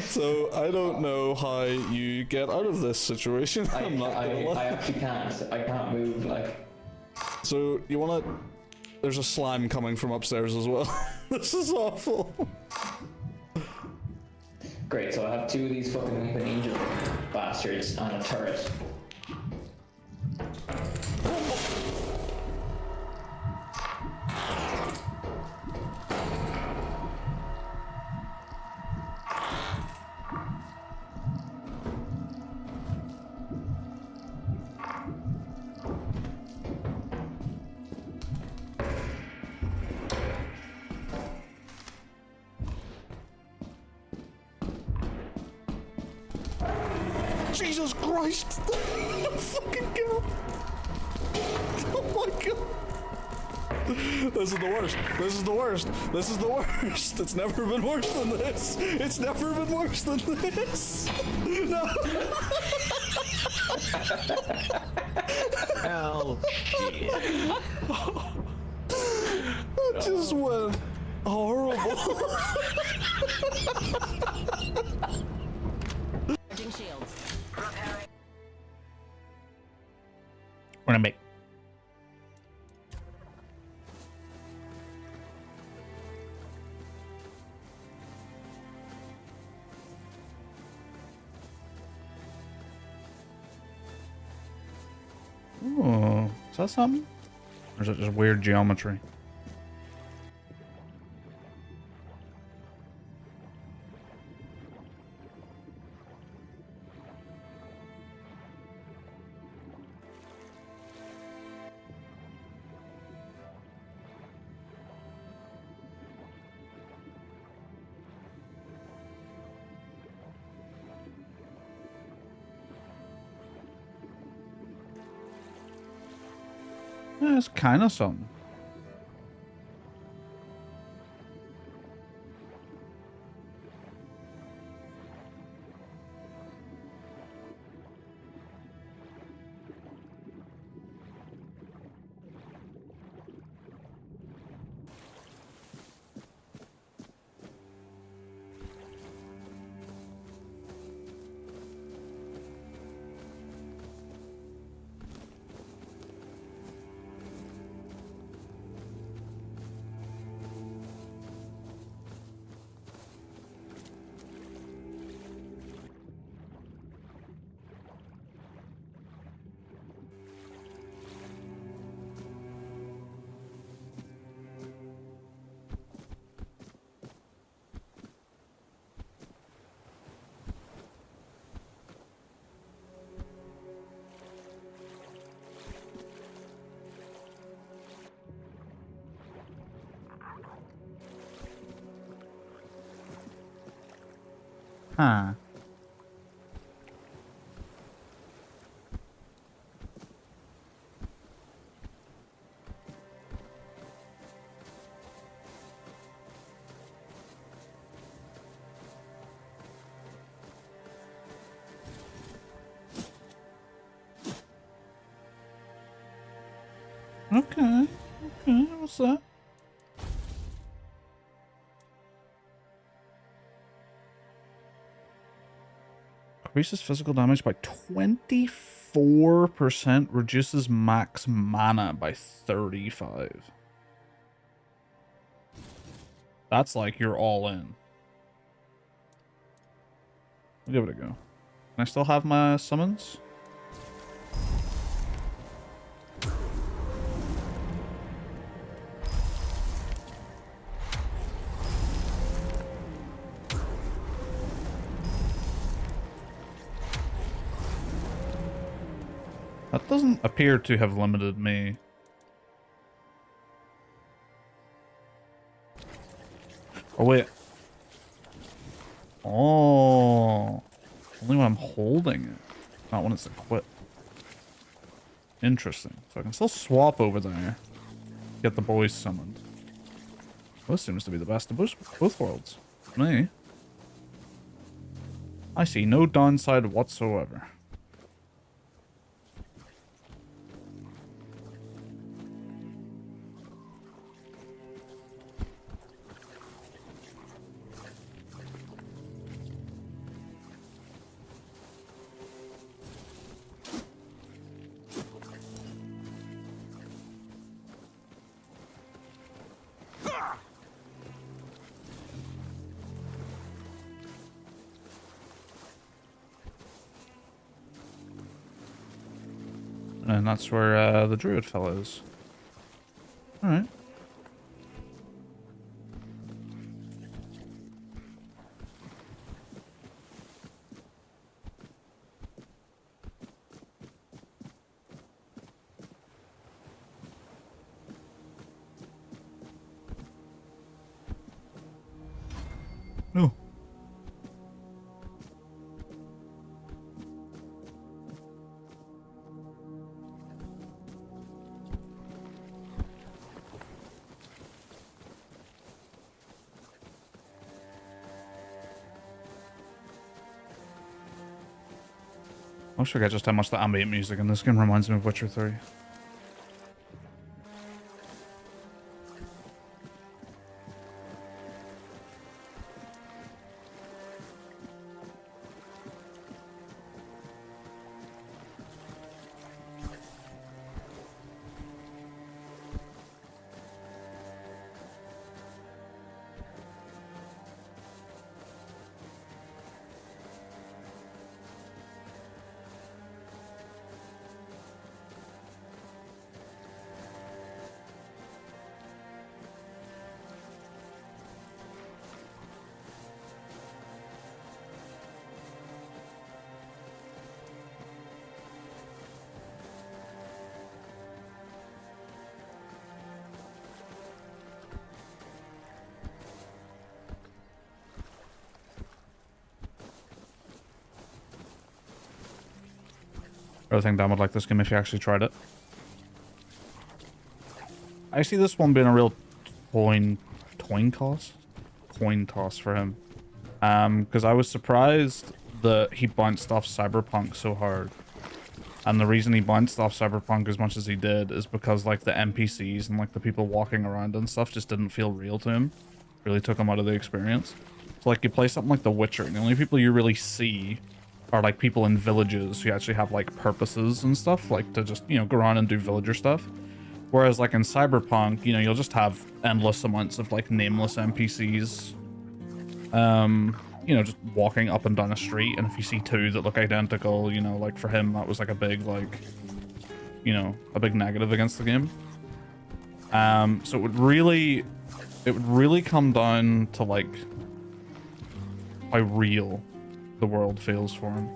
Speaker 2: So I don't know how you get out of this situation. I'm not gonna lie.
Speaker 11: I actually can't. I can't move, like.
Speaker 2: So you wanna... There's a slime coming from upstairs as well. This is awful.
Speaker 11: Great, so I have 2 of these fucking angel bastards and a turret.
Speaker 2: Jesus Christ! Fucking god! Oh my god! This is the worst. This is the worst. This is the worst. It's never been worse than this. It's never been worse than this. No.
Speaker 12: Hell.
Speaker 2: That just went horrible.
Speaker 20: Charging shields.
Speaker 2: Gonna make. Ooh, is that something? Or is it just weird geometry? Yeah, it's kind of something. Huh. Okay. Okay, what's that? Increases physical damage by 24%, reduces max mana by 35. That's like you're all in. I'll give it a go. Can I still have my summons? That doesn't appear to have limited me. Oh, wait. Oh. Only when I'm holding it. Not when it's equipped. Interesting. So I can still swap over there. Get the boys summoned. Well, this seems to be the best of both worlds. Me. I see no downside whatsoever. And that's where the druid fellow is. Alright. No. I forget just how much the ambient music in this game reminds me of Witcher 3. I think Dan would like this game if he actually tried it. I see this one being a real coin toss for him. Because I was surprised that he bounced off Cyberpunk so hard. And the reason he bounced off Cyberpunk as much as he did is because like the NPCs and like the people walking around and stuff just didn't feel real to him. Really took him out of the experience. So like you play something like The Witcher and the only people you really see are like people in villages who actually have like purposes and stuff, like to just, you know, go around and do villager stuff. Whereas like in Cyberpunk, you know, you'll just have endless amounts of like nameless NPCs, you know, just walking up and down a street. And if you see two that look identical, you know, like for him, that was like a big, like, you know, a big negative against the game. So it would really come down to like how real the world feels for him.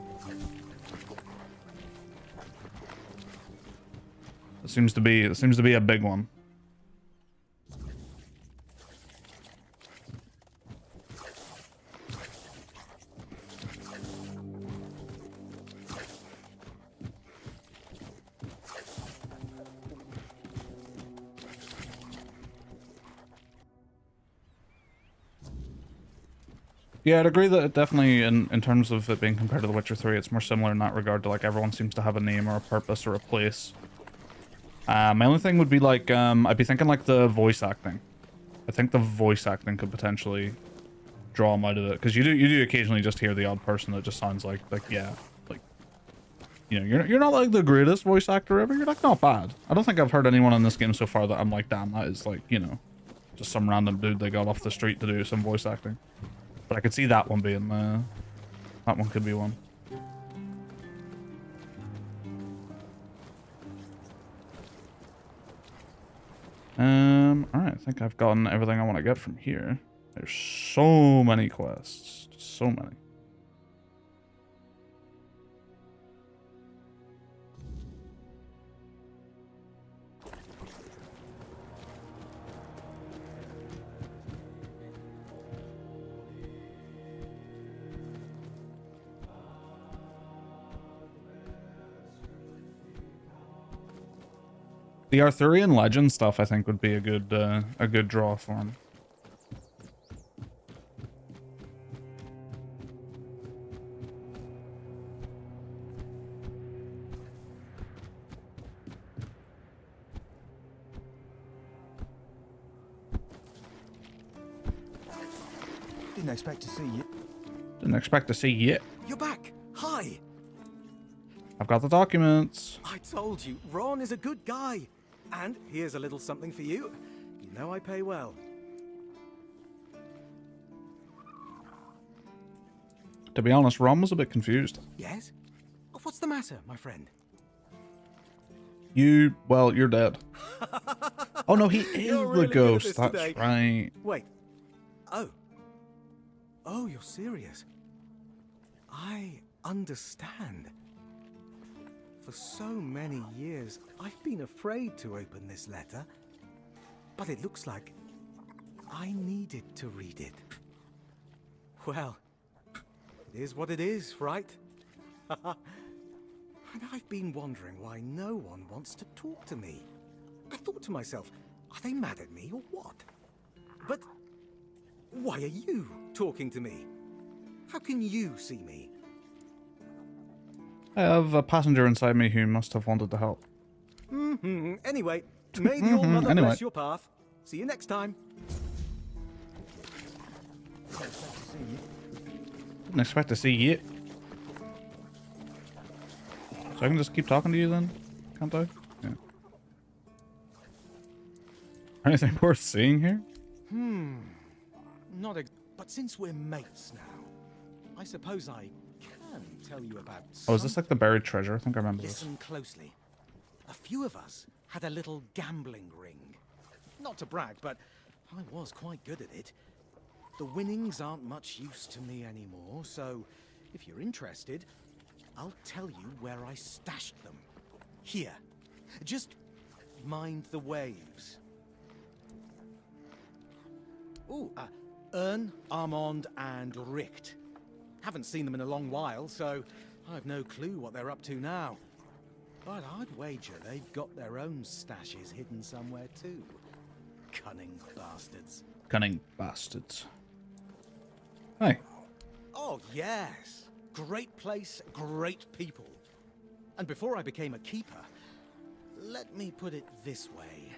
Speaker 2: It seems to be a big one. Yeah, I'd agree that it definitely, in terms of it being compared to The Witcher 3, it's more similar in that regard to like everyone seems to have a name or a purpose or a place. My only thing would be like, I'd be thinking like the voice acting. I think the voice acting could potentially draw him out of it, because you do occasionally just hear the odd person that just sounds like yeah, like, you know, you're not like the greatest voice actor ever. You're like not bad. I don't think I've heard anyone in this game so far that I'm like, damn, that is like, you know, just some random dude they got off the street to do some voice acting. But I could see that one being that one could be one. Alright, I think I've gotten everything I want to get from here. There's so many quests. Just so many. The Arthurian legend stuff, I think, would be a good draw for him.
Speaker 15: Didn't expect to see you.
Speaker 2: Didn't expect to see you.
Speaker 15: You're back. Hi.
Speaker 2: I've got the documents.
Speaker 15: I told you, Ron is a good guy. And here's a little something for you. You know I pay well.
Speaker 2: To be honest, Ron was a bit confused.
Speaker 15: Yes? What's the matter, my friend?
Speaker 2: Well, you're dead. Oh no, he is
Speaker 15: You're
Speaker 2: the
Speaker 15: really
Speaker 2: ghost.
Speaker 15: good at
Speaker 2: That's
Speaker 15: this today.
Speaker 2: right.
Speaker 15: Wait. Oh, you're serious? I understand. For so many years, I've been afraid to open this letter. But it looks like I needed to read it. Well, it is what it is, right? And I've been wondering why no one wants to talk to me. I thought to myself, are they mad at me or what? But why are you talking to me? How can you see me?
Speaker 2: I have a passenger inside me who must have wanted to help.
Speaker 15: Anyway, may the All-Mother bless your path. See you next time.
Speaker 2: Didn't expect to see you. So I can just keep talking to you then? Can't I? Yeah. Anything worth seeing here?
Speaker 15: But since we're mates now, I suppose I can tell you about.
Speaker 2: Oh, is this like the buried treasure? I think I remember this.
Speaker 15: Listen closely. A few of us had a little gambling ring. Not to brag, but I was quite good at it. The winnings aren't much use to me anymore, so if you're interested, I'll tell you where I stashed them. Here. Just mind the waves. Ooh, Ern, Armand, and Richt. Haven't seen them in a long while, so I've no clue what they're up to now. But I'd wager they've got their own stashes hidden somewhere too. Cunning bastards.
Speaker 2: Cunning bastards. Hey.
Speaker 15: Oh, yes. Great place, great people. And before I became a keeper, let me put it this way.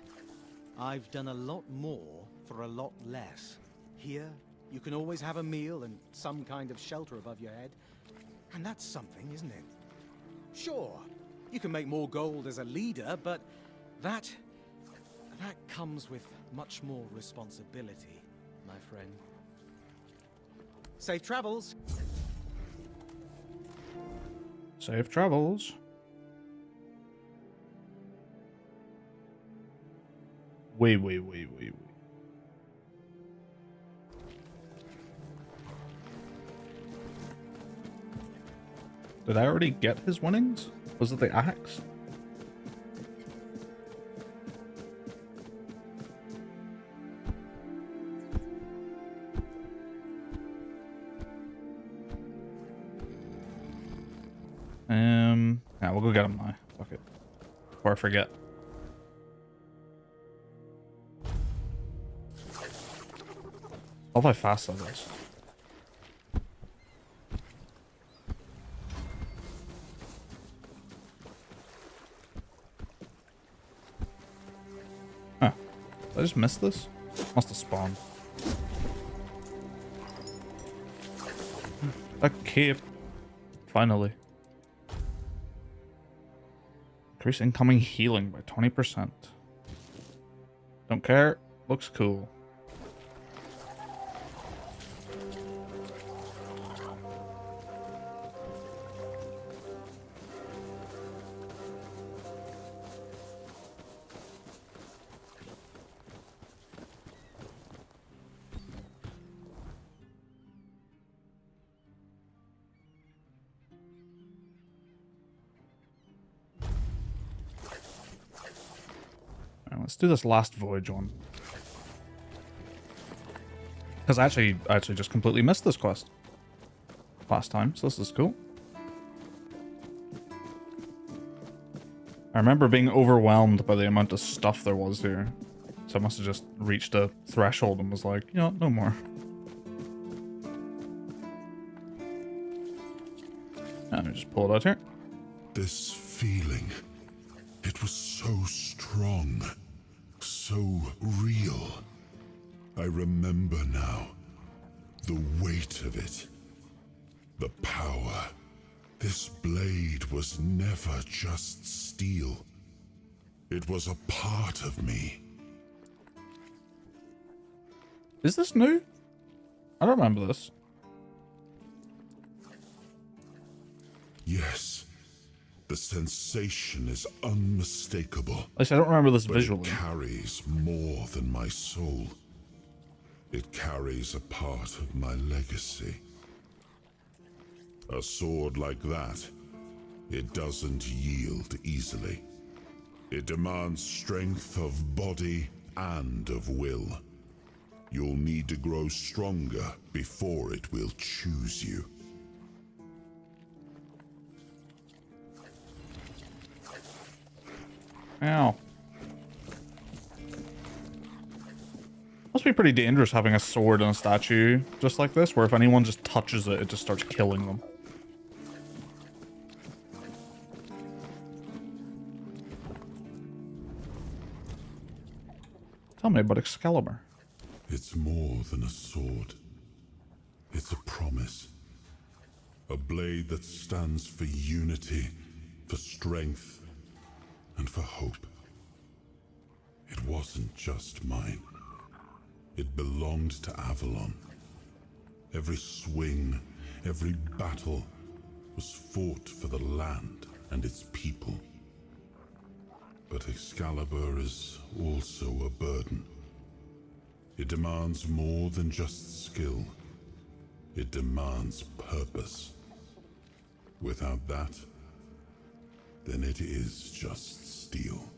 Speaker 15: I've done a lot more for a lot less. Here, you can always have a meal and some kind of shelter above your head. And that's something, isn't it? Sure, you can make more gold as a leader, but that comes with much more responsibility, my friend. Safe travels.
Speaker 2: Safe travels. Wait. Did I already get his winnings? Was it the axe? Yeah, we'll go get him now. Fuck it. Before I forget. Love how fast that is. Huh. Did I just miss this? Must have spawned. A cape. Finally. Increase incoming healing by 20%. Don't care. Looks cool. Let's do this last voyage one. Because I actually just completely missed this quest last time, so this is cool. I remember being overwhelmed by the amount of stuff there was here. So I must have just reached a threshold and was like, you know, no more. Let me just pull it out here.
Speaker 3: This feeling, it was so strong. So real. I remember now. The weight of it. The power. This blade was never just steel. It was a part of me.
Speaker 2: Is this new? I don't remember this.
Speaker 3: Yes. The sensation is unmistakable.
Speaker 2: At least I don't remember this visually.
Speaker 3: It carries more than my soul. It carries a part of my legacy. A sword like that, it doesn't yield easily. It demands strength of body and of will. You'll need to grow stronger before it will choose you.
Speaker 2: Ow. Must be pretty dangerous having a sword and a statue just like this, where if anyone just touches it, it just starts killing them. Tell me about Excalibur.
Speaker 3: It's more than a sword. It's a promise. A blade that stands for unity, for strength, and for hope. It wasn't just mine. It belonged to Avalon. Every swing, every battle was fought for the land and its people. But Excalibur is also a burden. It demands more than just skill. It demands purpose. Without that, then it is just steel.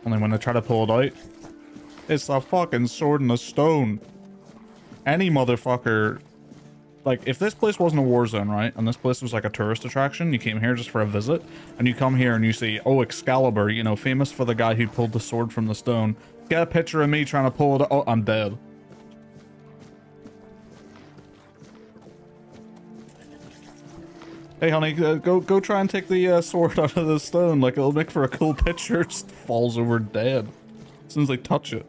Speaker 2: Only when I try to pull it out, it's a fucking sword and a stone. Any motherfucker Like, if this place wasn't a war zone, right, and this place was like a tourist attraction, you came here just for a visit, and you come here and you see, oh, Excalibur, you know, famous for the guy who pulled the sword from the stone. Get a picture of me trying to pull it. Oh, I'm dead. Hey, honey, go try and take the sword out of the stone. Like, it'll make for a cool picture. It just falls over dead as soon as they touch it.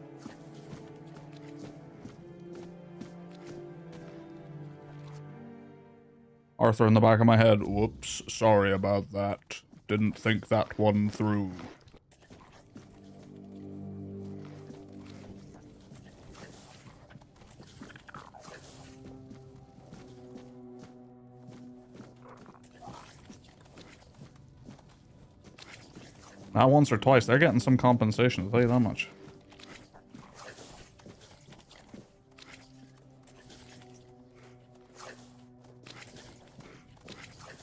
Speaker 2: Arthur in the back of my head. Whoops, sorry about that. Didn't think that one through. Not once or twice. They're getting some compensation, I'll tell you that much.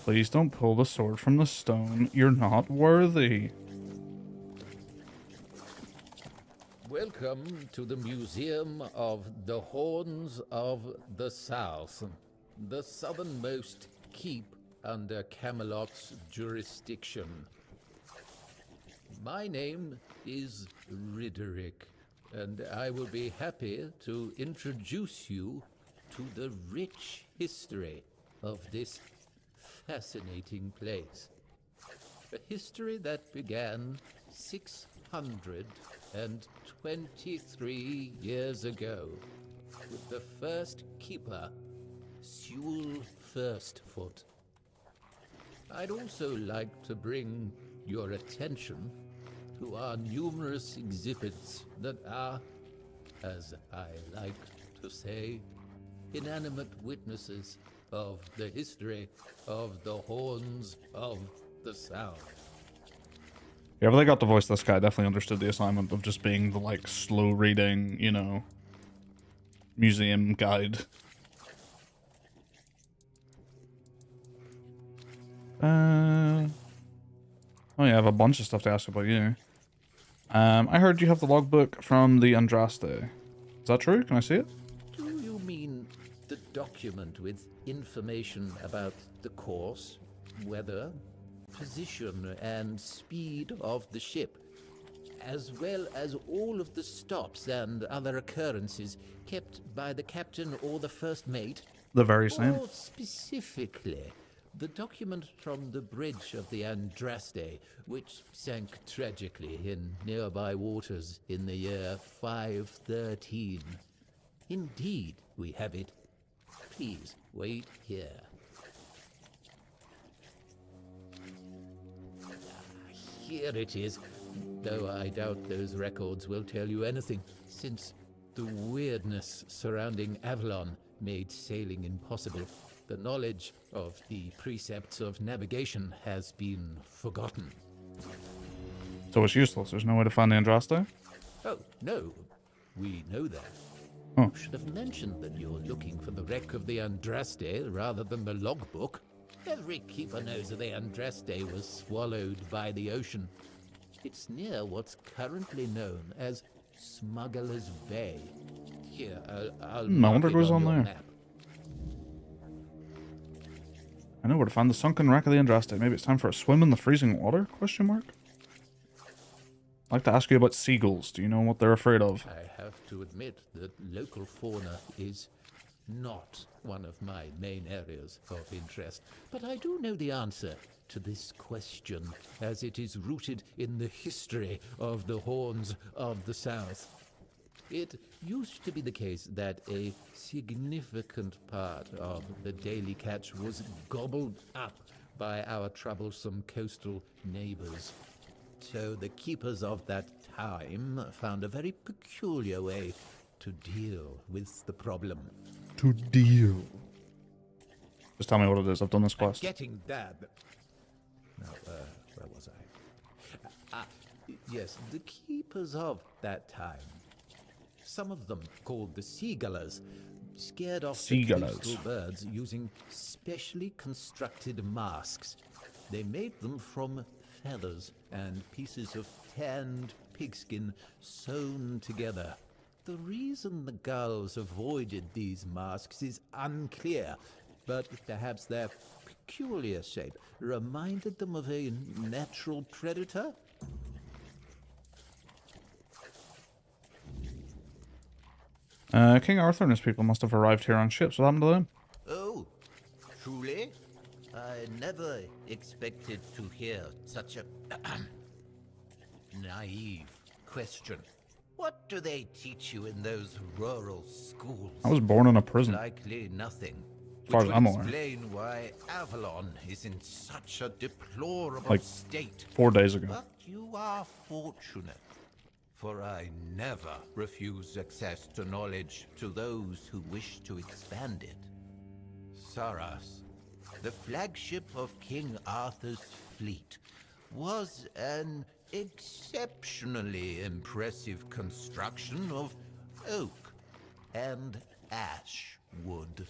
Speaker 2: Please don't pull the sword from the stone. You're not worthy.
Speaker 7: Welcome to the Museum of the Horns of the South, the southernmost keep under Camelot's jurisdiction. My name is Ridderick, and I will be happy to introduce you to the rich history of this fascinating place. A history that began 623 years ago with the first keeper, Sewell Firstfoot. I'd also like to bring your attention to our numerous exhibits that are, as I like to say, inanimate witnesses of the history of the Horns of the South.
Speaker 2: Yeah, but they got to voice this guy. Definitely understood the assignment of just being the, like, slow reading, you know, museum guide. Oh yeah, I have a bunch of stuff to ask about you. I heard you have the logbook from the Andraste. Is that true? Can I see it?
Speaker 7: Do you mean the document with information about the course, weather, position, and speed of the ship, as well as all of the stops and other occurrences kept by the captain or the first mate?
Speaker 2: The very same.
Speaker 7: Or specifically, the document from the bridge of the Andraste, which sank tragically in nearby waters in the year 513. Indeed, we have it. Please, wait here. Here it is, though I doubt those records will tell you anything, since the weirdness surrounding Avalon made sailing impossible. The knowledge of the precepts of navigation has been forgotten.
Speaker 2: So it's useless. There's no way to find the Andraste?
Speaker 7: Oh, no. We know that.
Speaker 2: Oh.
Speaker 7: You should have mentioned that you're looking for the wreck of the Andraste rather than the logbook. Every keeper knows that the Andraste was swallowed by the ocean. It's near what's currently known as Smuggler's Bay. Here, I'll
Speaker 2: I
Speaker 7: mark
Speaker 2: wonder
Speaker 7: it
Speaker 2: who's on
Speaker 7: your
Speaker 2: there.
Speaker 7: map.
Speaker 2: I know where to find the sunken wreck of the Andraste. Maybe it's time for a swim in the freezing water? Question mark. I'd like to ask you about seagulls. Do you know what they're afraid of?
Speaker 7: I have to admit that local fauna is not one of my main areas of interest, but I do know the answer to this question, as it is rooted in the history of the Horns of the South. It used to be the case that a significant part of the daily catch was gobbled up by our troublesome coastal neighbors. So the keepers of that time found a very peculiar way to deal with the problem.
Speaker 2: To deal. Just tell me what it is. I've done this quest.
Speaker 7: Getting that. Now, where was I? Yes, the keepers of that time. Some of them, called the seagullers, scared off the coastal birds using specially constructed masks. They made them from feathers and pieces of tanned pigskin sewn together. The reason the gulls avoided these masks is unclear, but perhaps their peculiar shape reminded them of a natural predator?
Speaker 2: King Arthur and his people must have arrived here on ships. What happened to them?
Speaker 7: Oh, truly? I never expected to hear such a naive question. What do they teach you in those rural schools?
Speaker 2: I was born in a prison.
Speaker 7: Likely nothing.
Speaker 2: As far
Speaker 7: Which
Speaker 2: as
Speaker 7: would
Speaker 2: I'm aware.
Speaker 7: explain why Avalon is in such a deplorable
Speaker 2: Like,
Speaker 7: state.
Speaker 2: 4 days ago.
Speaker 7: But you are fortunate, for I never refuse access to knowledge to those who wish to expand it. Saras, the flagship of King Arthur's fleet, was an exceptionally impressive construction of oak and ash wood.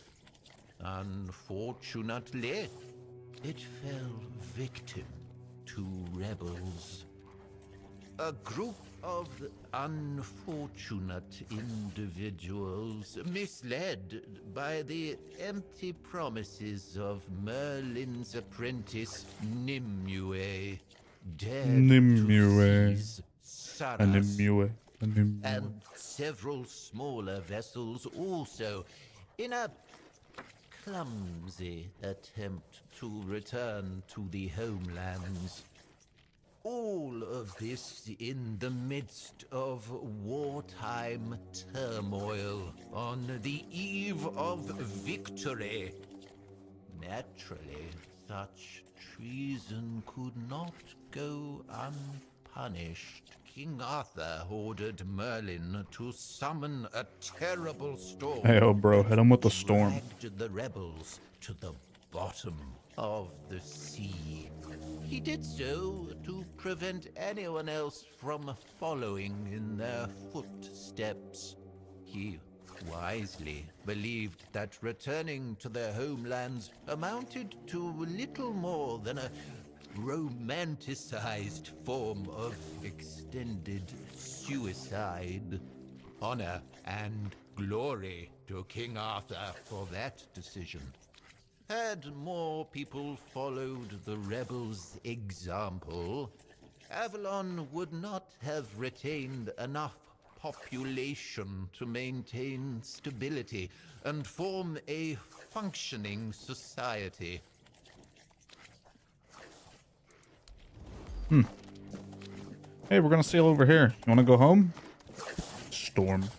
Speaker 7: Unfortunately, it fell victim to rebels. A group of unfortunate individuals, misled by the empty promises of Merlin's apprentice Nimue, dared
Speaker 2: Nimue.
Speaker 7: to seize Saras,
Speaker 2: Nimue.
Speaker 7: and several smaller vessels also, in a clumsy attempt to return to the homelands. All of this in the midst of wartime turmoil on the eve of victory. Naturally, such treason could not go unpunished. King Arthur ordered Merlin to summon a terrible storm.
Speaker 2: Hey, oh, bro, hit him with the storm.
Speaker 7: Dragged the rebels to the bottom of the sea. He did so to prevent anyone else from following in their footsteps. He wisely believed that returning to their homelands amounted to little more than a romanticized form of extended suicide. Honor and glory to King Arthur for that decision. Had more people followed the rebels' example, Avalon would not have retained enough population to maintain stability and form a functioning society.
Speaker 2: Hey, we're gonna sail over here. You wanna go home? Storm.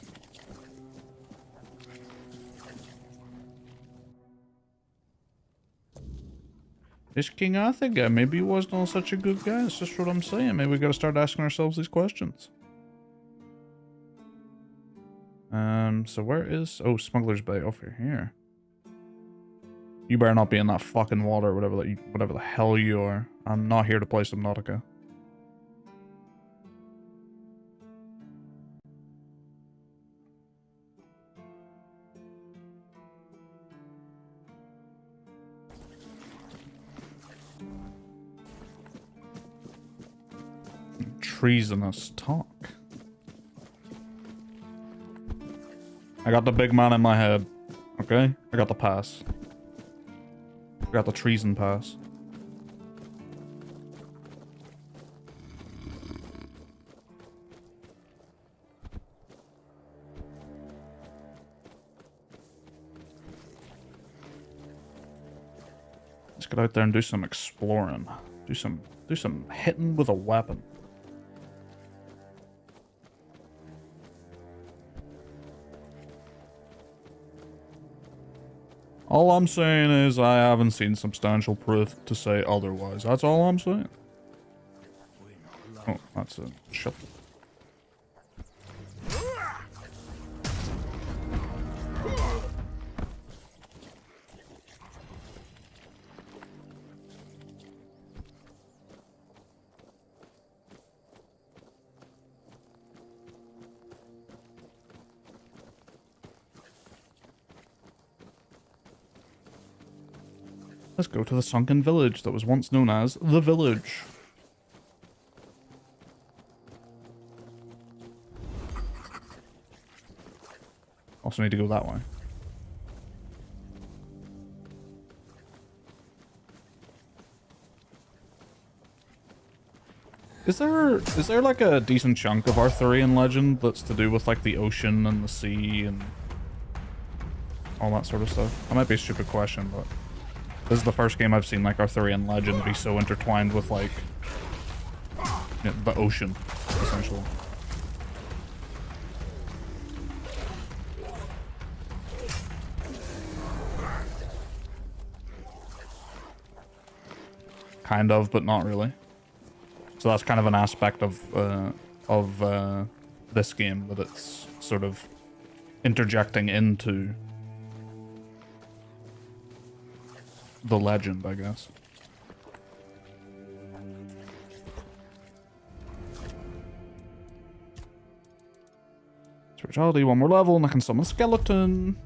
Speaker 2: This King Arthur guy, maybe he wasn't all such a good guy. That's just what I'm saying. Maybe we gotta start asking ourselves these questions. So where is... Oh, Smuggler's Bay over here. You better not be in that fucking water, whatever the hell you are. I'm not here to play Subnautica. Treasonous talk. I got the big man in my head. Okay? I got the pass. I got the treason pass. Let's get out there and do some exploring. Do some hitting with a weapon. All I'm saying is I haven't seen substantial proof to say otherwise. That's all I'm saying. Oh, that's a shut. Let's go to the sunken village that was once known as the village. Also need to go that way. Is there like a decent chunk of Arthurian legend that's to do with like the ocean and the sea and all that sort of stuff? That might be a stupid question, but this is the first game I've seen like Arthurian legend be so intertwined with like the ocean, essentially. Kind of, but not really. So that's kind of an aspect of this game that it's sort of interjecting into the legend, I guess. Spirituality, one more level, and I can summon a skeleton.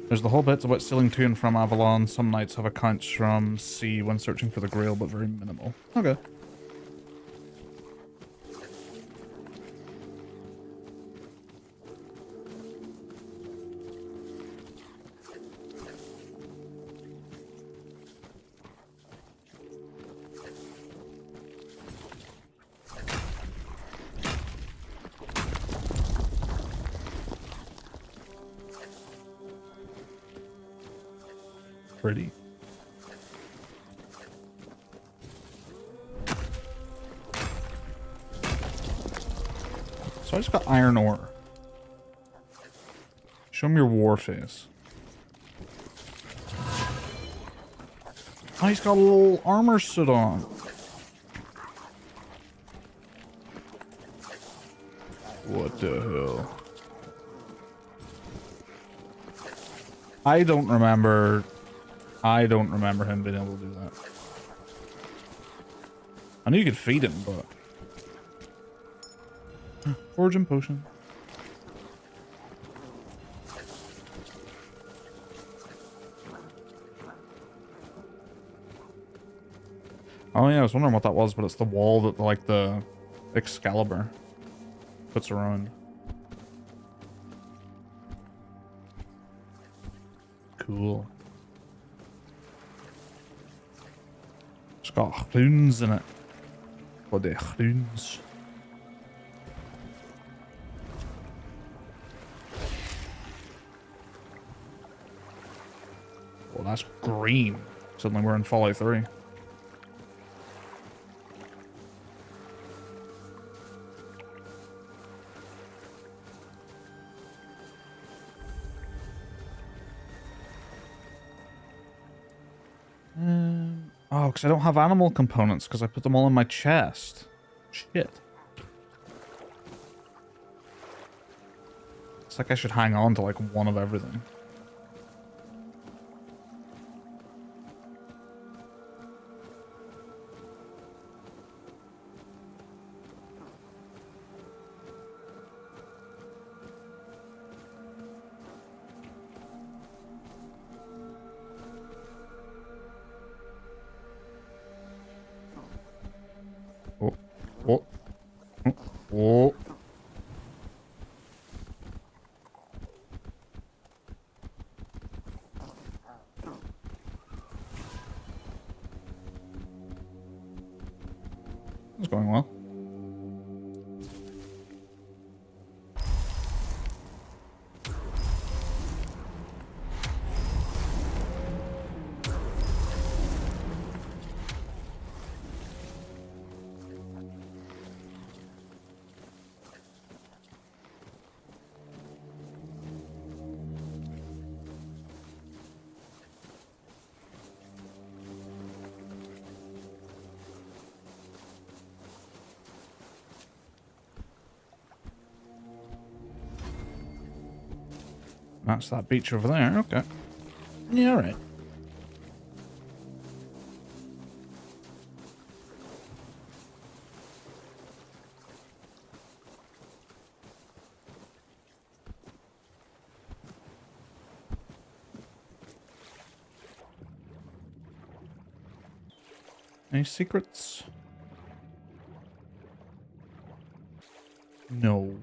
Speaker 2: There's the whole bit about sailing to and from Avalon. Some knights have accounts from sea when searching for the Grail, but very minimal. Okay. Pretty. So I just got iron ore. Show me your war face. Oh, he's got a little armor suit on. What the hell? I don't remember him being able to do that. I knew you could feed him, but... Origin potion. Oh yeah, I was wondering what that was, but it's the wall that like the Excalibur puts around. Cool. It's got runes in it. Bloody runes. Well, that's green. Suddenly we're in Fallout 3. Oh, because I don't have animal components because I put them all in my chest. Shit. It's like I should hang on to like one of everything. Oh. Oh. It's going well. That's that beach over there. Okay. Yeah, all right. Any secrets? No.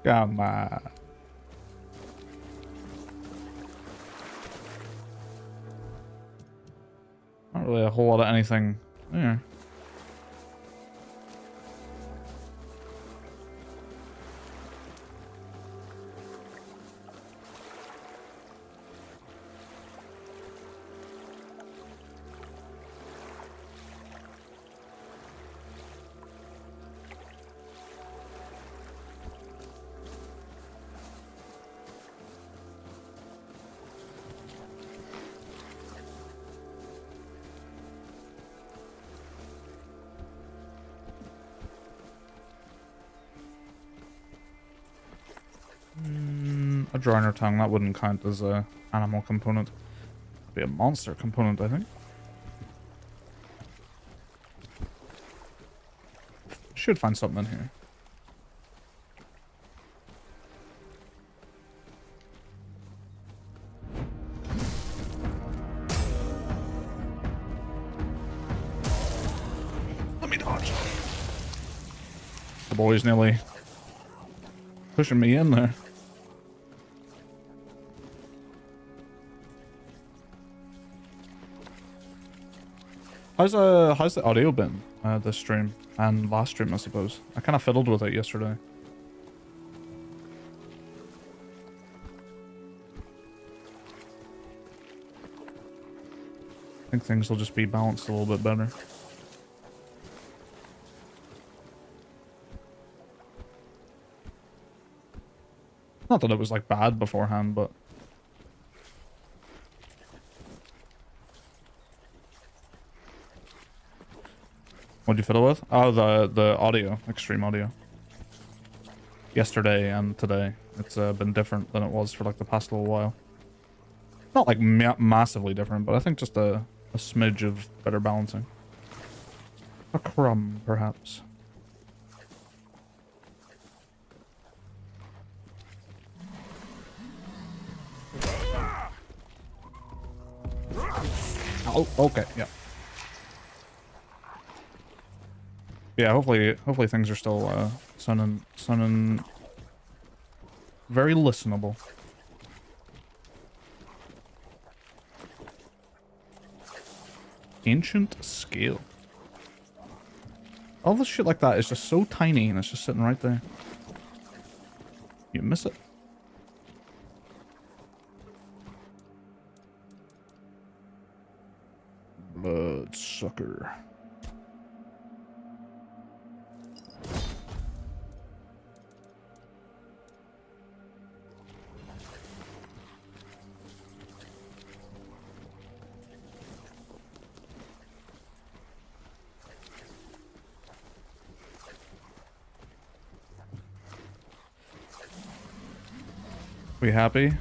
Speaker 2: Come on. Not really a whole lot of anything there. A joiner tongue, that wouldn't count as a animal component. It'd be a monster component, I think. Should find something in here. Let me dodge. The boy's nearly pushing me in there. How's the audio been this stream and last stream, I suppose? I kind of fiddled with it yesterday. I think things will just be balanced a little bit better. Not that it was like bad beforehand, but what'd you fiddle with? Oh, the audio, extreme audio. Yesterday and today, it's been different than it was for like the past little while. Not like massively different, but I think just a smidge of better balancing. A crumb, perhaps. Oh, okay, yeah. Yeah, hopefully things are still sounding very listenable. Ancient scale. All this shit like that is just so tiny and it's just sitting right there. You miss it. Bloodsucker. We happy?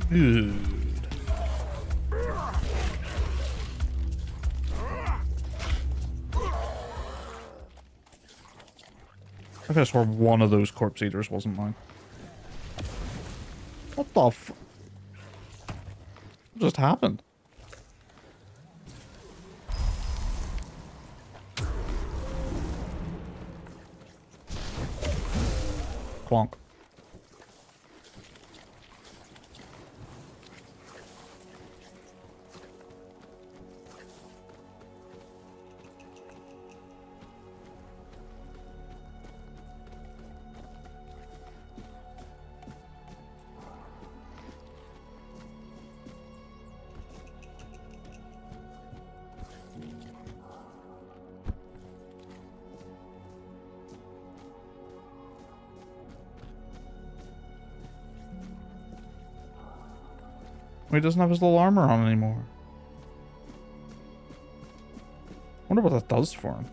Speaker 2: Good. I guess where one of those corpse eaters wasn't mine. What the f... What just happened? Clonk. Oh, he doesn't have his little armor on anymore. Wonder what that does for him.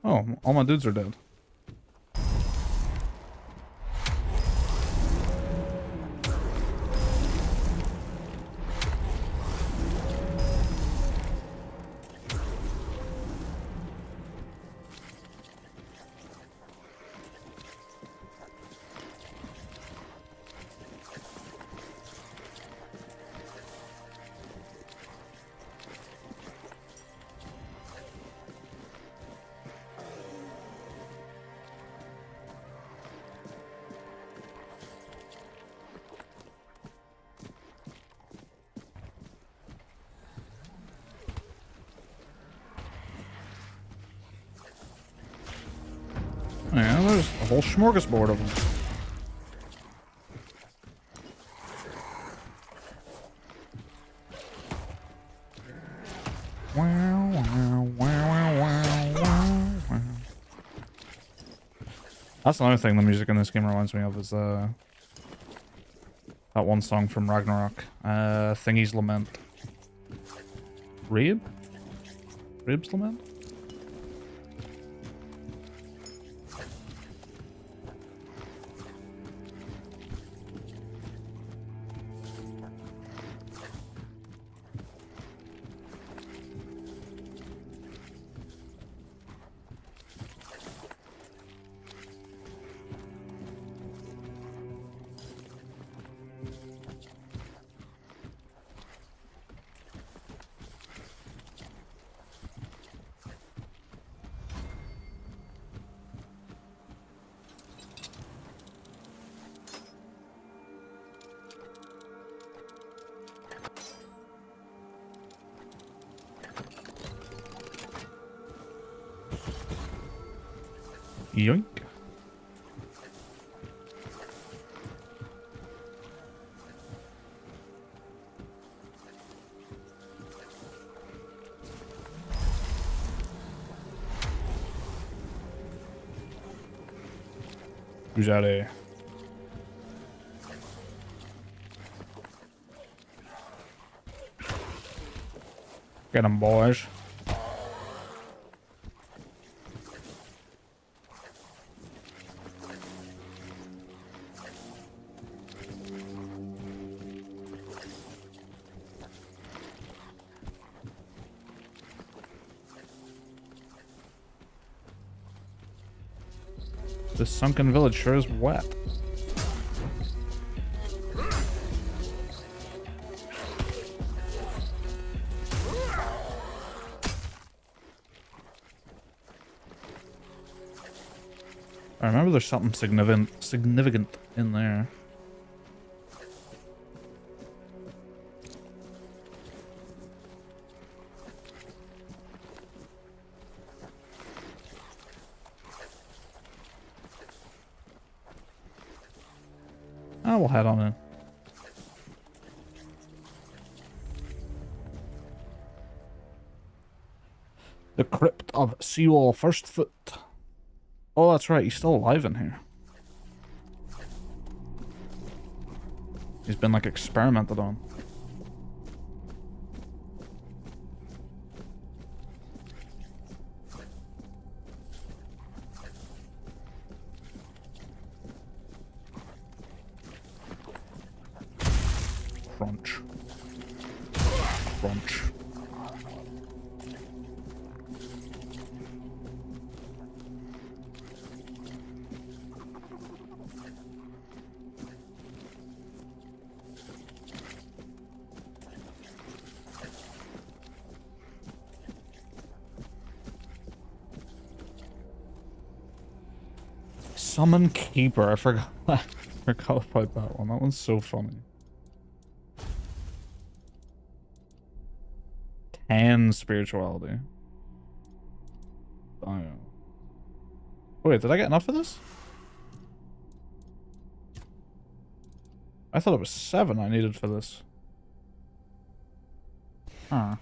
Speaker 2: Oh, all my dudes are dead. Yeah, there's a whole smorgasbord of them. Wow, wow, wow, wow, wow, wow. That's another thing the music in this game reminds me of is that one song from Ragnarok, Thingy's Lament. Rib's Lament? Yoink. Who's out there? Get 'em, boys. This sunken village sure is wet. I remember there's something significant in there. We'll head on in. The Crypt of Seawall Firstfoot. Oh, that's right, he's still alive in here. He's been, like, experimented on. Crunch. Crunch. Summon Keeper. I forgot about that one. That one's so funny. 10 spirituality. Damn. Wait, did I get enough of this? I thought it was 7 I needed for this. Huh.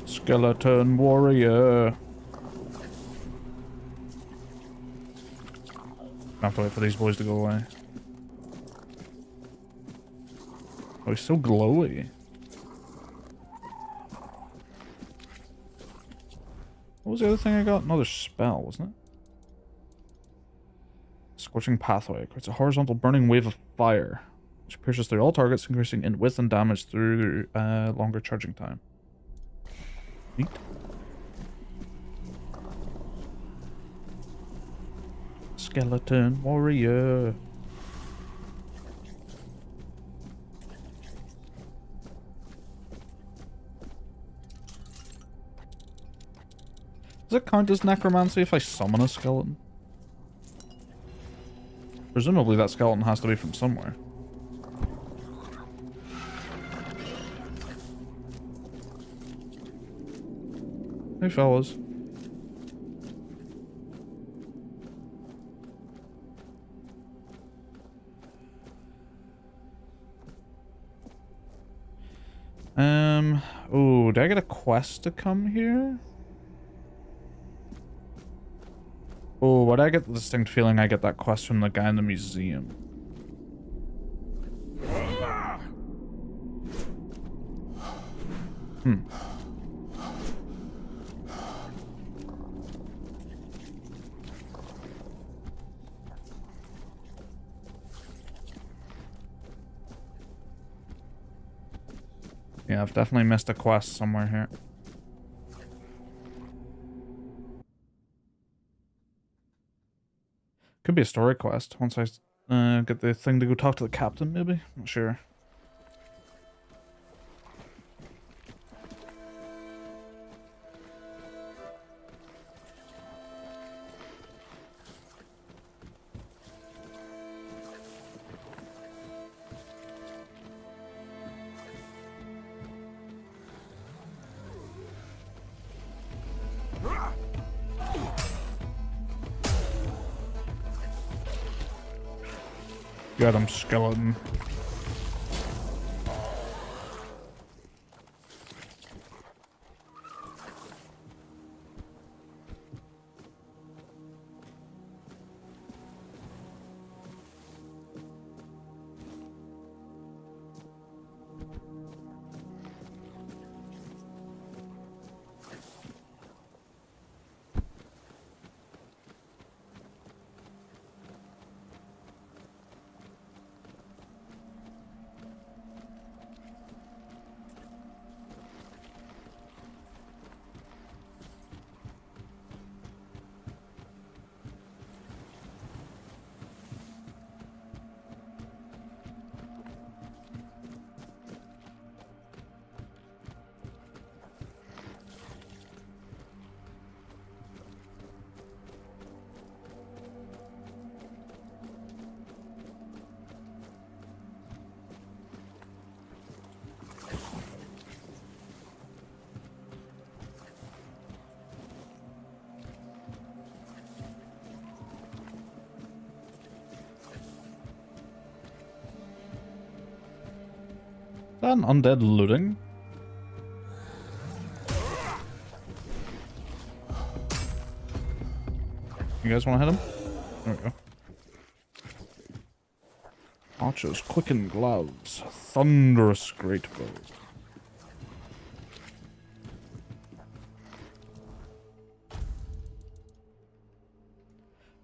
Speaker 2: Skeleton warrior. I have to wait for these boys to go away. Oh, he's so glowy. What was the other thing I got? Another spell, wasn't it? Scorching Pathway creates a horizontal burning wave of fire, which pierces through all targets, increasing in width and damage through longer charging time. Neat. Skeleton warrior. Does it count as necromancy if I summon a skeleton? Presumably that skeleton has to be from somewhere. Hey fellas. Oh, did I get a quest to come here? Oh, why did I get the distinct feeling I get that quest from the guy in the museum? Hmm. Yeah, I've definitely missed a quest somewhere here. Could be a story quest once I get the thing to go talk to the captain, maybe? Not sure. Got him, skeleton. Is that an undead looting? You guys want to hit him? There we go. Archers, quicken gloves, thunderous great bow.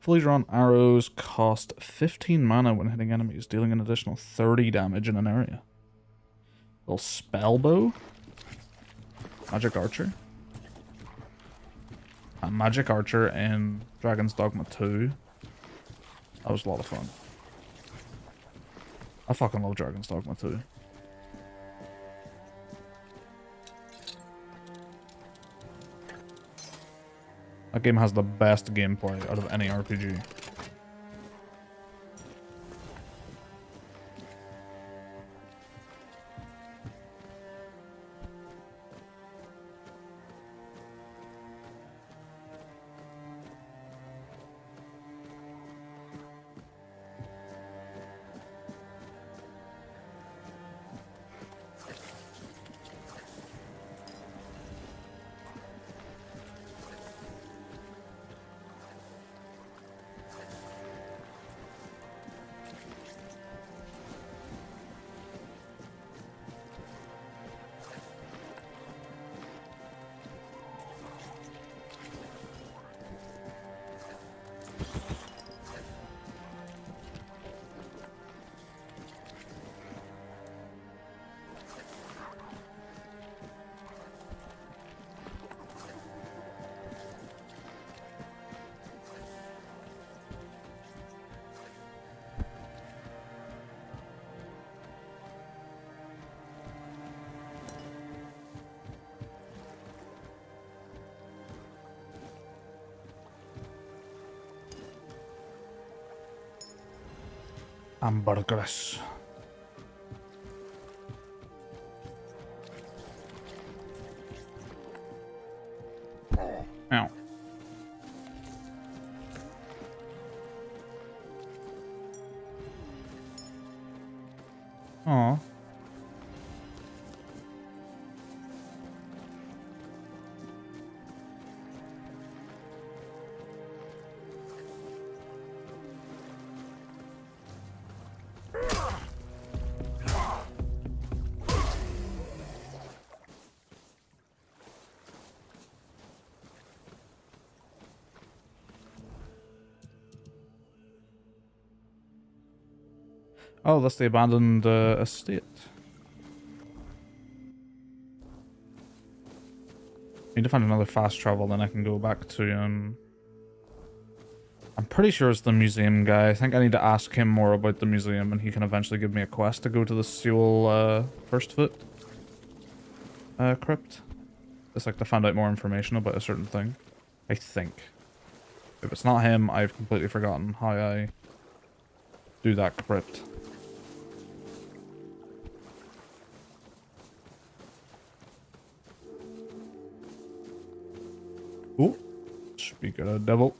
Speaker 2: Fully drawn arrows cost 15 mana when hitting enemies, dealing an additional 30 damage in an area. Little spell bow. Magic archer. A magic archer in Dragon's Dogma 2. That was a lot of fun. I fucking love Dragon's Dogma 2. That game has the best gameplay out of any RPG. Hamburgers. Ow. Aw. Oh, that's the abandoned estate. Need to find another fast travel, then I can go back to I'm pretty sure it's the museum guy. I think I need to ask him more about the museum, and he can eventually give me a quest to go to the Seoul First Foot crypt. It's like to find out more information about a certain thing. I think. If it's not him, I've completely forgotten how I do that crypt. Oh, speak of the devil.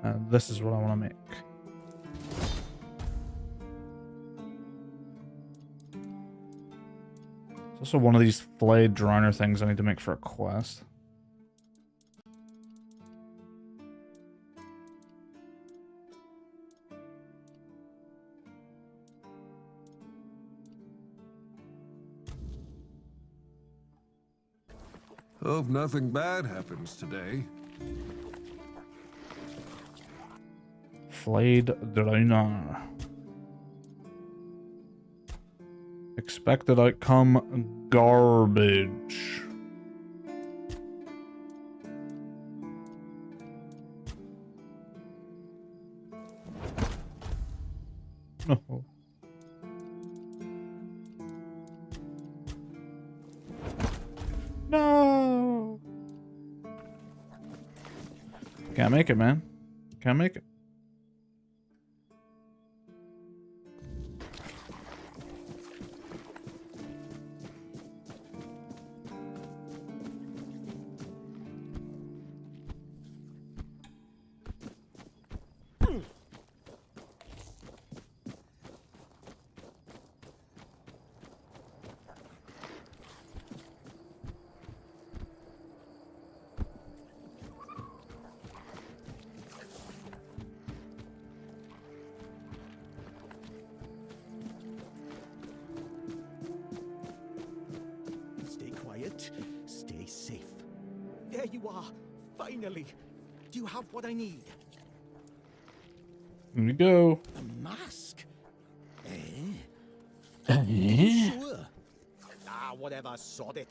Speaker 2: And this is what I want to make. There's also one of these flayed drowner things I need to make for a quest.
Speaker 16: Hope nothing bad happens today.
Speaker 2: Flayed drowner. Expected outcome garbage. No. No. Can't make it, man. Can't make it.
Speaker 15: Stay quiet. Stay safe. There you are. Finally. Do you have what I need?
Speaker 2: Here we go.
Speaker 15: A mask?
Speaker 2: Eh?
Speaker 15: Sure. Ah, whatever. Sod it.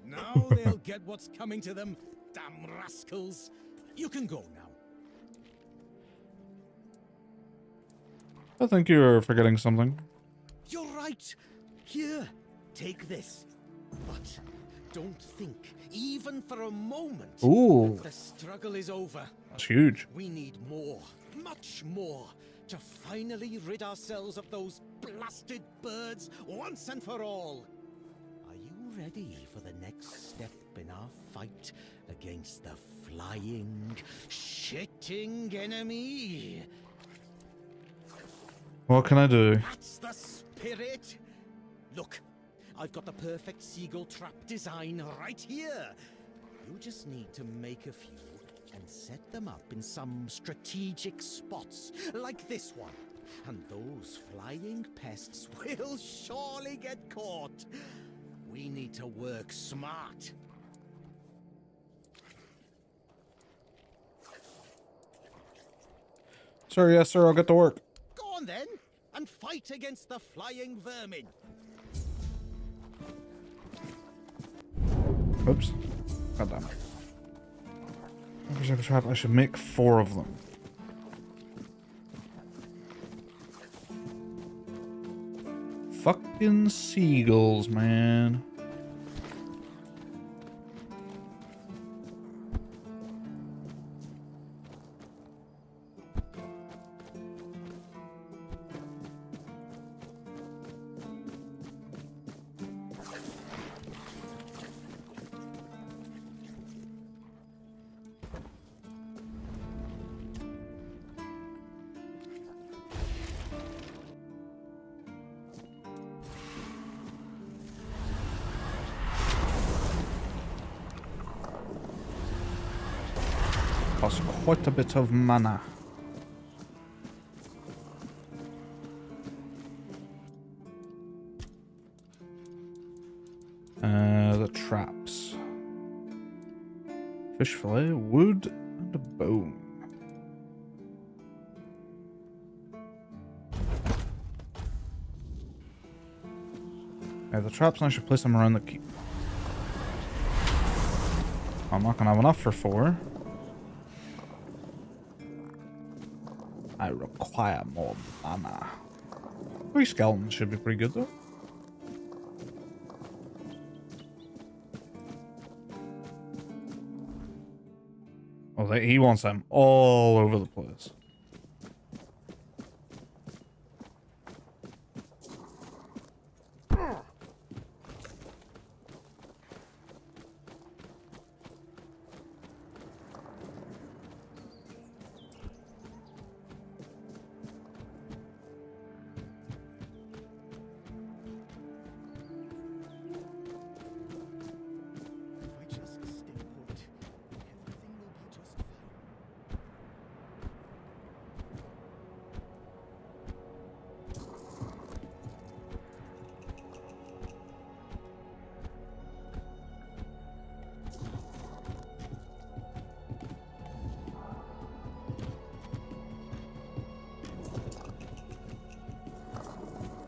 Speaker 15: Now they'll get what's coming to them. Damn rascals. You can go now.
Speaker 2: I think you're forgetting something.
Speaker 15: You're right. Here, take this. But don't think, even for a moment,
Speaker 2: Ooh.
Speaker 15: that the struggle is over.
Speaker 2: That's huge.
Speaker 15: We need more, much more, to finally rid ourselves of those blasted birds once and for all. Are you ready for the next step in our fight against the flying, shitting enemy?
Speaker 2: What can I do?
Speaker 15: That's the spirit. Look, I've got the perfect seagull trap design right here. You just need to make a few
Speaker 17: and set them up in some strategic spots, like this one. And those flying pests will surely get caught. We need to work smart.
Speaker 2: Sir, yes, sir, I'll get to work.
Speaker 17: Go on then, and fight against the flying vermin.
Speaker 2: Oops. God damn it. There's a trap. I should make 4 of them. Fucking seagulls, man. Costs quite a bit of mana. The traps. Fish fillet, wood, and a bone. Yeah, the traps, and I should place them around the keep. I'm not gonna have enough for 4. I require more mana. 3 skeletons should be pretty good though. Oh, he wants them all over the place.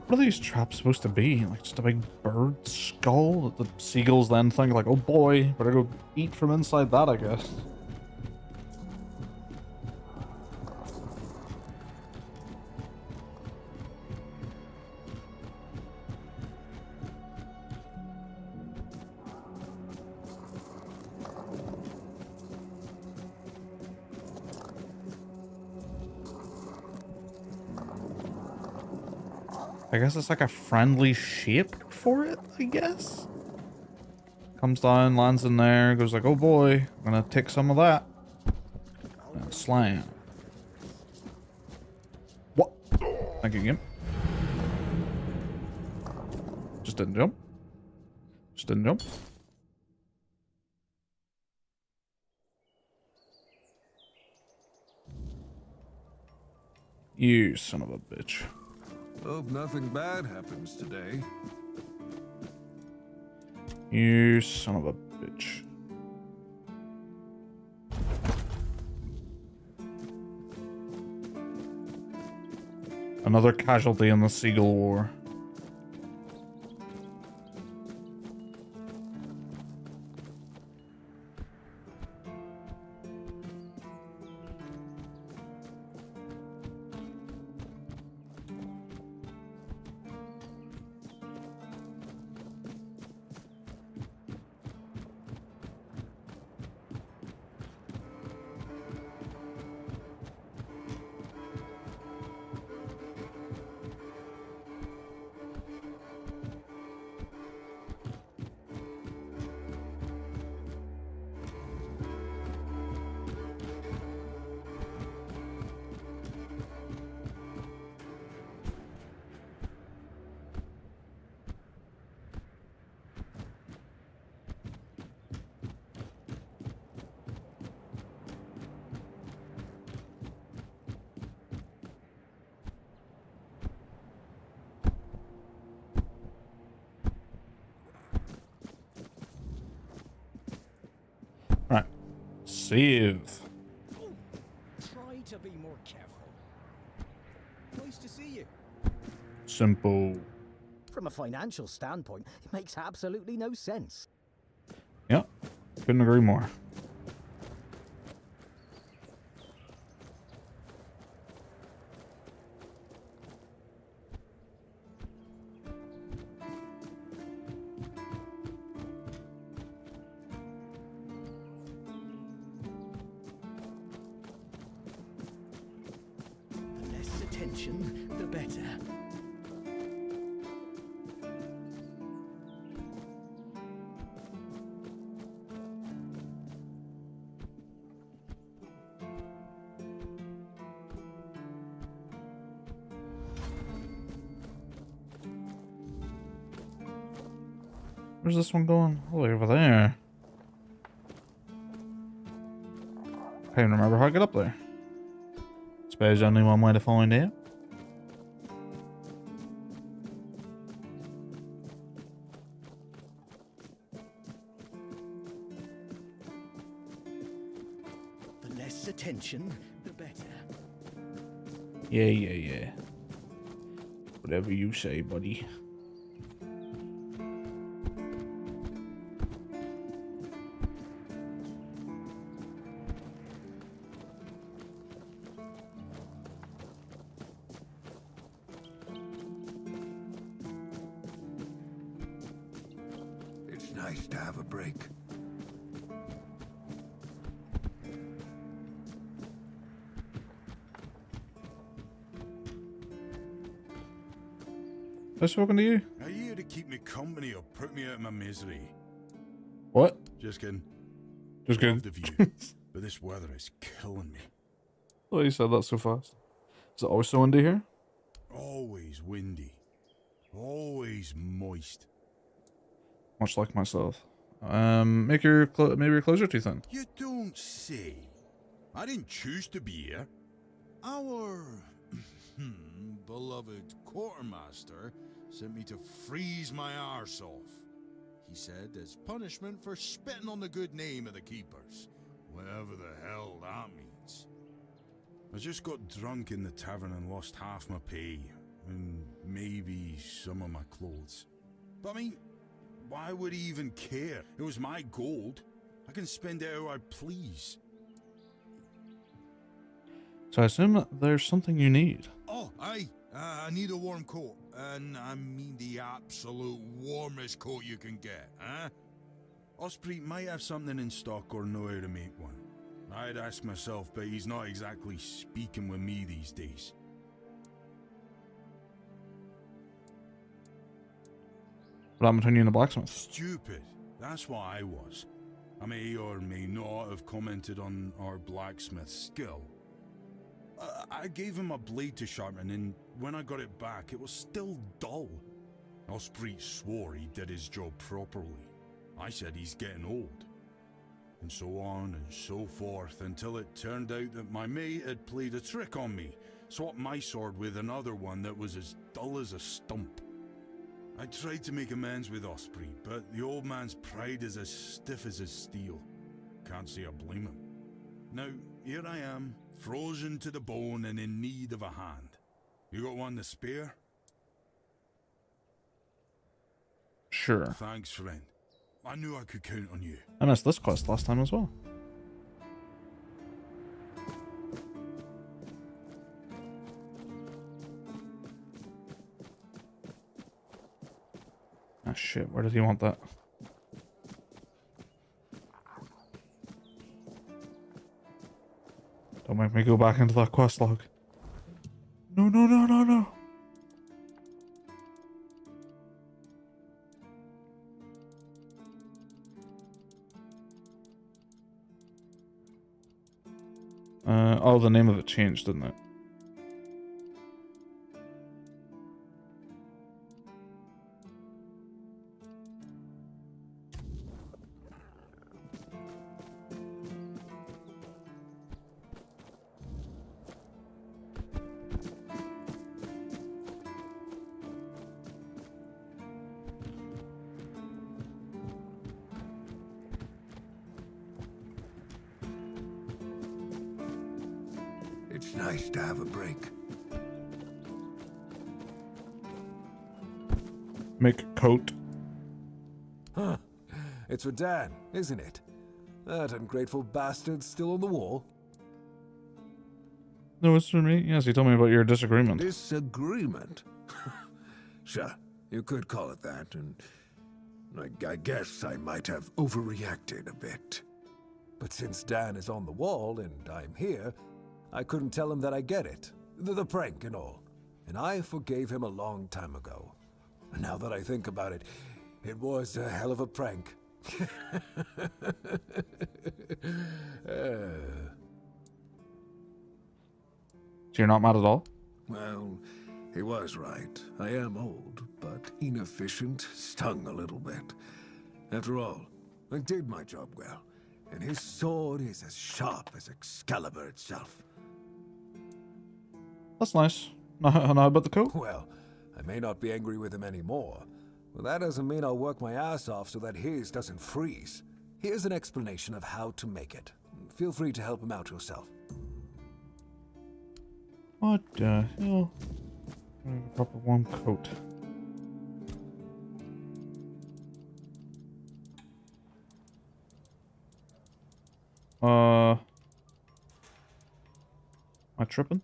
Speaker 2: What are these traps supposed to be? Like just a big bird skull that the seagulls then think like, oh boy, better go eat from inside that, I guess. I guess it's like a friendly shape for it, I guess. Comes down, lands in there, goes like, oh boy, I'm gonna take some of that. And slam. What? Thank you, game. Just didn't jump. Just didn't jump. You son of a bitch.
Speaker 16: Hope nothing bad happens today.
Speaker 2: You son of a bitch. Another casualty in the Seagull War. Save.
Speaker 17: Try to be more careful. Nice to see you.
Speaker 2: Simple.
Speaker 17: From a financial standpoint, it makes absolutely no sense.
Speaker 2: Yep. Couldn't agree more.
Speaker 17: The less attention, the better.
Speaker 2: Where's this one going? Oh, over there. I can't remember how I get up there. Suppose there's only one way to find out.
Speaker 17: The less attention, the better.
Speaker 2: Yeah. Whatever you say, buddy.
Speaker 16: It's nice to have a break.
Speaker 2: I spoken to you?
Speaker 9: Are you here to keep me company or put me out of my misery?
Speaker 2: What?
Speaker 9: Just kidding.
Speaker 2: Just kidding.
Speaker 9: Love the view, but this weather is killing me.
Speaker 2: Oh, you said that so fast. Is it always so windy here?
Speaker 9: Always windy. Always moist.
Speaker 2: Much like myself. Make your maybe your clothes are too thin.
Speaker 9: You don't say. I didn't choose to be here. Our beloved quartermaster sent me to freeze my arse off. He said as punishment for spitting on the good name of the keepers, whatever the hell that means. I just got drunk in the tavern and lost half my pay, and maybe some of my clothes. But I mean, why would he even care? It was my gold. I can spend it how I please.
Speaker 2: So I assume there's something you need.
Speaker 9: Oh, aye. I need a warm coat. And I mean the absolute warmest coat you can get, huh? Osprey might have something in stock or know how to make one. I'd ask myself, but he's not exactly speaking with me these days.
Speaker 2: What happened between you and the blacksmith?
Speaker 9: Stupid. That's what I was. I may or may not have commented on our blacksmith's skill. I gave him a blade to sharpen, and when I got it back, it was still dull. Osprey swore he did his job properly. I said he's getting old. And so on and so forth, until it turned out that my mate had played a trick on me, swapped my sword with another one that was as dull as a stump. I tried to make amends with Osprey, but the old man's pride is as stiff as his steel. Can't say I blame him. Now, here I am, frozen to the bone and in need of a hand. You got one to spare?
Speaker 2: Sure.
Speaker 9: Thanks, friend. I knew I could count on you.
Speaker 2: I missed this quest last time as well. Ah shit, where did he want that? Don't make me go back into that quest log. No. Oh, the name of it changed, didn't it?
Speaker 16: It's nice to have a break.
Speaker 2: Make a coat.
Speaker 16: Huh. It's for Dan, isn't it? That ungrateful bastard's still on the wall.
Speaker 2: No, it's for me. Yes, you told me about your disagreement.
Speaker 16: Disagreement? Sure, you could call it that, and I guess I might have overreacted a bit. But since Dan is on the wall and I'm here, I couldn't tell him that I get it. The prank and all. And I forgave him a long time ago. Now that I think about it, it was a hell of a prank.
Speaker 2: So you're not mad at all?
Speaker 16: Well, he was right. I am old, but inefficient, stung a little bit. After all, I did my job well, and his sword is as sharp as Excalibur itself.
Speaker 2: That's nice. Now about the coat?
Speaker 16: Well, I may not be angry with him anymore, but that doesn't mean I'll work my ass off so that his doesn't freeze. Here's an explanation of how to make it. Feel free to help him out yourself.
Speaker 2: What the hell? Proper warm coat. Am I tripping?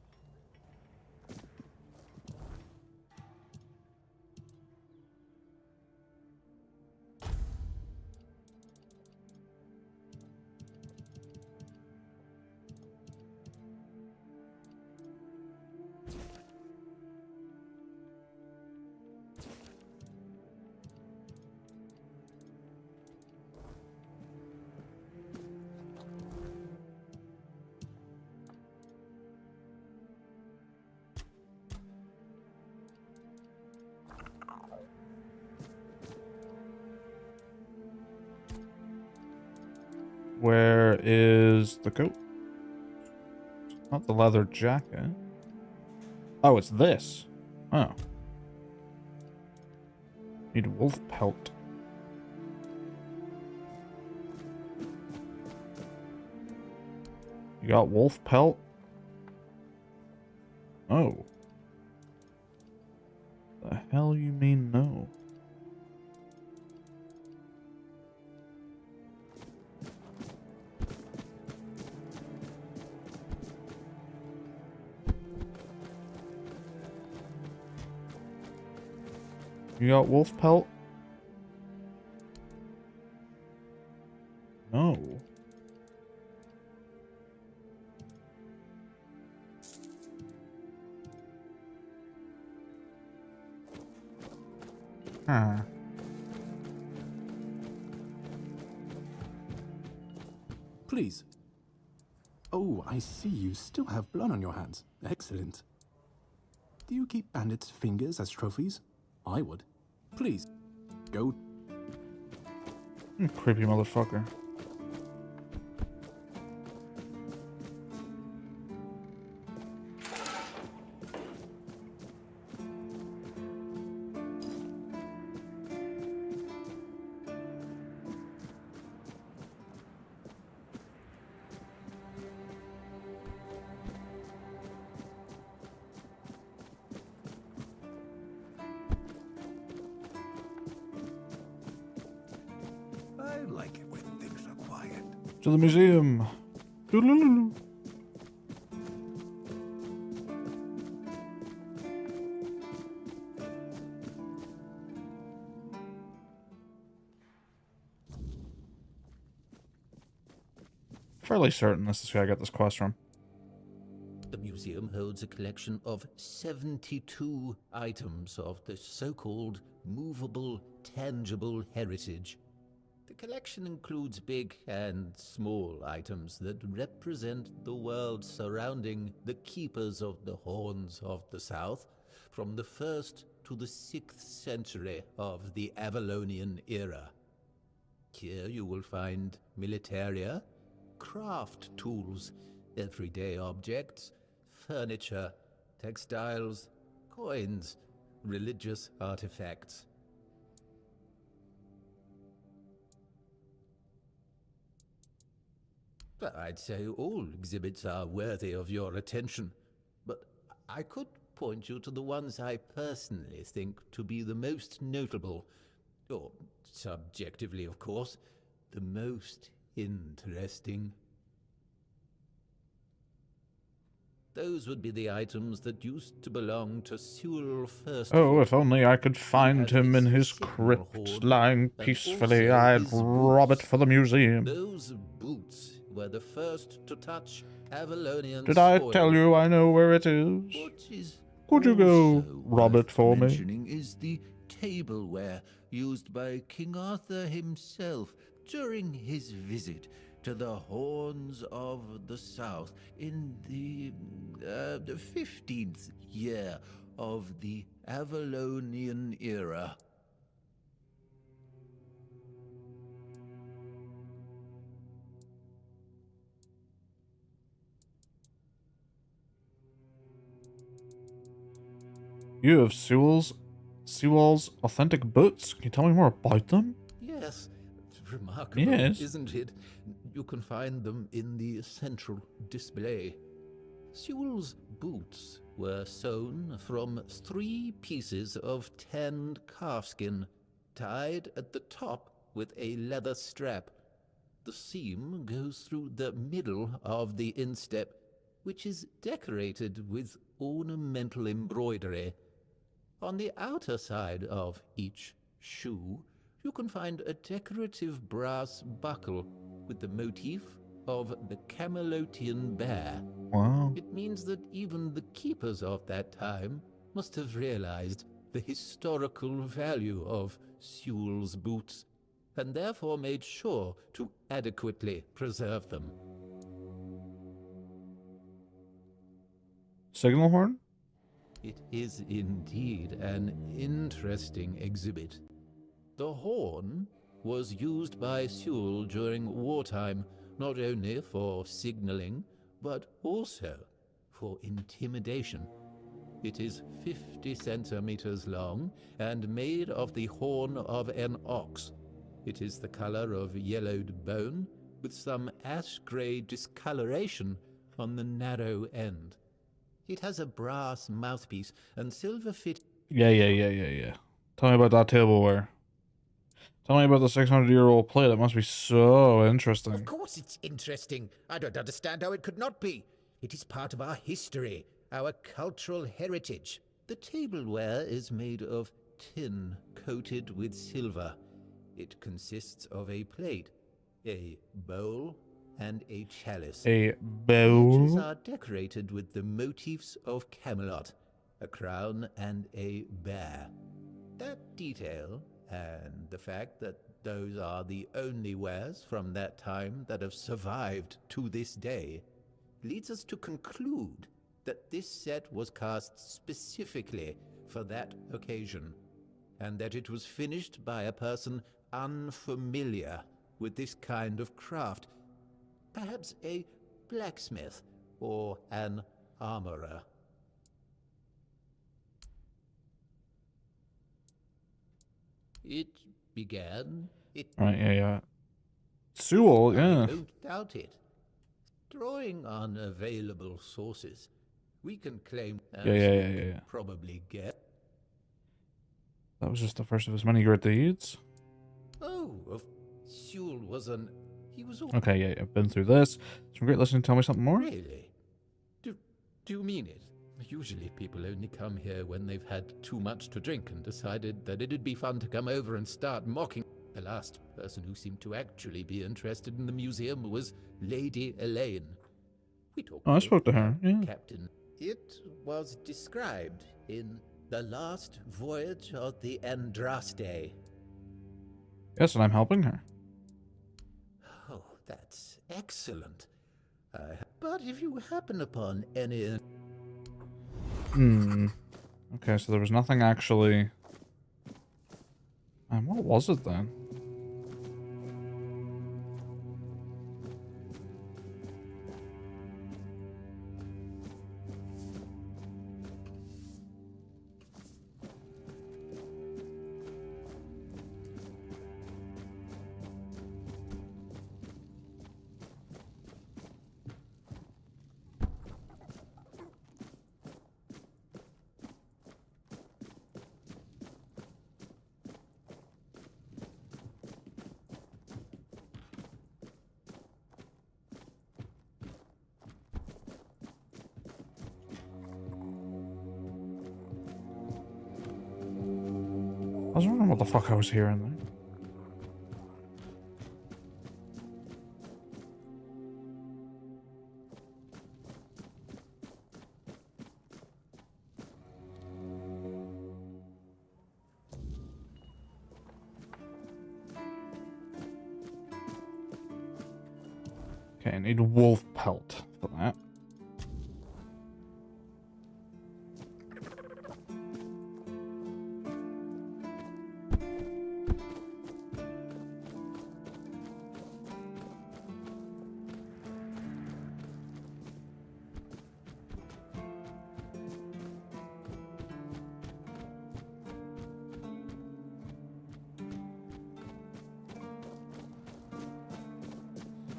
Speaker 2: Where is the coat? Not the leather jacket. Oh, it's this. Oh. Need wolf pelt. You got wolf pelt? Oh. The hell you mean no? You got wolf pelt? No. Huh.
Speaker 12: Please. Oh, I see you still have blood on your hands. Excellent. Do you keep bandits' fingers as trophies? I would. Please, go.
Speaker 2: Creepy motherfucker.
Speaker 16: I like it when things are quiet.
Speaker 2: To the museum. Doodle-oo-loo. Fairly certain this is where I got this quest from.
Speaker 7: The museum holds a collection of 72 items of the so-called movable, tangible heritage. The collection includes big and small items that represent the world surrounding the keepers of the horns of the south from the 1st to the 6th century of the Avalonian era. Here you will find militaria, craft tools, everyday objects, furniture, textiles, coins, religious artifacts. I'd say all exhibits are worthy of your attention, I could point you to the ones I personally think to be the most notable, or subjectively, of course, the most interesting. Those would be the items that used to belong to Sewell first.
Speaker 2: Oh, if only I could find him in his crypt, lying peacefully, I'd rob it for the museum.
Speaker 7: Those boots were the first to touch Avalonian
Speaker 2: Did I
Speaker 7: soil.
Speaker 2: tell you I know where it is? Could you go rob it for me?
Speaker 7: Mentioning is the tableware used by King Arthur himself during his visit to the Horns of the South in the 15th year of the Avalonian era.
Speaker 2: You have Sewell's authentic boots. Can you tell me more about them?
Speaker 7: Yes, it's remarkable,
Speaker 2: Yes.
Speaker 7: isn't it? You can find them in the central display. Sewell's boots were sewn from 3 pieces of tanned calfskin, tied at the top with a leather strap. The seam goes through the middle of the instep, which is decorated with ornamental embroidery. On the outer side of each shoe, you can find a decorative brass buckle with the motif of the Camelotian bear.
Speaker 2: Wow.
Speaker 7: It means that even the keepers of that time must have realized the historical value of Sewell's boots, and therefore made sure to adequately preserve them.
Speaker 2: Signal horn?
Speaker 7: It is indeed an interesting exhibit. The horn was used by Sewell during wartime, not only for signaling, but also for intimidation. It is 50 centimeters long and made of the horn of an ox. It is the color of yellowed bone, with some ash-gray discoloration on the narrow end. It has a brass mouthpiece and silver fit.
Speaker 2: Yeah. Tell me about that tableware. Tell me about the 600-year-old plate. It must be so interesting.
Speaker 7: Of course it's interesting. I don't understand how it could not be. It is part of our history, our cultural heritage. The tableware is made of tin coated with silver. It consists of a plate, a bowl, and a chalice.
Speaker 2: A bowl?
Speaker 7: Each are decorated with the motifs of Camelot, a crown and a bear. That detail, and the fact that those are the only wares from that time that have survived to this day, leads us to conclude that this set was cast specifically for that occasion, and that it was finished by a person unfamiliar with this kind of craft, perhaps a blacksmith or an armorer. It began.
Speaker 2: Right, yeah. Sewell, yeah.
Speaker 7: I don't doubt it. Drawing on available sources, we can claim, as
Speaker 2: Yeah.
Speaker 7: probably get.
Speaker 2: That was just the first of his many great deeds.
Speaker 7: Oh, Sewell was an. He was.
Speaker 2: Okay, yeah, I've been through this. It's been great listening. Tell me something more.
Speaker 7: Really? Do you mean it? Usually people only come here when they've had too much to drink and decided that it'd be fun to come over and start mocking. The last person who seemed to actually be interested in the museum was Lady Elaine. We talked.
Speaker 2: Oh, I spoke to her, yeah.
Speaker 7: Captain. It was described in The Last Voyage of the Andraste.
Speaker 2: Yes, and I'm helping her.
Speaker 7: Oh, that's excellent. But if you happen upon any...
Speaker 2: Okay, so there was nothing actually... what was it then? was wondering what the fuck I was hearing there. Okay, I need wolf pelt for that.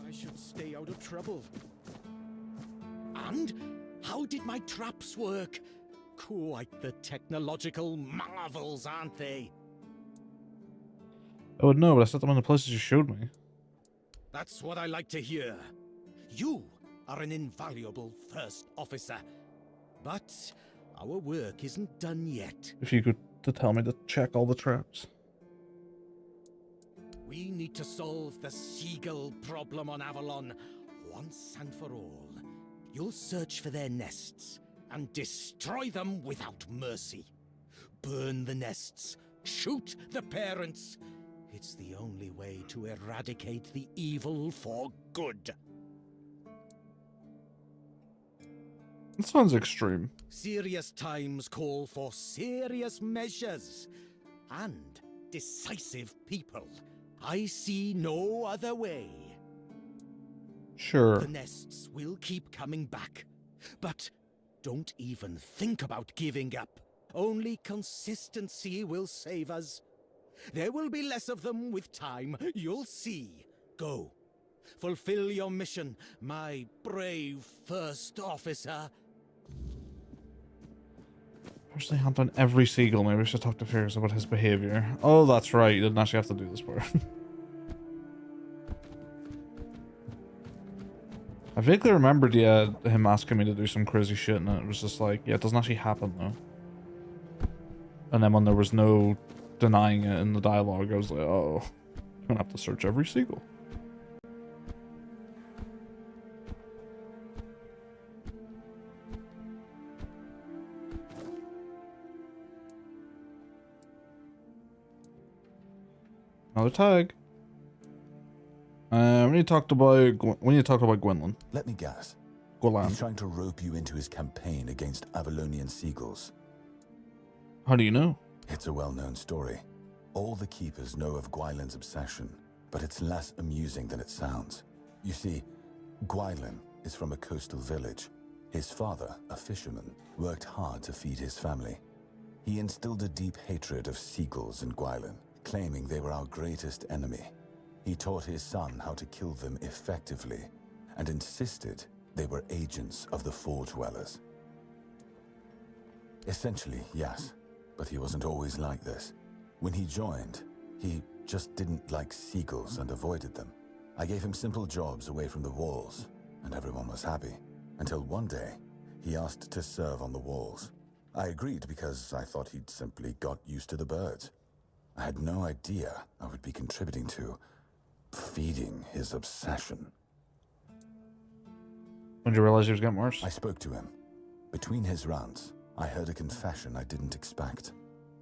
Speaker 17: I should stay out of trouble. And how did my traps work? Quite the technological marvels, aren't they?
Speaker 2: I would know, but I set them in the places you showed me.
Speaker 17: That's what I like to hear. You are an invaluable first officer. But our work isn't done yet.
Speaker 2: If you could to tell me to check all the traps.
Speaker 17: We need to solve the seagull problem on Avalon once and for all. You'll search for their nests and destroy them without mercy. Burn the nests, shoot the parents. It's the only way to eradicate the evil for good.
Speaker 2: That sounds extreme.
Speaker 17: Serious times call for serious measures and decisive people. I see no other way.
Speaker 2: Sure.
Speaker 17: The nests will keep coming back, but don't even think about giving up. Only consistency will save us. There will be less of them with time, you'll see. Go. Fulfill your mission, my brave first officer.
Speaker 2: Personally hunt on every seagull. Maybe I should talk to Fergus about his behavior. Oh, that's right. You didn't actually have to do this part. I vaguely remembered, yeah, him asking me to do some crazy shit, and it was just like, yeah, it doesn't actually happen, though. And then when there was no denying it in the dialogue, I was like, oh, I'm gonna have to search every seagull. Another tag. We need to talk about Gwendolyn.
Speaker 18: Let me guess.
Speaker 2: Gwendolyn.
Speaker 18: He's trying to rope you into his campaign against Avalonian seagulls.
Speaker 2: How do you know?
Speaker 18: It's a well-known story. All the keepers know of Gwynlin's obsession, but it's less amusing than it sounds. You see, Gwynlin is from a coastal village. His father, a fisherman, worked hard to feed his family. He instilled a deep hatred of seagulls in Gwynlin, claiming they were our greatest enemy. He taught his son how to kill them effectively, and insisted they were agents of the Four Dwellers. Essentially, yes, but he wasn't always like this. When he joined, he just didn't like seagulls and avoided them. I gave him simple jobs away from the walls, and everyone was happy. Until one day, he asked to serve on the walls. I agreed because I thought he'd simply got used to the birds. I had no idea I would be contributing to feeding his obsession.
Speaker 2: When did you realize he was getting worse?
Speaker 18: I spoke to him. Between his rants, I heard a confession I didn't expect.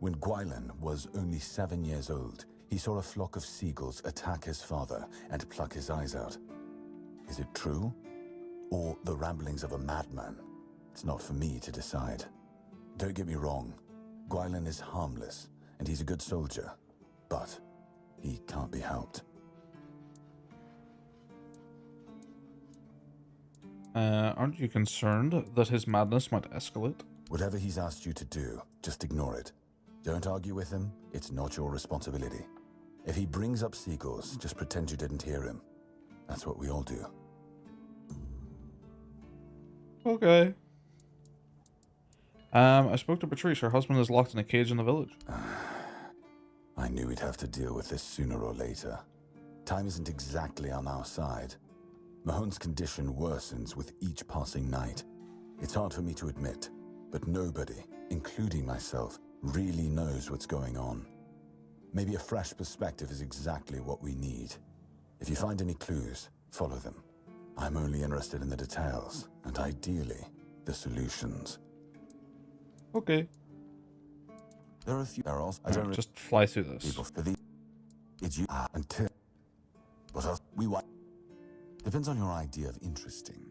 Speaker 18: When Gwynlin was only 7 years old, he saw a flock of seagulls attack his father and pluck his eyes out. Is it true? Or the ramblings of a madman? It's not for me to decide. Don't get me wrong. Gwynlin is harmless, and he's a good soldier. But he can't be helped.
Speaker 2: Aren't you concerned that his madness might escalate?
Speaker 18: Whatever he's asked you to do, just ignore it. Don't argue with him. It's not your responsibility. If he brings up seagulls, just pretend you didn't hear him. That's what we all do.
Speaker 2: Okay. I spoke to Patrice. Her husband is locked in a cage in the village.
Speaker 18: I knew we'd have to deal with this sooner or later. Time isn't exactly on our side. Mahon's condition worsens with each passing night. It's hard for me to admit, but nobody, including myself, really knows what's going on. Maybe a fresh perspective is exactly what we need. If you find any clues, follow them. I'm only interested in the details, and ideally, the solutions.
Speaker 2: Okay.
Speaker 18: There are a few barrels. I
Speaker 2: Right,
Speaker 18: don't
Speaker 2: just fly through this.
Speaker 18: people for the. It's you until. What else? We want. Depends on your idea of interesting.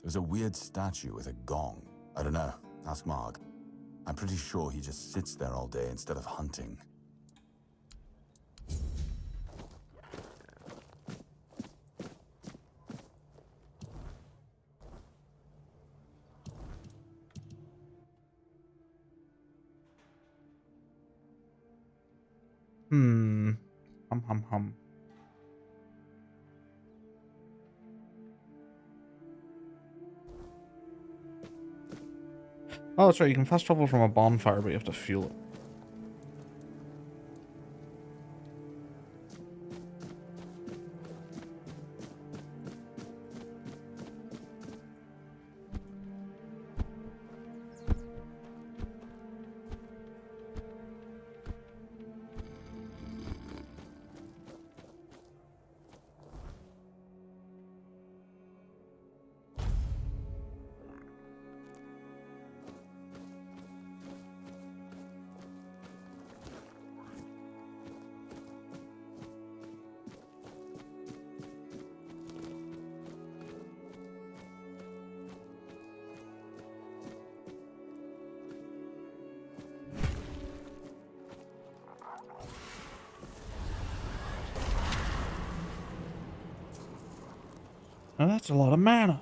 Speaker 18: There's a weird statue with a gong. I don't know. Ask Marg. I'm pretty sure he just sits there all day instead of hunting.
Speaker 2: Hum. Oh, that's right. You can fast travel from a bonfire, but you have to fuel it. Now that's a lot of mana.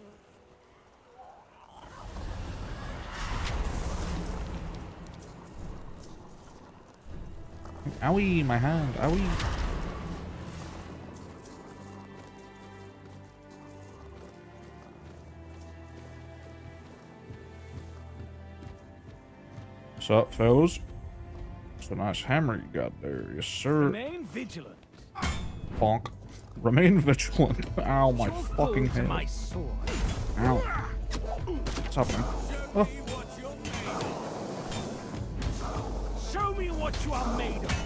Speaker 2: Owie, my hand. Owie. What's up, fellas? It's a nice hammer you got there. Yes, sir.
Speaker 19: Remain vigilant.
Speaker 2: Bonk. Remain vigilant. Ow, my fucking head.
Speaker 19: My sword.
Speaker 2: Ow. What's happening? Oh.
Speaker 19: Show me what you are made of.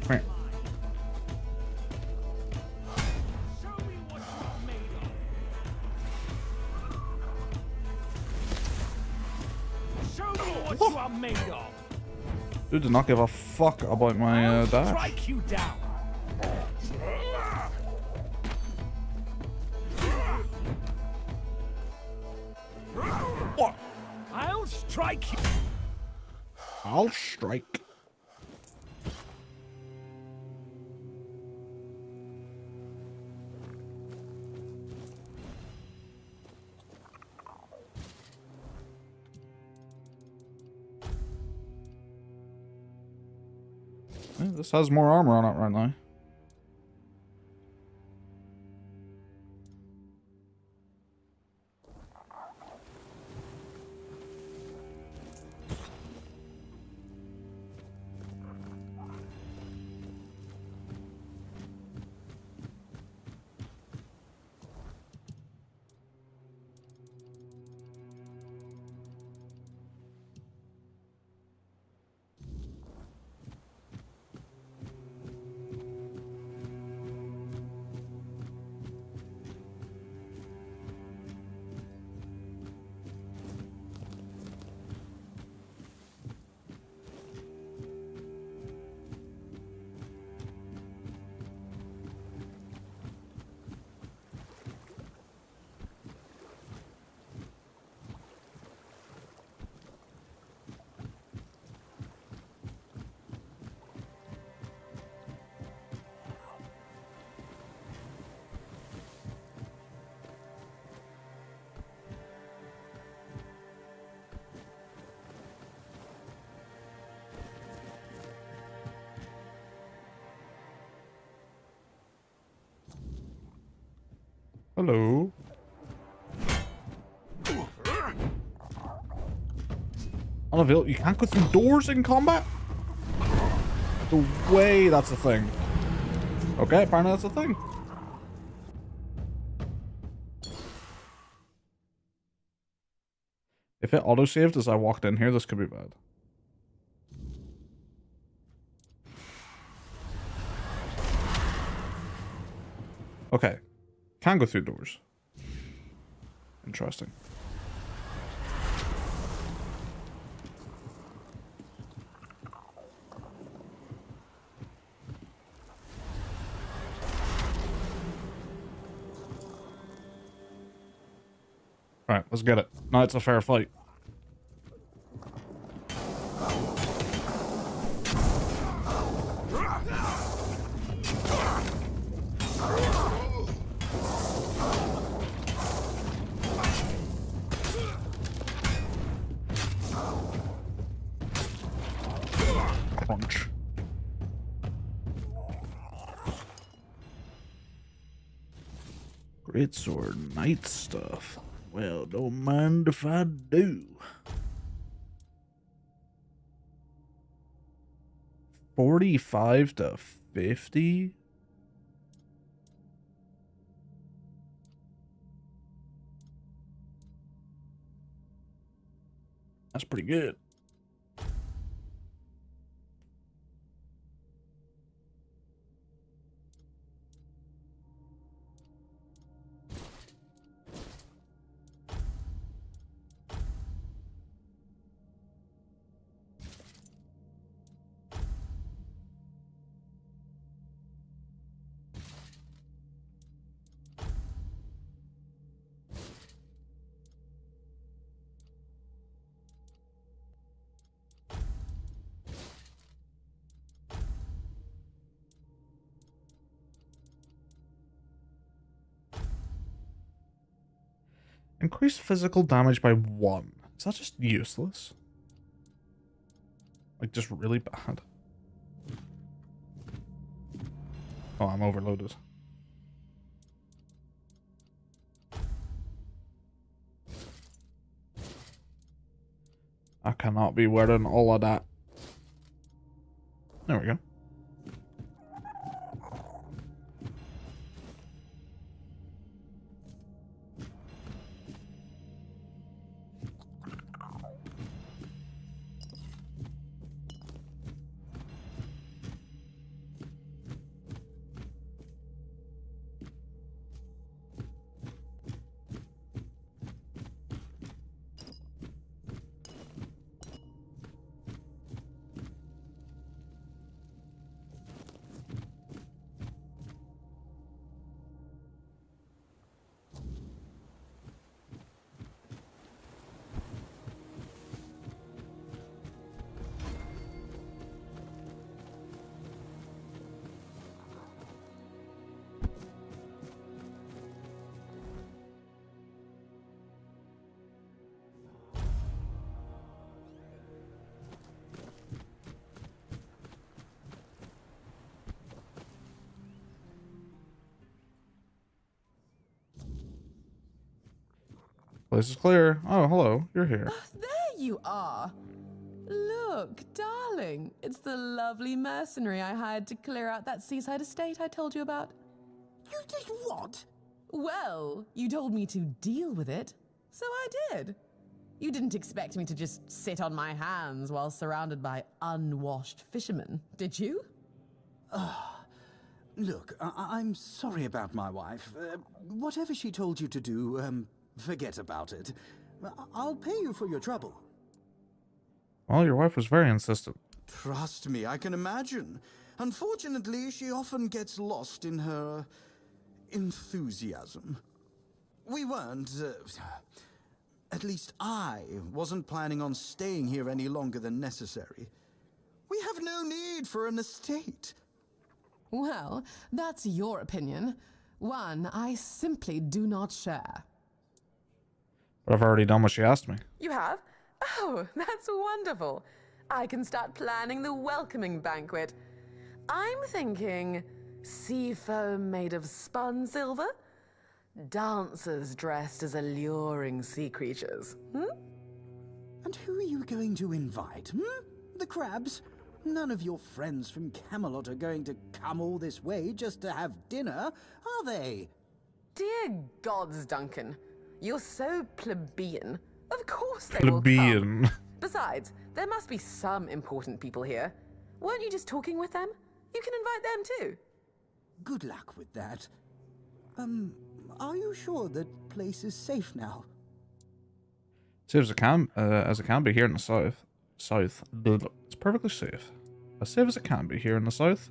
Speaker 2: Come here.
Speaker 19: Show me what you are made of.
Speaker 2: Dude did not give a fuck about my dash.
Speaker 19: Strike you down.
Speaker 2: What?
Speaker 19: I'll strike you.
Speaker 2: I'll strike. Yeah, this has more armor on it right now. Hello. Unavailable. You can't go through doors in combat? The way that's a thing. Okay, apparently that's a thing. If it auto-saved as I walked in here, this could be bad. Okay. Can't go through doors. Interesting. Alright, let's get it. Now it's a fair fight. Crunch. Great sword, knight stuff. Well, don't mind if I do. 45 to 50? That's pretty good. Increase physical damage by 1. Is that just useless? Like, just really bad? Oh, I'm overloaded. I cannot be wearing all of that. There we go. Place is clear. Oh, hello. You're here.
Speaker 1: There you are. Look, darling. It's the lovely mercenary I hired to clear out that seaside estate I told you about. You did what? Well, you told me to deal with it, so I did. You didn't expect me to just sit on my hands while surrounded by unwashed fishermen, did you?
Speaker 21: Look, I'm sorry about my wife. Whatever she told you to do, forget about it. I'll pay you for your trouble.
Speaker 2: Well, your wife was very insistent.
Speaker 21: Trust me, I can imagine. Unfortunately, she often gets lost in her enthusiasm. We weren't, at least I wasn't planning on staying here any longer than necessary. We have no need for an estate.
Speaker 1: Well, that's your opinion. One I simply do not share.
Speaker 2: But I've already done what she asked me.
Speaker 1: You have? Oh, that's wonderful. I can start planning the welcoming banquet. I'm thinking sea foam made of spun silver, dancers dressed as alluring sea creatures.
Speaker 21: And who are you going to invite, The crabs? None of your friends from Camelot are going to come all this way just to have dinner, are they?
Speaker 1: Dear gods, Duncan. You're so plebeian. Of course they
Speaker 2: Plebeian.
Speaker 1: will come. Besides, there must be some important people here. Weren't you just talking with them? You can invite them too.
Speaker 21: Good luck with that. Are you sure that place is safe now?
Speaker 2: Safe as it can be here in the south. It's perfectly safe. As safe as it can be here in the south.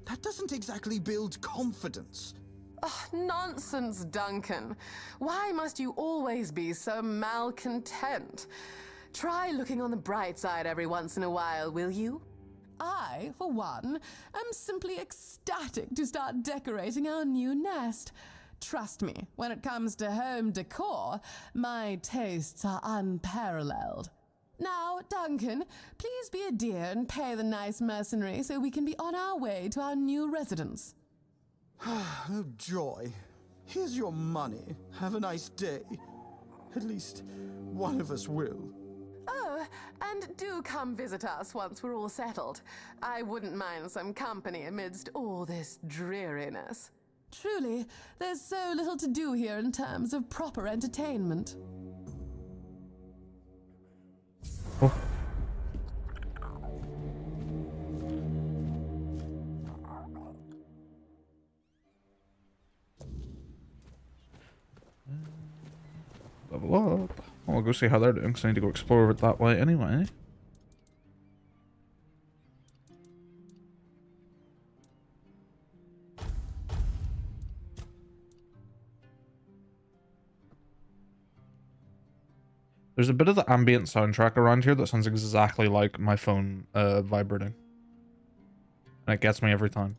Speaker 21: That doesn't exactly build confidence.
Speaker 1: Oh, nonsense, Duncan. Why must you always be so malcontent? Try looking on the bright side every once in a while, will you? I, for one, am simply ecstatic to start decorating our new nest. Trust me, when it comes to home decor, my tastes are unparalleled. Now, Duncan, please be a dear and pay the nice mercenary so we can be on our way to our new residence.
Speaker 21: Oh, joy. Here's your money. Have a nice day. At least one of us will.
Speaker 1: Oh, and do come visit us once we're all settled. I wouldn't mind some company amidst all this dreariness. Truly, there's so little to do here in terms of proper entertainment.
Speaker 2: Oh. Level up. I'll go see how they're doing because I need to go explore it that way anyway. There's a bit of the ambient soundtrack around here that sounds exactly like my phone vibrating. And it gets me every time.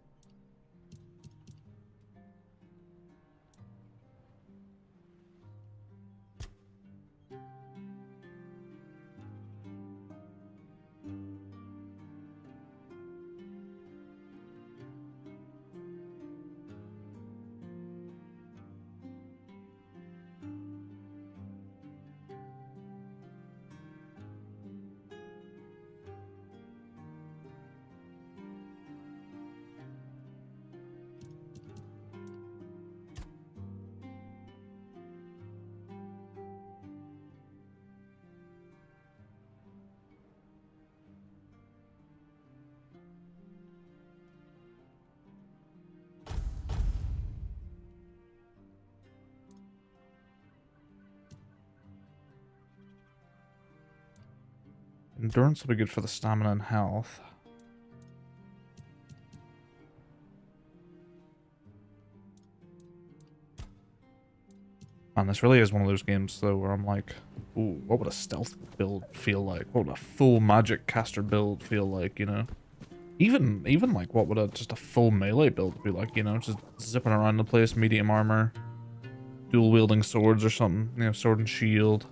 Speaker 2: Endurance will be good for the stamina and health. And this really is one of those games though where I'm like, ooh, what would a stealth build feel like? What would a full magic caster build feel like, you know? Even like what would just a full melee build be like, you know, just zipping around the place, medium armor, dual wielding swords or something, you know, sword and shield.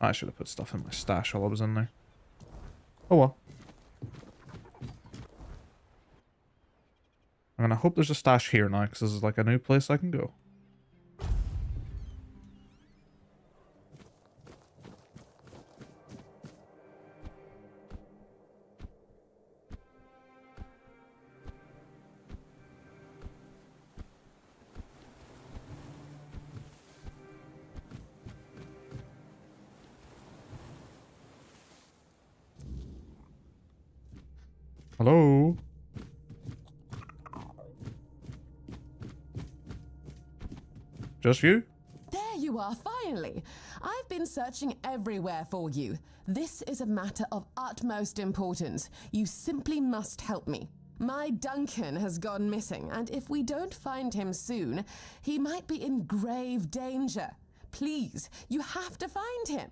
Speaker 2: I should have put stuff in my stash while I was in there. Oh well. I'm gonna hope there's a stash here now, because this is like a new place I can go. Hello? Just you?
Speaker 1: There you are, finally. I've been searching everywhere for you. This is a matter of utmost importance. You simply must help me. My Duncan has gone missing, and if we don't find him soon, he might be in grave danger. Please, you have to find him.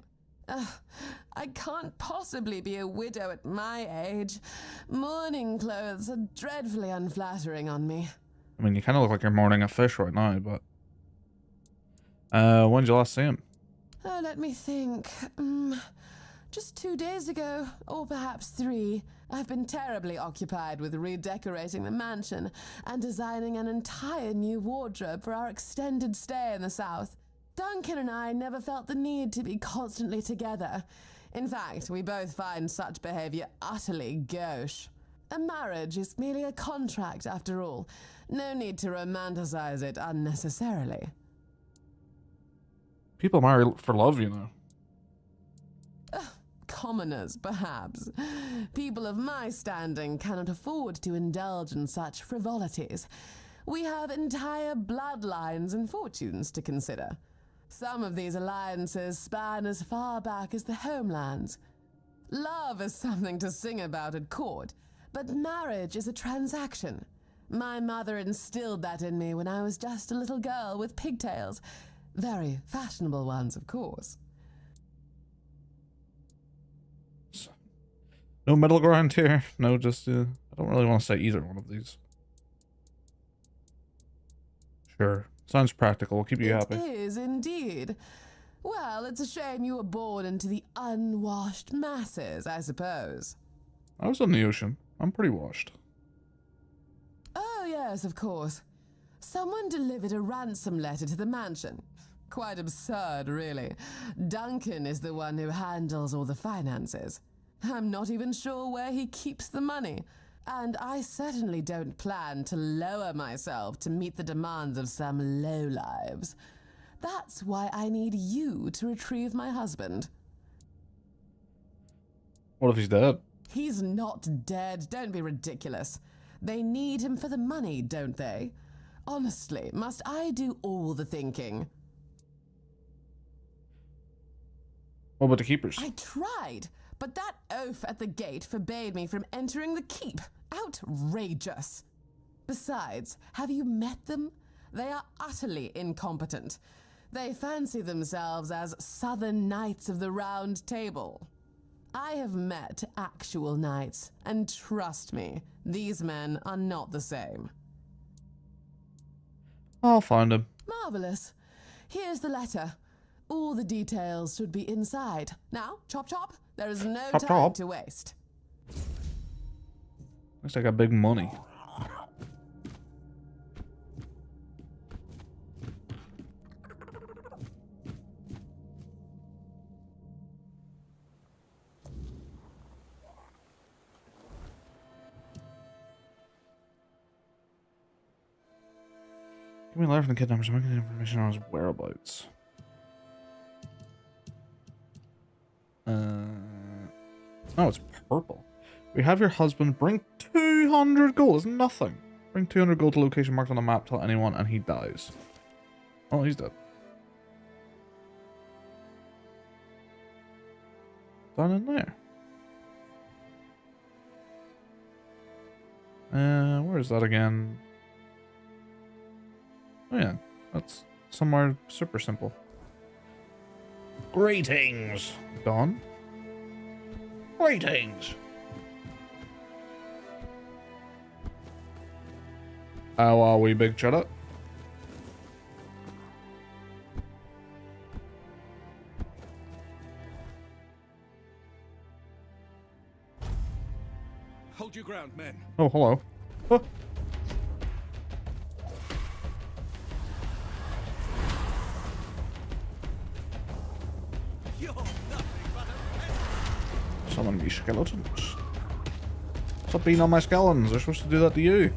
Speaker 1: I can't possibly be a widow at my age. Mourning clothes are dreadfully unflattering on me.
Speaker 2: I mean, you kind of look like you're mourning a fish right now, but... when did you last see him?
Speaker 1: Oh, let me think. Just 2 days ago, or perhaps 3. I've been terribly occupied with redecorating the mansion and designing an entire new wardrobe for our extended stay in the south. Duncan and I never felt the need to be constantly together. In fact, we both find such behavior utterly gauche. A marriage is merely a contract, after all. No need to romanticize it unnecessarily.
Speaker 2: People marry for love, you know.
Speaker 1: commoners, perhaps. People of my standing cannot afford to indulge in such frivolities. We have entire bloodlines and fortunes to consider. Some of these alliances span as far back as the homelands. Love is something to sing about at court, but marriage is a transaction. My mother instilled that in me when I was just a little girl with pigtails. Very fashionable ones, of course.
Speaker 2: No middle ground here. No, just, I don't really want to say either one of these. Sure. Sounds practical. We'll keep you happy.
Speaker 1: It is indeed. Well, it's a shame you were born into the unwashed masses, I suppose.
Speaker 2: I was on the ocean. I'm pretty washed.
Speaker 1: Oh, yes, of course. Someone delivered a ransom letter to the mansion. Quite absurd, really. Duncan is the one who handles all the finances. I'm not even sure where he keeps the money. And I certainly don't plan to lower myself to meet the demands of some lowlives. That's why I need you to retrieve my husband.
Speaker 2: What if he's dead?
Speaker 1: He's not dead. Don't be ridiculous. They need him for the money, don't they? Honestly, must I do all the thinking?
Speaker 2: What about the keepers?
Speaker 1: I tried, but that oaf at the gate forbade me from entering the keep. Outrageous. Besides, have you met them? They are utterly incompetent. They fancy themselves as Southern Knights of the Round Table. I have met actual knights, and trust me, these men are not the same.
Speaker 2: I'll find him.
Speaker 1: Marvelous. Here's the letter. All the details should be inside. Now, chop chop. There is no
Speaker 2: Chop,
Speaker 1: time
Speaker 2: chop.
Speaker 1: to waste.
Speaker 2: Looks like I got big money. Give me a letter from the kidnappers. I'm looking at information on his whereabouts. Oh, it's purple. We have your husband. Bring 200 gold. It's nothing. Bring 200 gold to location marked on the map. Tell anyone, and he dies. Oh, he's dead. Down in there. Where is that again? Oh yeah, that's somewhere super simple. Greetings, Dawn. Greetings. How are we, big cheddar?
Speaker 9: Hold your ground, men.
Speaker 2: Oh, hello. Huh. Summon me skeletons. Stop being on my skeletons. They're supposed to do that to you.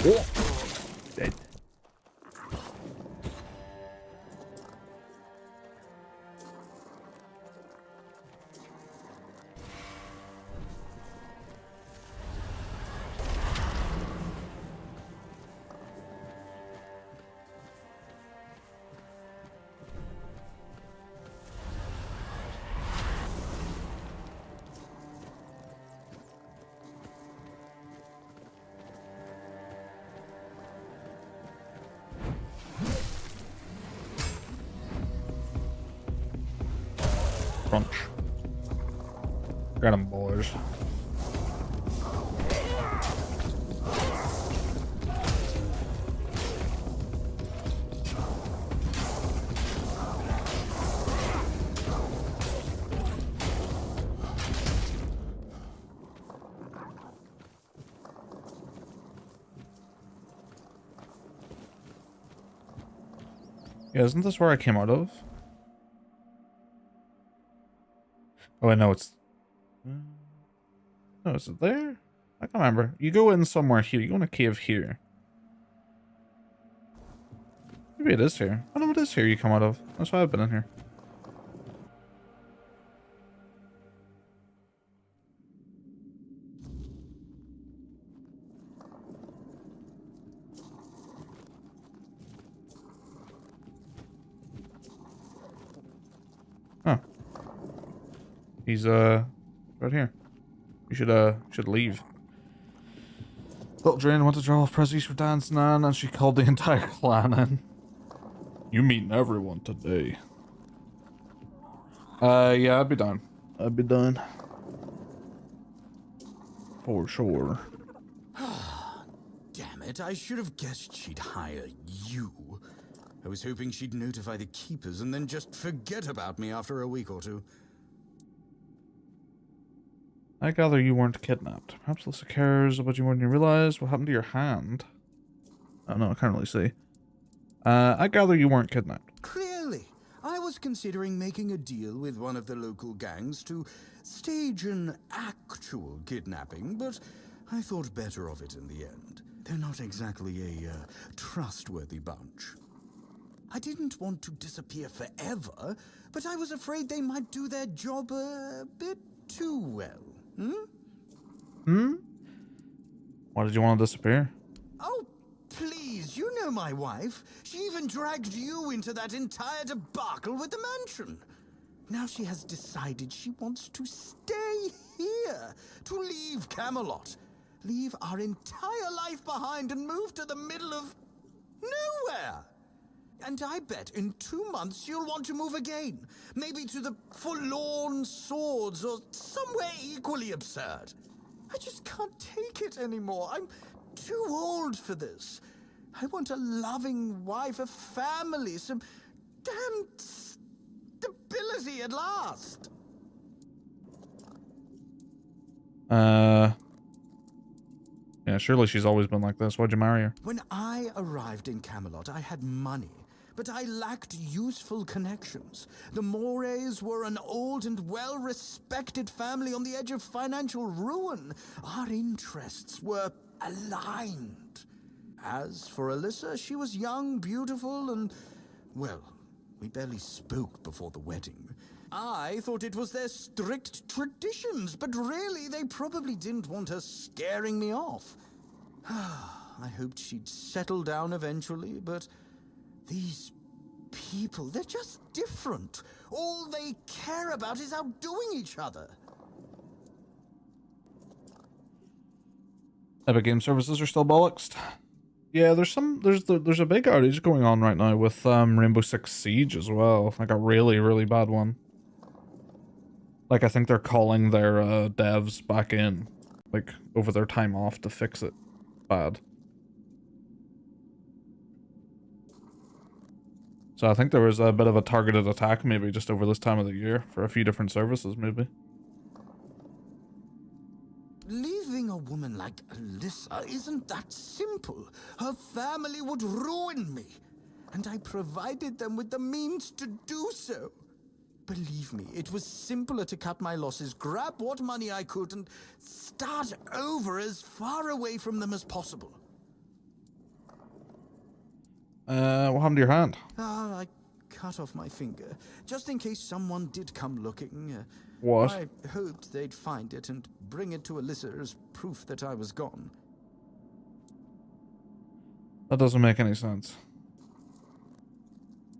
Speaker 2: Oh. Dead. Crunch. Got him, boys. Yeah, isn't this where I came out of? Oh, I know it's... No, is it there? I can't remember. You go in somewhere here. You go in a cave here. Maybe it is here. I know it is here you come out of. That's why I've been in here. Huh. He's right here. You should leave. Little Drain went to draw off presents for Dan's nan, and she called the entire clan in. You meeting everyone today. Yeah, I'd be down. I'd be done. For sure.
Speaker 21: Damn it, I should have guessed she'd hire you. I was hoping she'd notify the keepers and then just forget about me after a week or two.
Speaker 2: I gather you weren't kidnapped. Perhaps Alyssa cares about you more than you realize. What happened to your hand? Oh no, I can't really see. I gather you weren't kidnapped.
Speaker 21: Clearly. I was considering making a deal with one of the local gangs to stage an actual kidnapping, but I thought better of it in the end. They're not exactly a trustworthy bunch. I didn't want to disappear forever, but I was afraid they might do their job a bit too well.
Speaker 2: Why did you want to disappear?
Speaker 21: Oh, please, you know my wife. She even dragged you into that entire debacle with the mansion. Now she has decided she wants to stay here, to leave Camelot, leave our entire life behind and move to the middle of nowhere. And I bet in 2 months you'll want to move again. Maybe to the Forlorn Swords or somewhere equally absurd. I just can't take it anymore. I'm too old for this. I want a loving wife, a family, some damn stability at last.
Speaker 2: Yeah, surely she's always been like this. Why'd you marry her?
Speaker 21: When I arrived in Camelot, I had money. But I lacked useful connections. The Morays were an old and well-respected family on the edge of financial ruin. Our interests were aligned. As for Alyssa, she was young, beautiful, and, well, we barely spoke before the wedding. I thought it was their strict traditions, but really they probably didn't want her scaring me off. I hoped she'd settle down eventually, but these people, they're just different. All they care about is outdoing each other.
Speaker 2: Epic Game Services are still bollocksed. Yeah, there's a big outage going on right now with Rainbow Six Siege as well. Like a really, really bad one. Like I think they're calling their devs back in, like over their time off to fix it. Bad. So I think there was a bit of a targeted attack maybe just over this time of the year for a few different services maybe.
Speaker 21: Leaving a woman like Alyssa isn't that simple. Her family would ruin me. And I provided them with the means to do so. Believe me, it was simpler to cut my losses, grab what money I could, and start over as far away from them as possible.
Speaker 2: What happened to your hand?
Speaker 21: I cut off my finger, just in case someone did come looking.
Speaker 2: What?
Speaker 21: I hoped they'd find it and bring it to Alyssa as proof that I was gone.
Speaker 2: That doesn't make any sense.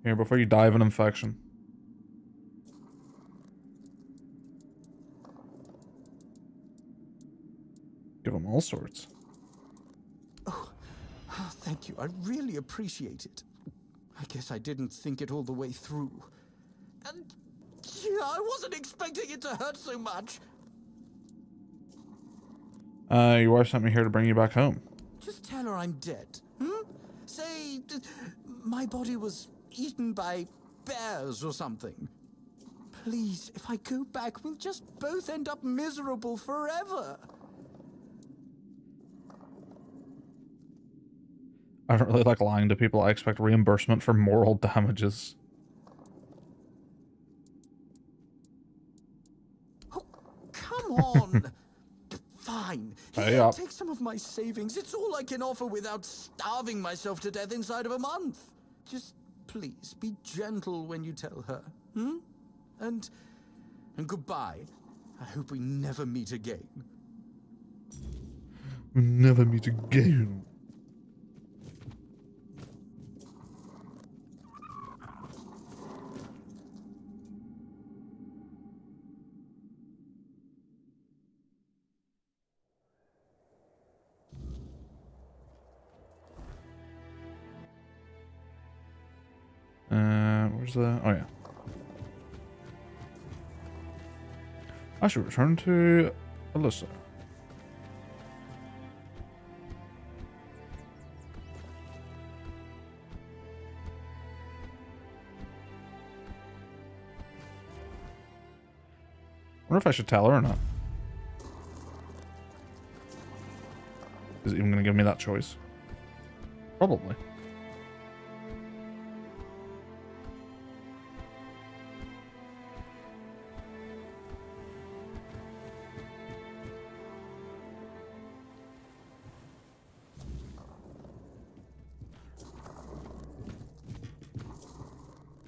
Speaker 2: Here, before you die of an infection. Give him all sorts.
Speaker 21: Oh, thank you. I really appreciate it. I guess I didn't think it all the way through. And yeah, I wasn't expecting it to hurt so much.
Speaker 2: Your wife sent me here to bring you back home.
Speaker 21: Just tell her I'm dead. Say my body was eaten by bears or something. Please, if I go back, we'll just both end up miserable forever.
Speaker 2: I don't really like lying to people. I expect reimbursement for moral damages.
Speaker 21: Oh, come on. Fine.
Speaker 2: Hey up.
Speaker 21: Take some of my savings. It's all I can offer without starving myself to death inside of a month. Just please be gentle when you tell her. Hmm? And goodbye. I hope we never meet again.
Speaker 2: We never meet again. Where's the... Oh, yeah. I should return to Alyssa. Wonder if I should tell her or not. Is it even going to give me that choice? Probably.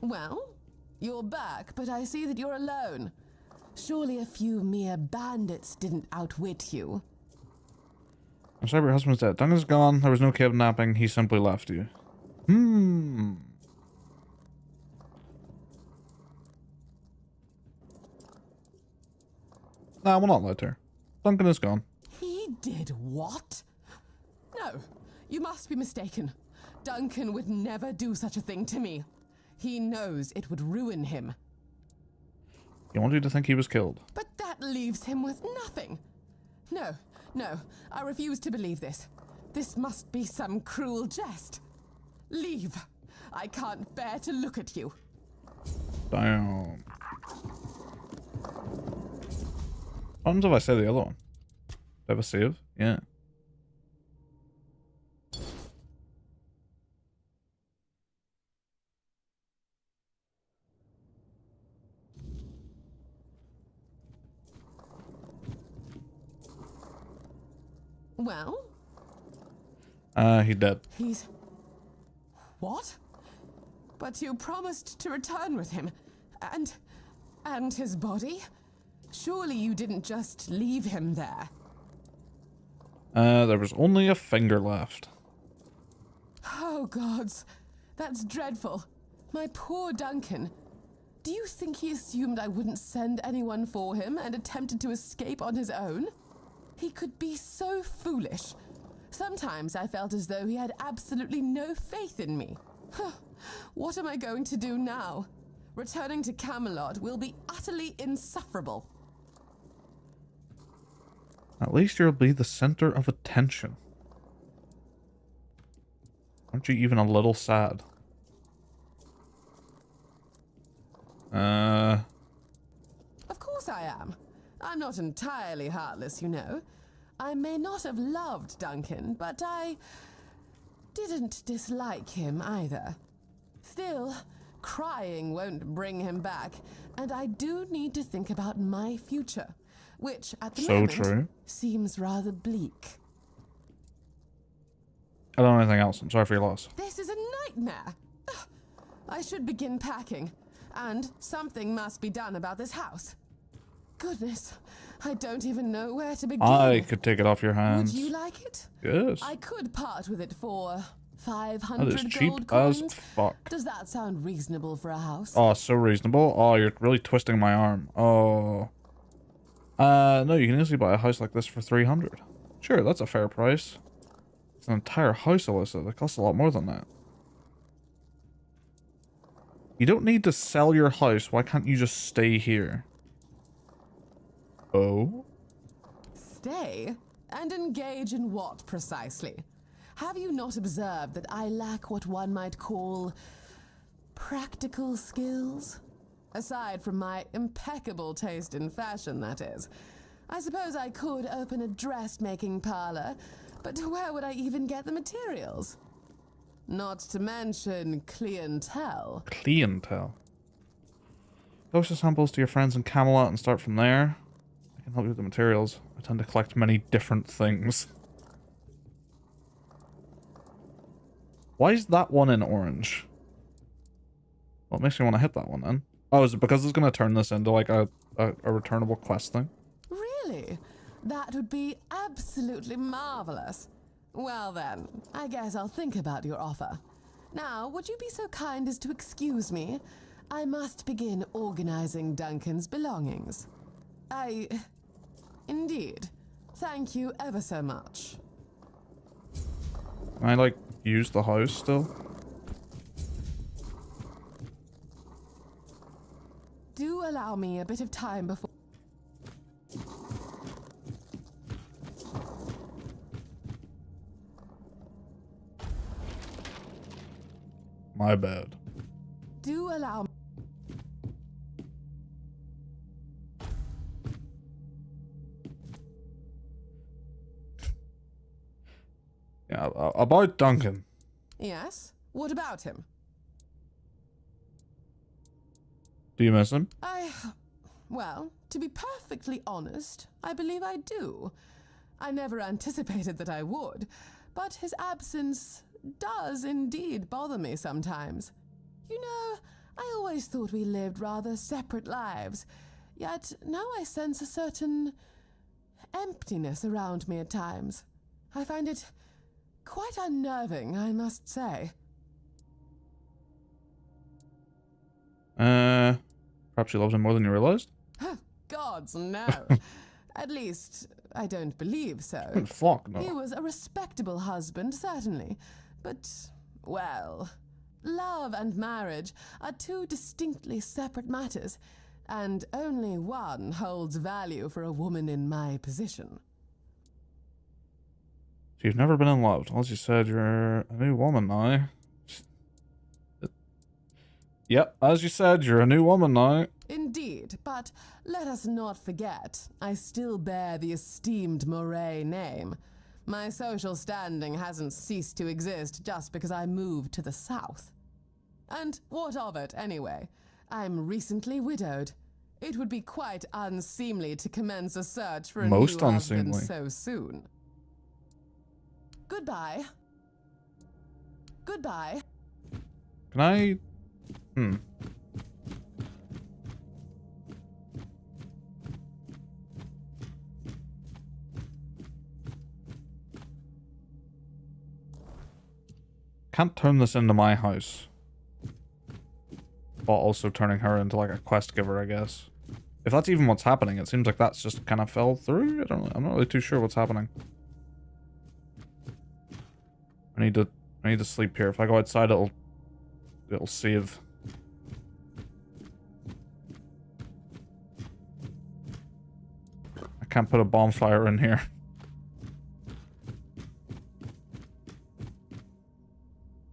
Speaker 1: Well, you're back, but I see that you're alone. Surely a few mere bandits didn't outwit you.
Speaker 2: I'm sorry, your husband's dead. Duncan's gone. There was no kidnapping. He simply left you. Hmm. Nah, we'll not let her. Duncan is gone.
Speaker 1: He did what? No, you must be mistaken. Duncan would never do such a thing to me. He knows it would ruin him.
Speaker 2: He wanted you to think he was killed.
Speaker 1: But that leaves him with nothing. No, I refuse to believe this. This must be some cruel jest. Leave. I can't bear to look at you.
Speaker 2: Damn. What happens if I say the other one? Do I have a save? Yeah.
Speaker 1: Well?
Speaker 2: He's dead.
Speaker 1: He's... What? But you promised to return with him. And his body? Surely you didn't just leave him there.
Speaker 2: There was only a finger left.
Speaker 1: Oh, gods. That's dreadful. My poor Duncan. Do you think he assumed I wouldn't send anyone for him and attempted to escape on his own? He could be so foolish. Sometimes I felt as though he had absolutely no faith in me. What am I going to do now? Returning to Camelot will be utterly insufferable.
Speaker 2: At least you'll be the center of attention. Aren't you even a little sad?
Speaker 1: Of course I am. I'm not entirely heartless, you know. I may not have loved Duncan, but I didn't dislike him either. Still, crying won't bring him back, and I do need to think about my future, which at the moment seems rather bleak.
Speaker 2: I don't know anything else. I'm sorry for your loss.
Speaker 1: This is a nightmare. Ugh. I should begin packing, and something must be done about this house. Goodness, I don't even know where to begin.
Speaker 2: I could take it off your hands.
Speaker 1: Would you like it?
Speaker 2: Yes.
Speaker 1: I could part with it for 500
Speaker 2: That is cheap
Speaker 1: gold
Speaker 2: as
Speaker 1: coins.
Speaker 2: fuck.
Speaker 1: Does that sound reasonable for a house?
Speaker 2: Oh, so reasonable. Oh, you're really twisting my arm. Oh. No, you can easily buy a house like this for 300. Sure, that's a fair price. It's an entire house, Alyssa. That costs a lot more than that. You don't need to sell your house. Why can't you just stay here? Oh?
Speaker 1: Stay? And engage in what, precisely? Have you not observed that I lack what one might call practical skills? Aside from my impeccable taste in fashion, that is. I suppose I could open a dressmaking parlor, but where would I even get the materials? Not to mention clientele.
Speaker 2: Clientele? Post the samples to your friends in Camelot and start from there. I can help you with the materials. I tend to collect many different things. Why is that one in orange? What makes me want to hit that one then? Oh, is it because it's going to turn this into like a returnable quest thing?
Speaker 1: Really? That would be absolutely marvelous. Well then, I guess I'll think about your offer. Now, would you be so kind as to excuse me? I must begin organizing Duncan's belongings. Indeed. Thank you ever so much.
Speaker 2: Can I, like, use the house still?
Speaker 1: Do allow me a bit of time before...
Speaker 2: My bad.
Speaker 1: Do allow me...
Speaker 2: Yeah, about Duncan.
Speaker 1: Yes? What about him?
Speaker 2: Do you miss him?
Speaker 1: Well, to be perfectly honest, I believe I do. I never anticipated that I would, but his absence does indeed bother me sometimes. You know, I always thought we lived rather separate lives, yet now I sense a certain emptiness around me at times. I find it quite unnerving, I must say.
Speaker 2: Perhaps you loved him more than you realized?
Speaker 1: Gods, no. At least, I don't believe so.
Speaker 2: Fuck no.
Speaker 1: He was a respectable husband, certainly. But, well, love and marriage are two distinctly separate matters, and only one holds value for a woman in my position.
Speaker 2: So you've never been in love. As you said, you're a new woman now. Yep, as you said, you're a new woman now.
Speaker 1: Indeed, but let us not forget, I still bear the esteemed Moray name. My social standing hasn't ceased to exist just because I moved to the south. And what of it, anyway? I'm recently widowed. It would be quite unseemly to commence a search for a new husband so soon. Goodbye. Goodbye.
Speaker 2: Can I... Can't turn this into my house. While also turning her into like a quest giver, I guess. If that's even what's happening, it seems like that's just kind of fell through. I'm not really too sure what's happening. I need to sleep here. If I go outside, it'll save. I can't put a bonfire in here.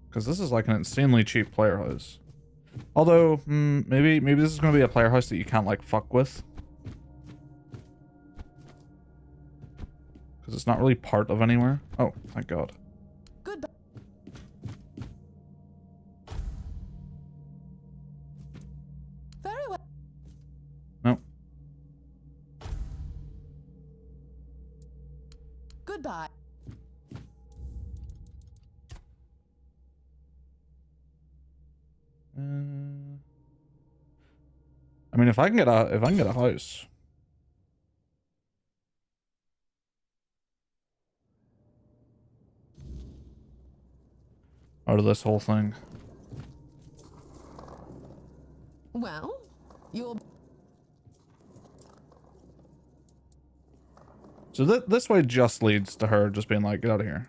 Speaker 2: Because this is like an insanely cheap player house. Although, maybe this is going to be a player house that you can't like fuck with. Because it's not really part of anywhere. Oh, thank God.
Speaker 1: Goodbye. Very well.
Speaker 2: No.
Speaker 1: Goodbye.
Speaker 2: I mean, if I can get a house. Out of this whole thing.
Speaker 1: Well, you're...
Speaker 2: So this way just leads to her just being like, get out of here.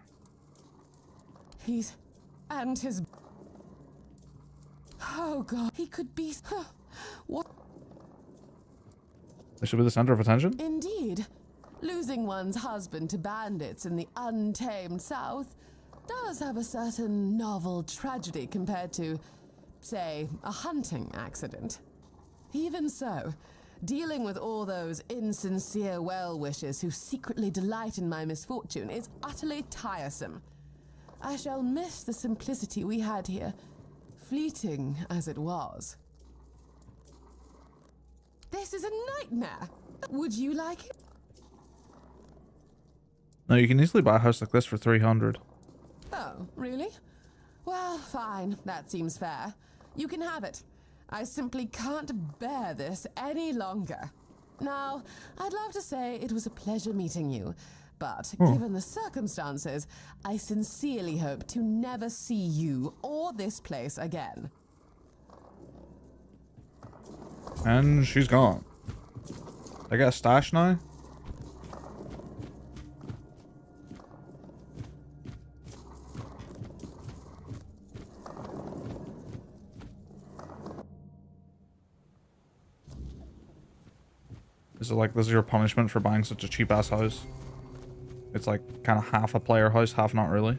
Speaker 1: He's... and his... Oh God, he could be... What?
Speaker 2: This should be the center of attention?
Speaker 1: Indeed. Losing one's husband to bandits in the untamed South does have a certain novel tragedy compared to, say, a hunting accident. Even so, dealing with all those insincere well-wishers who secretly delight in my misfortune is utterly tiresome. I shall miss the simplicity we had here, fleeting as it was. This is a nightmare. Would you like it?
Speaker 2: No, you can easily buy a house like this for 300.
Speaker 1: Oh, really? Well, fine. That seems fair. You can have it. I simply can't bear this any longer. Now, I'd love to say it was a pleasure meeting you, but given the circumstances, I sincerely hope to never see you or this place again.
Speaker 2: And she's gone. I got a stash now? Is it like this is your punishment for buying such a cheap ass house? It's like kind of half a player house, half not really.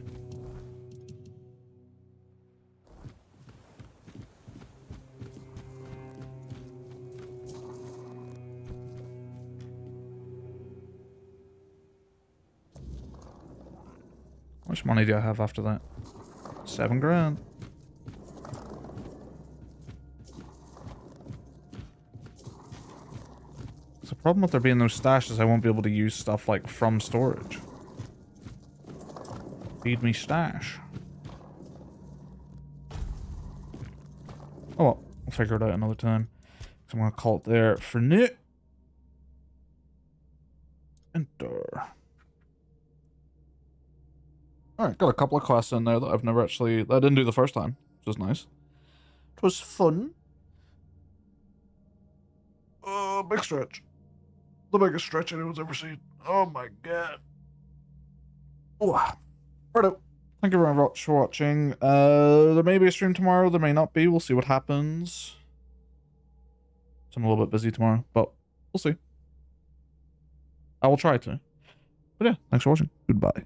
Speaker 2: How much money do I have after that? 7 grand. The problem with there being no stash is I won't be able to use stuff like from storage. Feed me stash. Oh well, I'll figure it out another time. So I'm gonna call it there for now. Enter. Alright, got a couple of quests in there that I've never actually... that I didn't do the first time, which was nice. It was fun. Big stretch. The biggest stretch anyone's ever seen. Oh my god. Oh. Righto. Thank you very much for watching. There may be a stream tomorrow, there may not be. We'll see what happens. So I'm a little bit busy tomorrow, but we'll see. I will try to. But yeah, thanks for watching. Goodbye.